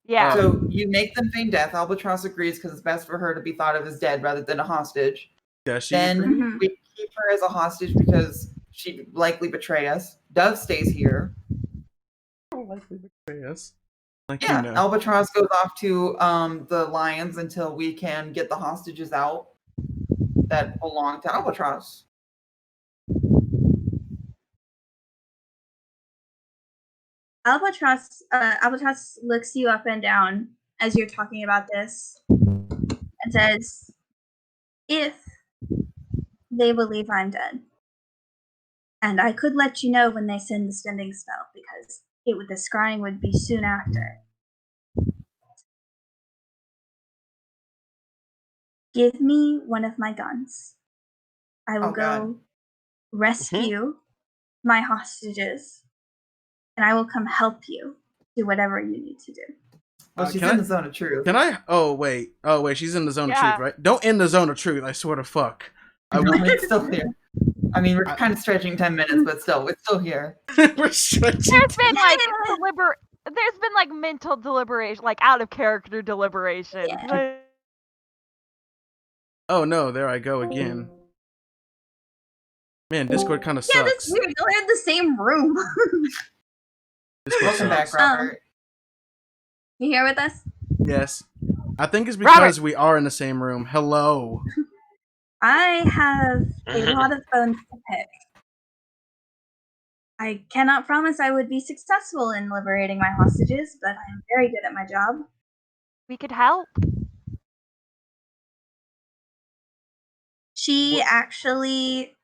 Yeah. So you make them feign death. Albatross agrees because it's best for her to be thought of as dead rather than a hostage. Does she? Then we keep her as a hostage because she'd likely betray us. Dove stays here. Likely betray us. Like, Yeah, you know. Albatross goes off to the lions until we can get the hostages out that belong to Albatross. Albatross looks you up and down as you're talking about this and says, "If they believe I'm dead, and I could let you know when they send the sending spell because the scrying would be soon after. Give me one of my guns. I will go rescue my hostages, and I will come help you do whatever you need to do." Well, she's in the zone of truth. Can I? Oh wait, she's in the zone of truth, right? Don't end the zone of truth. I swear to fuck. It's still here. I mean, we're kind of stretching 10 minutes, but still, it's still here. We're stretching. There's been like mental deliberation, like out of character deliberation. Yeah. Oh no, there I go again. Man, Discord kind of Yeah, sucks. that's weird. You're in the same room. Welcome back, Robert. You here with us? Yes. I think it's because we are in the same room. Hello. I have a lot of bones to pick. I cannot promise I would be successful in liberating my hostages, but I am very good at my job. We could help. She actually,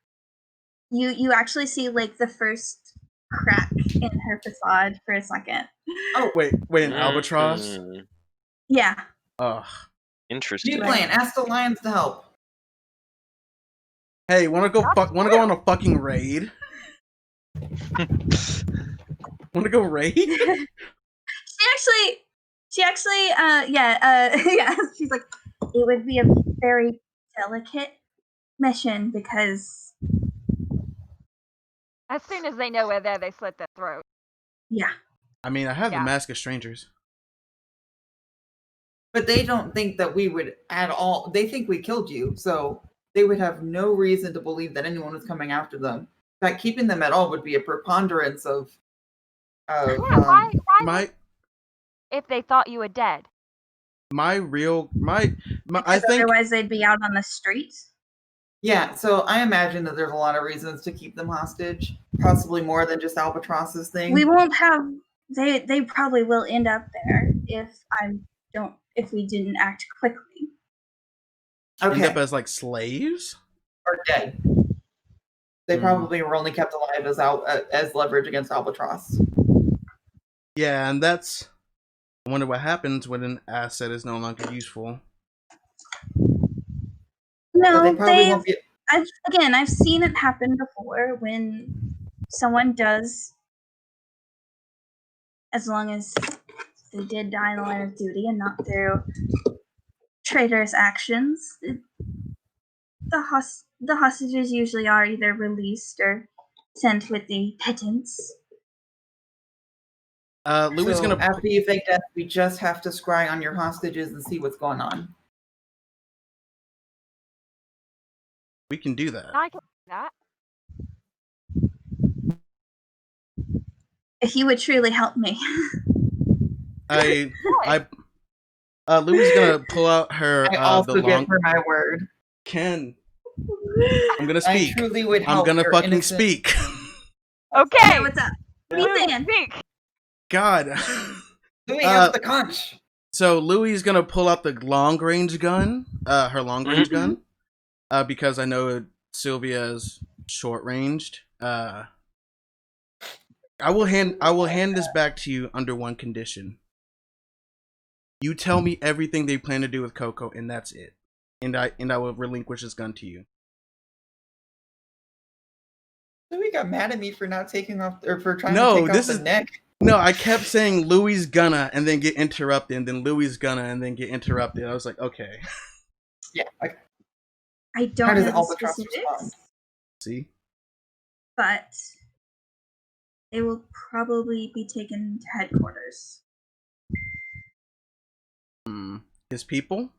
you actually see like the first crack in her facade for a second. Oh, wait, an albatross? Yeah. Ugh. Interesting. New plan. Ask the lions to help. Hey, wanna go on a fucking raid? Wanna go raid? She actually, yeah, she's like, it would be a very delicate mission because as soon as they know we're there, they slit their throat. Yeah. I mean, I have the Mask of Strangers. But they don't think that we would at all. They think we killed you, so they would have no reason to believe that anyone was coming after them. In fact, keeping them at all would be a preponderance of. Why if they thought you were dead? I think otherwise they'd be out on the streets. Yeah, so I imagine that there's a lot of reasons to keep them hostage, possibly more than just Albatross's thing. We won't have. They probably will end up there if we didn't act quickly. End up as like slaves or dead. They probably were only kept alive as leverage against Albatross. Yeah, and that's. I wonder what happens when an asset is no longer useful. No, I've seen it happen before when someone does, as long as they did die in the line of duty and not through traitorous actions. The hostages usually are either released or sent with the pittance. Louis so gonna after you fake death, we just have to scry on your hostages and see what's going on. We can do that. I can do that. If you would truly help me. Louis gonna pull out her. I also give her my word. Ken, I'm gonna speak. I truly would help. I'm gonna fucking speak. Okay. Hey, what's up? What are you saying? God. Louis has the conch. So Louis gonna pull out the long range gun, her long range gun, because I know Sylvia's short ranged. I will hand this back to you under one condition. You tell me everything they plan to do with Coco, and that's it. And I will relinquish this gun to you. Louis got mad at me for not taking off, or for trying to take off the neck. No, I kept saying Louis gonna, and then get interrupted, and then Louis gonna, and then get interrupted. I was like, okay. Yeah. Okay. I don't know the specifics. See? But they will probably be taken to headquarters. His people?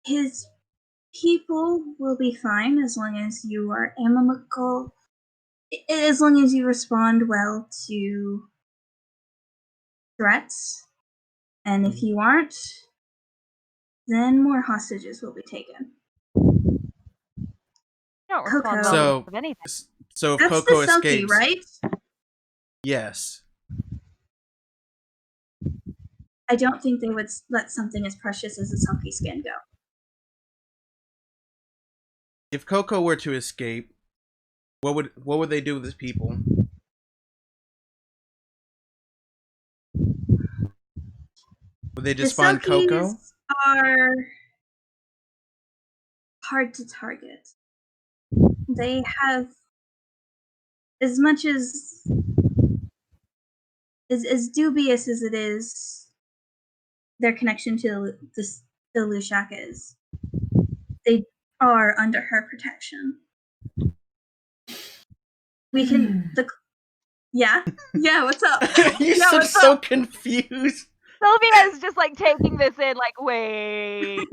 His people will be fine as long as you are amicable. As long as you respond well to threats, and if you aren't, then more hostages will be taken. You don't respond well So, to anything. so if That's Coco the Selkie, escapes, right? yes. I don't think they would let something as precious as a Selkie skin go. If Coco were to escape, what would they do with his people? Would they just find Coco? The Selkies are hard to target. They have as much as dubious as it is their connection to the Lushak is. They are under her protection. We can yeah, what's up? You Yeah, seem what's so up? confused. Sylvia is just like taking this in, like, wait.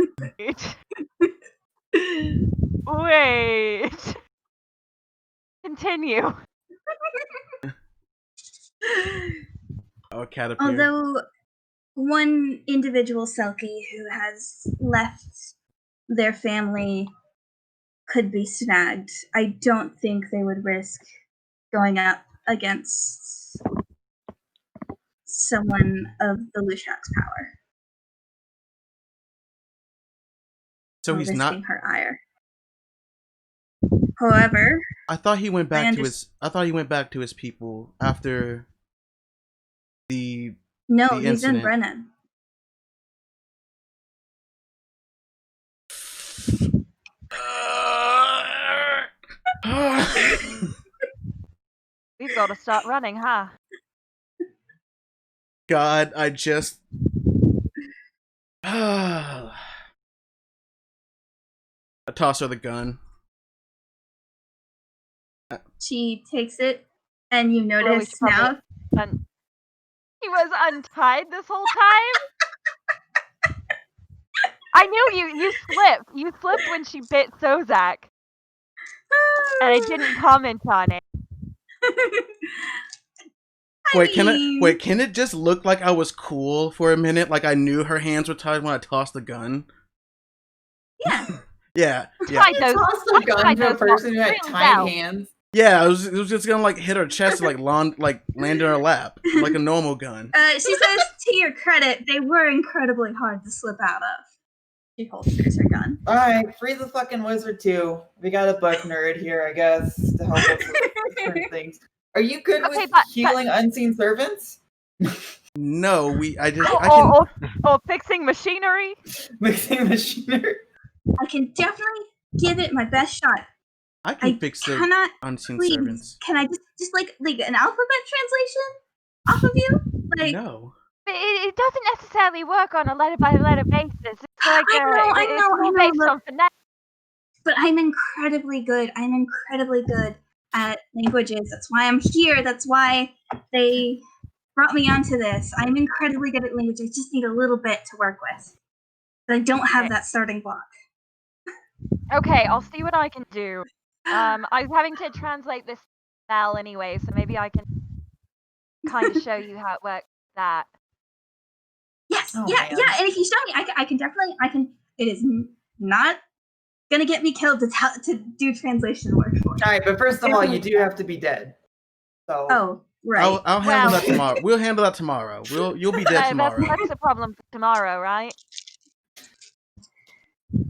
Wait. Continue. Oh, cat appeared. Although one individual Selkie who has left their family could be snagged, I don't think they would risk going up against someone of the Lushak's power. So he's not risking her ire. However, I thought he went back to his. I thought he went back to his people after the. No, the he's incident. in Brennan. We've got to start running, huh? God, I just. I toss her the gun. She takes it, and you notice now. He was untied this whole time? I knew you slipped. You slipped when she bit Sozak. And I didn't comment on it. Can it just look like I was cool for a minute? Like I knew her hands were tied when I tossed the gun? Yeah. Yeah. I tossed the gun to a person who had tied hands. Yeah, it was just gonna like hit her chest and like land in her lap like a normal gun. She says, to your credit, they were incredibly hard to slip out of. She holsters her gun. All right, free the fucking wizard too. We got a book nerd here, I guess, to help us with certain things. Are you good with healing unseen servants? No, or fixing machinery. Fixing machinery. I can definitely give it my best shot. I can fix the unseen servants. Can I just like an alphabet translation off of you? Like no. It doesn't necessarily work on a letter by letter basis. It's like it's more based on finesse. But I'm incredibly good. At languages. That's why I'm here. That's why they brought me onto this. I'm incredibly good at language. I just need a little bit to work with. But I don't have that starting block. Okay, I'll see what I can do. I was having to translate this spell anyway, so maybe I can kind of show you how it works. That. Yes, yeah. And if you show me, I can definitely. It is not gonna get me killed to do translation work for. All right, but first of all, you do have to be dead. So. Oh, right. I'll handle that tomorrow. We'll handle that tomorrow. You'll be dead tomorrow. That's a problem for tomorrow, right?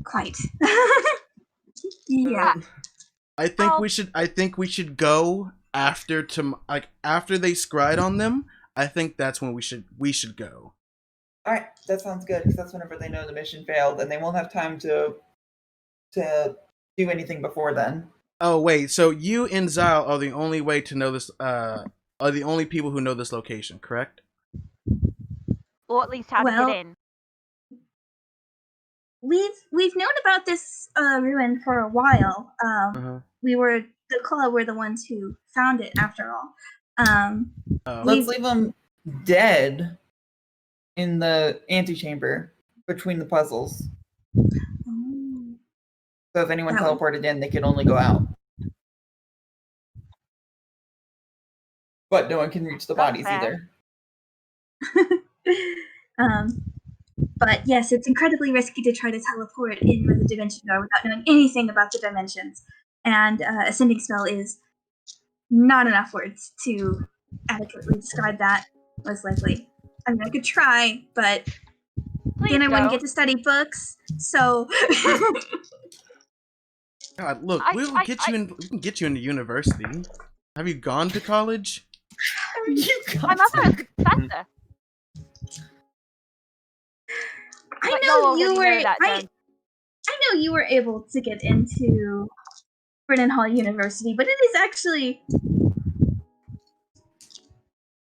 Quite. Yeah. I think we should go after after they scryed on them. I think that's when we should go. All right, that sounds good because that's whenever they know the mission failed, and they won't have time to do anything before then. Oh wait, so you and Zyle are the only way to know this. Are the only people who know this location, correct? Or at least how to get in. We've known about this ruin for a while. The Claw were the ones who found it after all. Let's leave them dead in the antechamber between the puzzles. So if anyone teleported in, they could only go out. But no one can reach the bodies either. But yes, it's incredibly risky to try to teleport in with a dimension door without knowing anything about the dimensions. And a sending spell is not enough words to adequately describe that, most likely. I mean, I could try, but Please then I wouldn't don't. get to study books, so... God, look, we can get you into university. Have you gone to college? My mother is a professor. I But y'all know you already were... know that, I know you were able to get into Brennan Hall University, but it is actually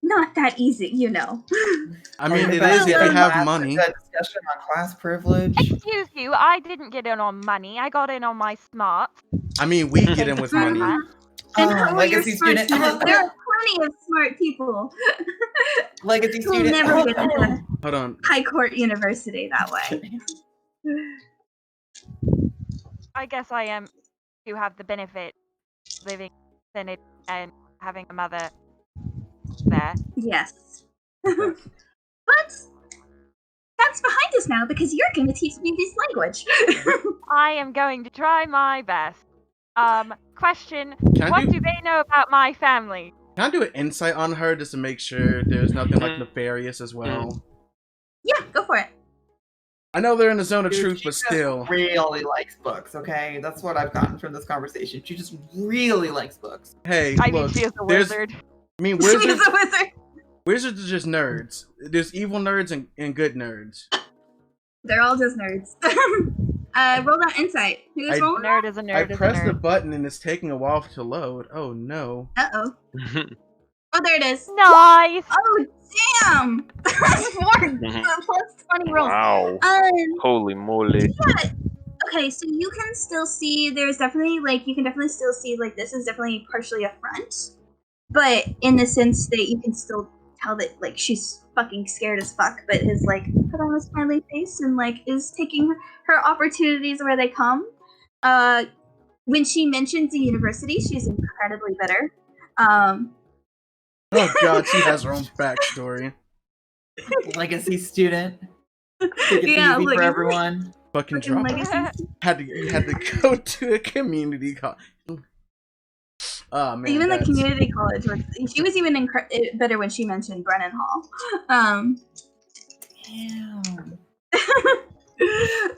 not that easy, you know. I mean, it is if you have money. Discussion on class privilege. Excuse you, I didn't get in on money. I got in on my smarts. I mean, we get in with money. And how are your legacy smart student. students? There are plenty of smart people Legacy who will student. never get into Hold on. High Court University that way. I guess I am to have the benefit living in it and having a mother there. Yes. But that's behind us now because you're going to teach me this language. I am going to try my best. Question, Can I what do- do they know about my family? Can I do an insight on her just to make sure there's nothing like nefarious as well? Yeah, go for it. I know they're in the zone of Dude, truth, she but just still. really likes books, okay? That's what I've gotten from this conversation. She just really likes books. Hey, I look, mean, she is a there's- wizard. I mean, She is wizards. a wizard. Wizards are just nerds. There's evil nerds and good nerds. They're all just nerds. Roll that insight. Who's rolling? Nerd is a nerd. I pressed the button and it's taking a while to load. Oh no. Uh-oh. Oh, there it is. Nice. Oh, damn! That's more plus 20 rolls. Wow. Holy moly. Yeah. Okay, so you can still see, there's definitely, like, you can definitely still see, like, this is definitely partially a front. But in the sense that you can still tell that, like, she's fucking scared as fuck, but is, like, put on a smiley face and, like, is taking her opportunities where they come. When she mentions the university, she's incredibly bitter. Oh god, she has her own backstory. Legacy student. Take it Yeah, easy look, for everyone. Fucking drop. legacy. You had to go to a community college. Oh man. Even the community college was. She was even better when she mentioned Brennan Hall. Damn.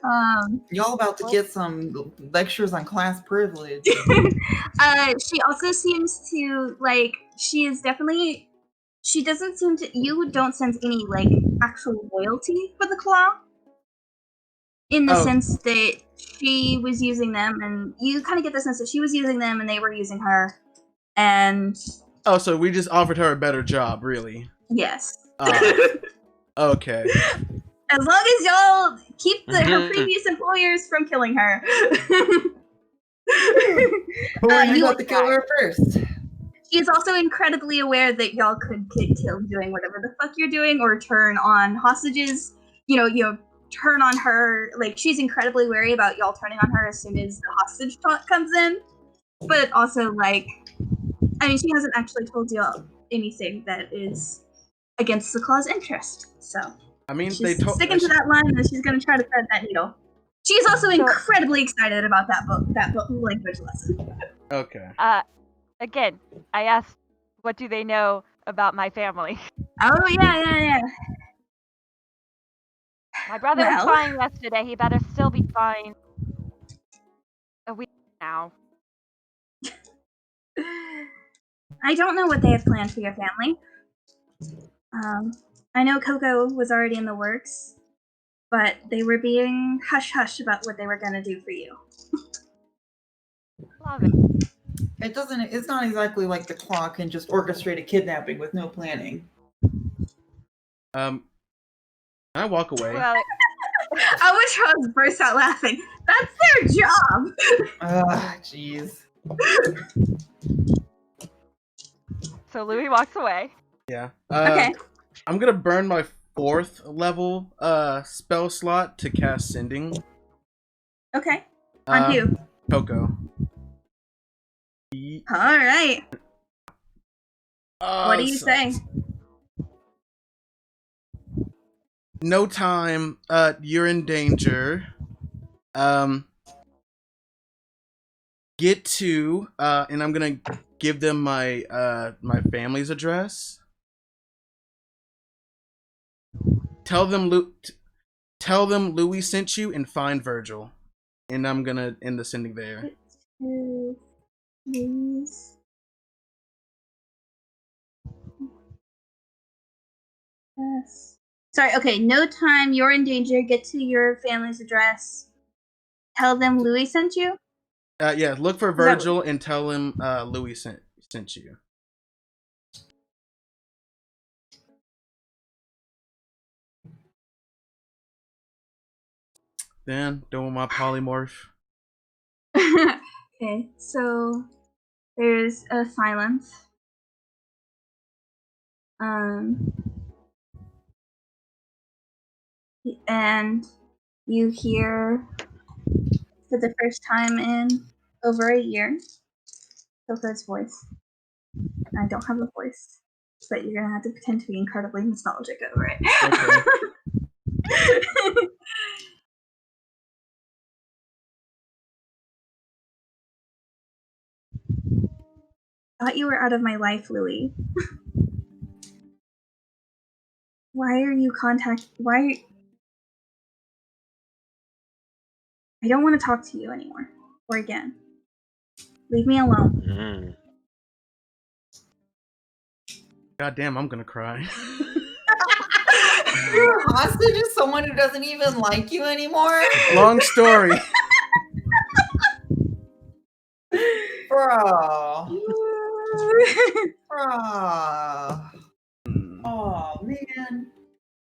Um, Y'all about to get some lectures on class privilege. she also seems to, like, she doesn't seem to, you don't sense any, like, actual loyalty for the Claw. In the sense that she was using them, and you kind of get the sense that she was using them and they were using her. And. Oh, so we just offered her a better job, really? Yes. Okay. As long as y'all keep her previous employers from killing her. Who are you about to kill her first? She is also incredibly aware that y'all could get killed doing whatever the fuck you're doing, or turn on hostages. You know, turn on her. Like, she's incredibly wary about y'all turning on her as soon as the hostage talk comes in. But also, like, I mean, she hasn't actually told y'all anything that is against the Claw's interest. So. I mean, she's they told sticking to that line, and she's gonna try to thread that needle. She's also incredibly excited about that book language lesson. Okay. Again, I asked, what do they know about my family? Oh yeah. My brother was fine yesterday. He better still be fine a week now. I don't know what they have planned for your family. I know Coco was already in the works, but they were being hush-hush about what they were gonna do for you. Love it. It's not exactly like the Claw can just orchestrate a kidnapping with no planning. Can I walk away? Well, I wish Rose burst out laughing. That's their job! Jeez. so Louis walks away. Yeah. Okay. I'm gonna burn my 4th level spell slot to cast Sending. Okay. On who? Coco. Alright. What do you say? no time. You're in danger. Get to and I'm gonna give them my family's address. Tell them Louis sent you and find Virgil. And I'm gonna end the sending there. Please. Yes. Sorry, okay, no time, you're in danger, get to your family's address. Tell them Louis sent you? Yeah, look for Virgil and tell him Louis sent you. Then doing my polymorph. Okay, so there's a silence. And you hear for the first time in over a year Coco's voice. I don't have a voice, but you're gonna have to pretend to be incredibly nostalgic over it. Okay. Thought you were out of my life, Louis. Why are you why? I don't want to talk to you anymore. Or again. Leave me alone. God damn, I'm gonna cry. You're hostage to someone who doesn't even like you anymore? Long story. Bro. Bro. Oh, man.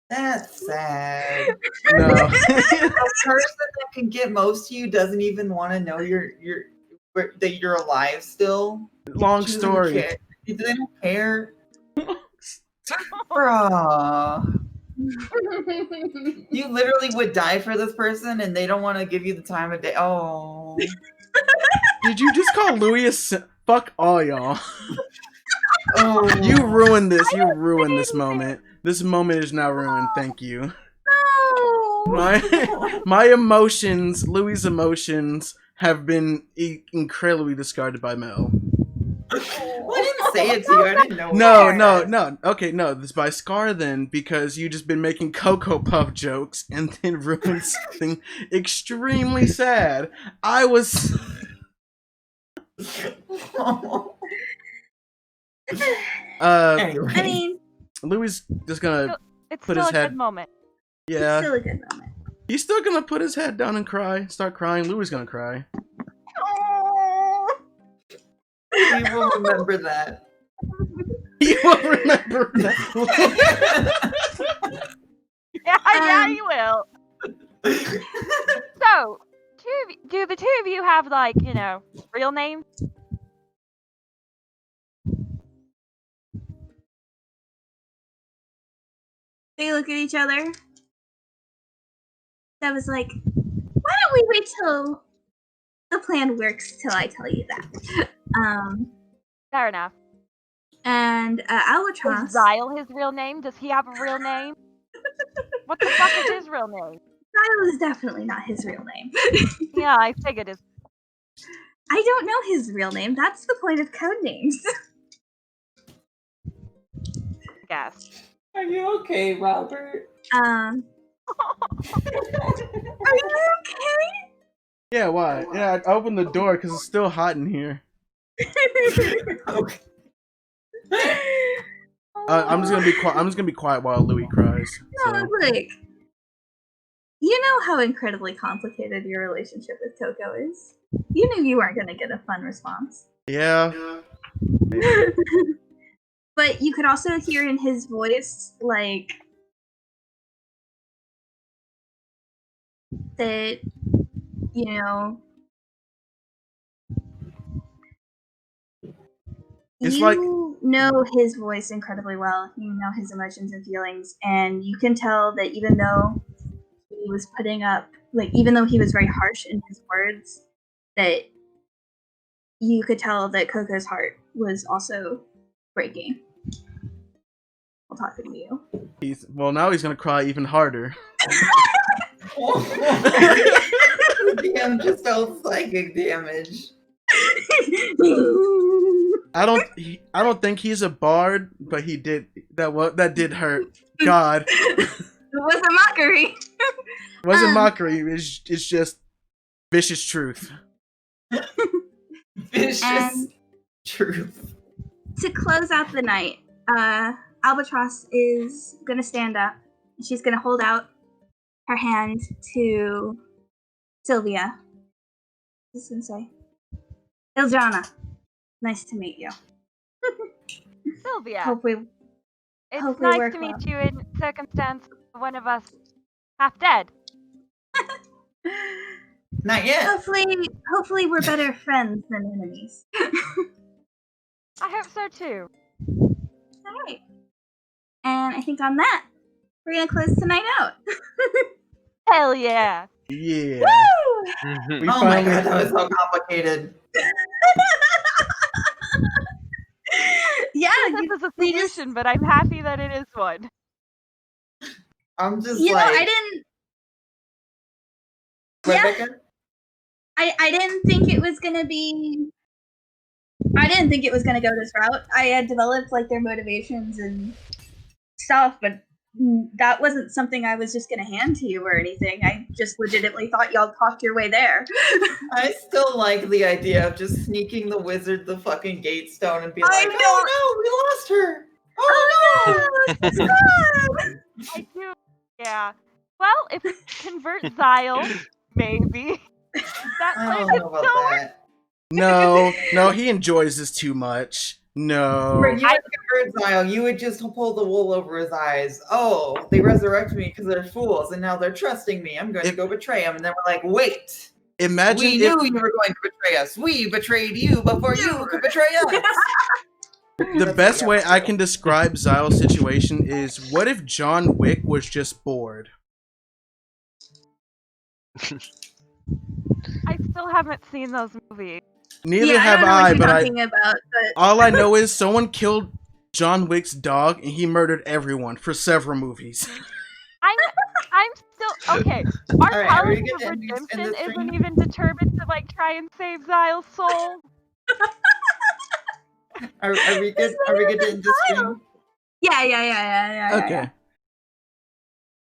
That's sad. No. A person that can get most of you doesn't even want to know that you're alive still. Long story. They don't care. Bro. You literally would die for this person and they don't want to give you the time of day. Oh. Did you just call Louis fuck all y'all? Oh. You ruined this. You ruined this moment. This moment is now ruined. Thank you. No. My emotions, Louis' emotions, have been incredibly discarded by Mel. Well, I didn't say it to you. I didn't know. No. Okay, no. This by Scar then, because you just been making Cocoa Puff jokes and then ruined something extremely sad. I was. Anyway. I mean, Louis just gonna it's put still his a head. good moment. Yeah. It's still a good moment. He's still gonna put his head down and cry. Start crying. Louis gonna cry. Oh. He will remember that. He will remember that. Yeah, you will. So, do the two of you have, like, real names? They look at each other. That was like, why don't we wait till the plan works till I tell you that? Fair enough. And Albatross. Is Zyle his real name? Does he have a real name? What the fuck is his real name? Zyle is definitely not his real name. Yeah, I figured it. I don't know his real name. That's the point of code names. I guess. Are you okay, Robert? Are you okay? Yeah, why? Yeah, I opened the door because it's still hot in here. Okay. I'm just gonna be quiet while Louis cries. No, look. You know how incredibly complicated your relationship with Coco is. You knew you weren't gonna get a fun response. Yeah. But you could also hear in his voice, like, that, It's you know his voice incredibly well. You know his emotions and feelings, and you can tell that even though he was putting up, like, even though he was very harsh in his words, that you could tell that Coco's heart was also breaking. while talking to you. Now he's gonna cry even harder. DM just dealt psychic damage. I don't think he's a bard, but he did that did hurt. God. It was a mockery. It wasn't mockery, it's just vicious truth. Vicious truth. To close out the night, Albatross is gonna stand up. She's gonna hold out her hand to Sylvia. She's gonna say, Iljana, nice to meet you. Sylvia, Hopefully it's nice work to meet well. you in circumstance of one of us half dead. Not yet. Hopefully we're better friends than enemies. I hope so too. Alright. And I think on that, we're gonna close tonight out. Hell yeah! Yeah. Woo! We Oh my finally- god, that was so complicated. Yeah, This is a we solution, but I'm happy that it is one. I'm just you know, like, I didn't. Rebecca? I didn't think it was gonna be. I didn't think it was gonna go this route. I had developed like their motivations and stuff, but that wasn't something I was just gonna hand to you or anything. I just legitimately thought y'all talked your way there. I still like the idea of just sneaking the wizard the fucking gate stone and being I like, know. oh no, we lost her. Oh no. no! I do. Yeah. Well, if we convert Zyle, maybe. That I plan don't could know about still work. that. No, he enjoys this too much. No. For you and Convert you would just pull the wool over his eyes. Oh, they resurrect me because they're fools, and now they're trusting me. I'm going to go betray them. And then we're like, wait. Imagine We knew you were going to betray us. We betrayed you before you could betray us. the best way I can describe Zyle's situation is, what if John Wick was just bored? I still haven't seen those movies. Neither have I don't know I, what you're but talking about, but all I know is someone killed John Wick's dog and he murdered everyone for several movies. I'm still okay. Our All right, are we paladin gonna of end redemption this stream? isn't even determined to like try and save Zyle's soul. Are we good? Are we good to end this stream? yeah. Okay.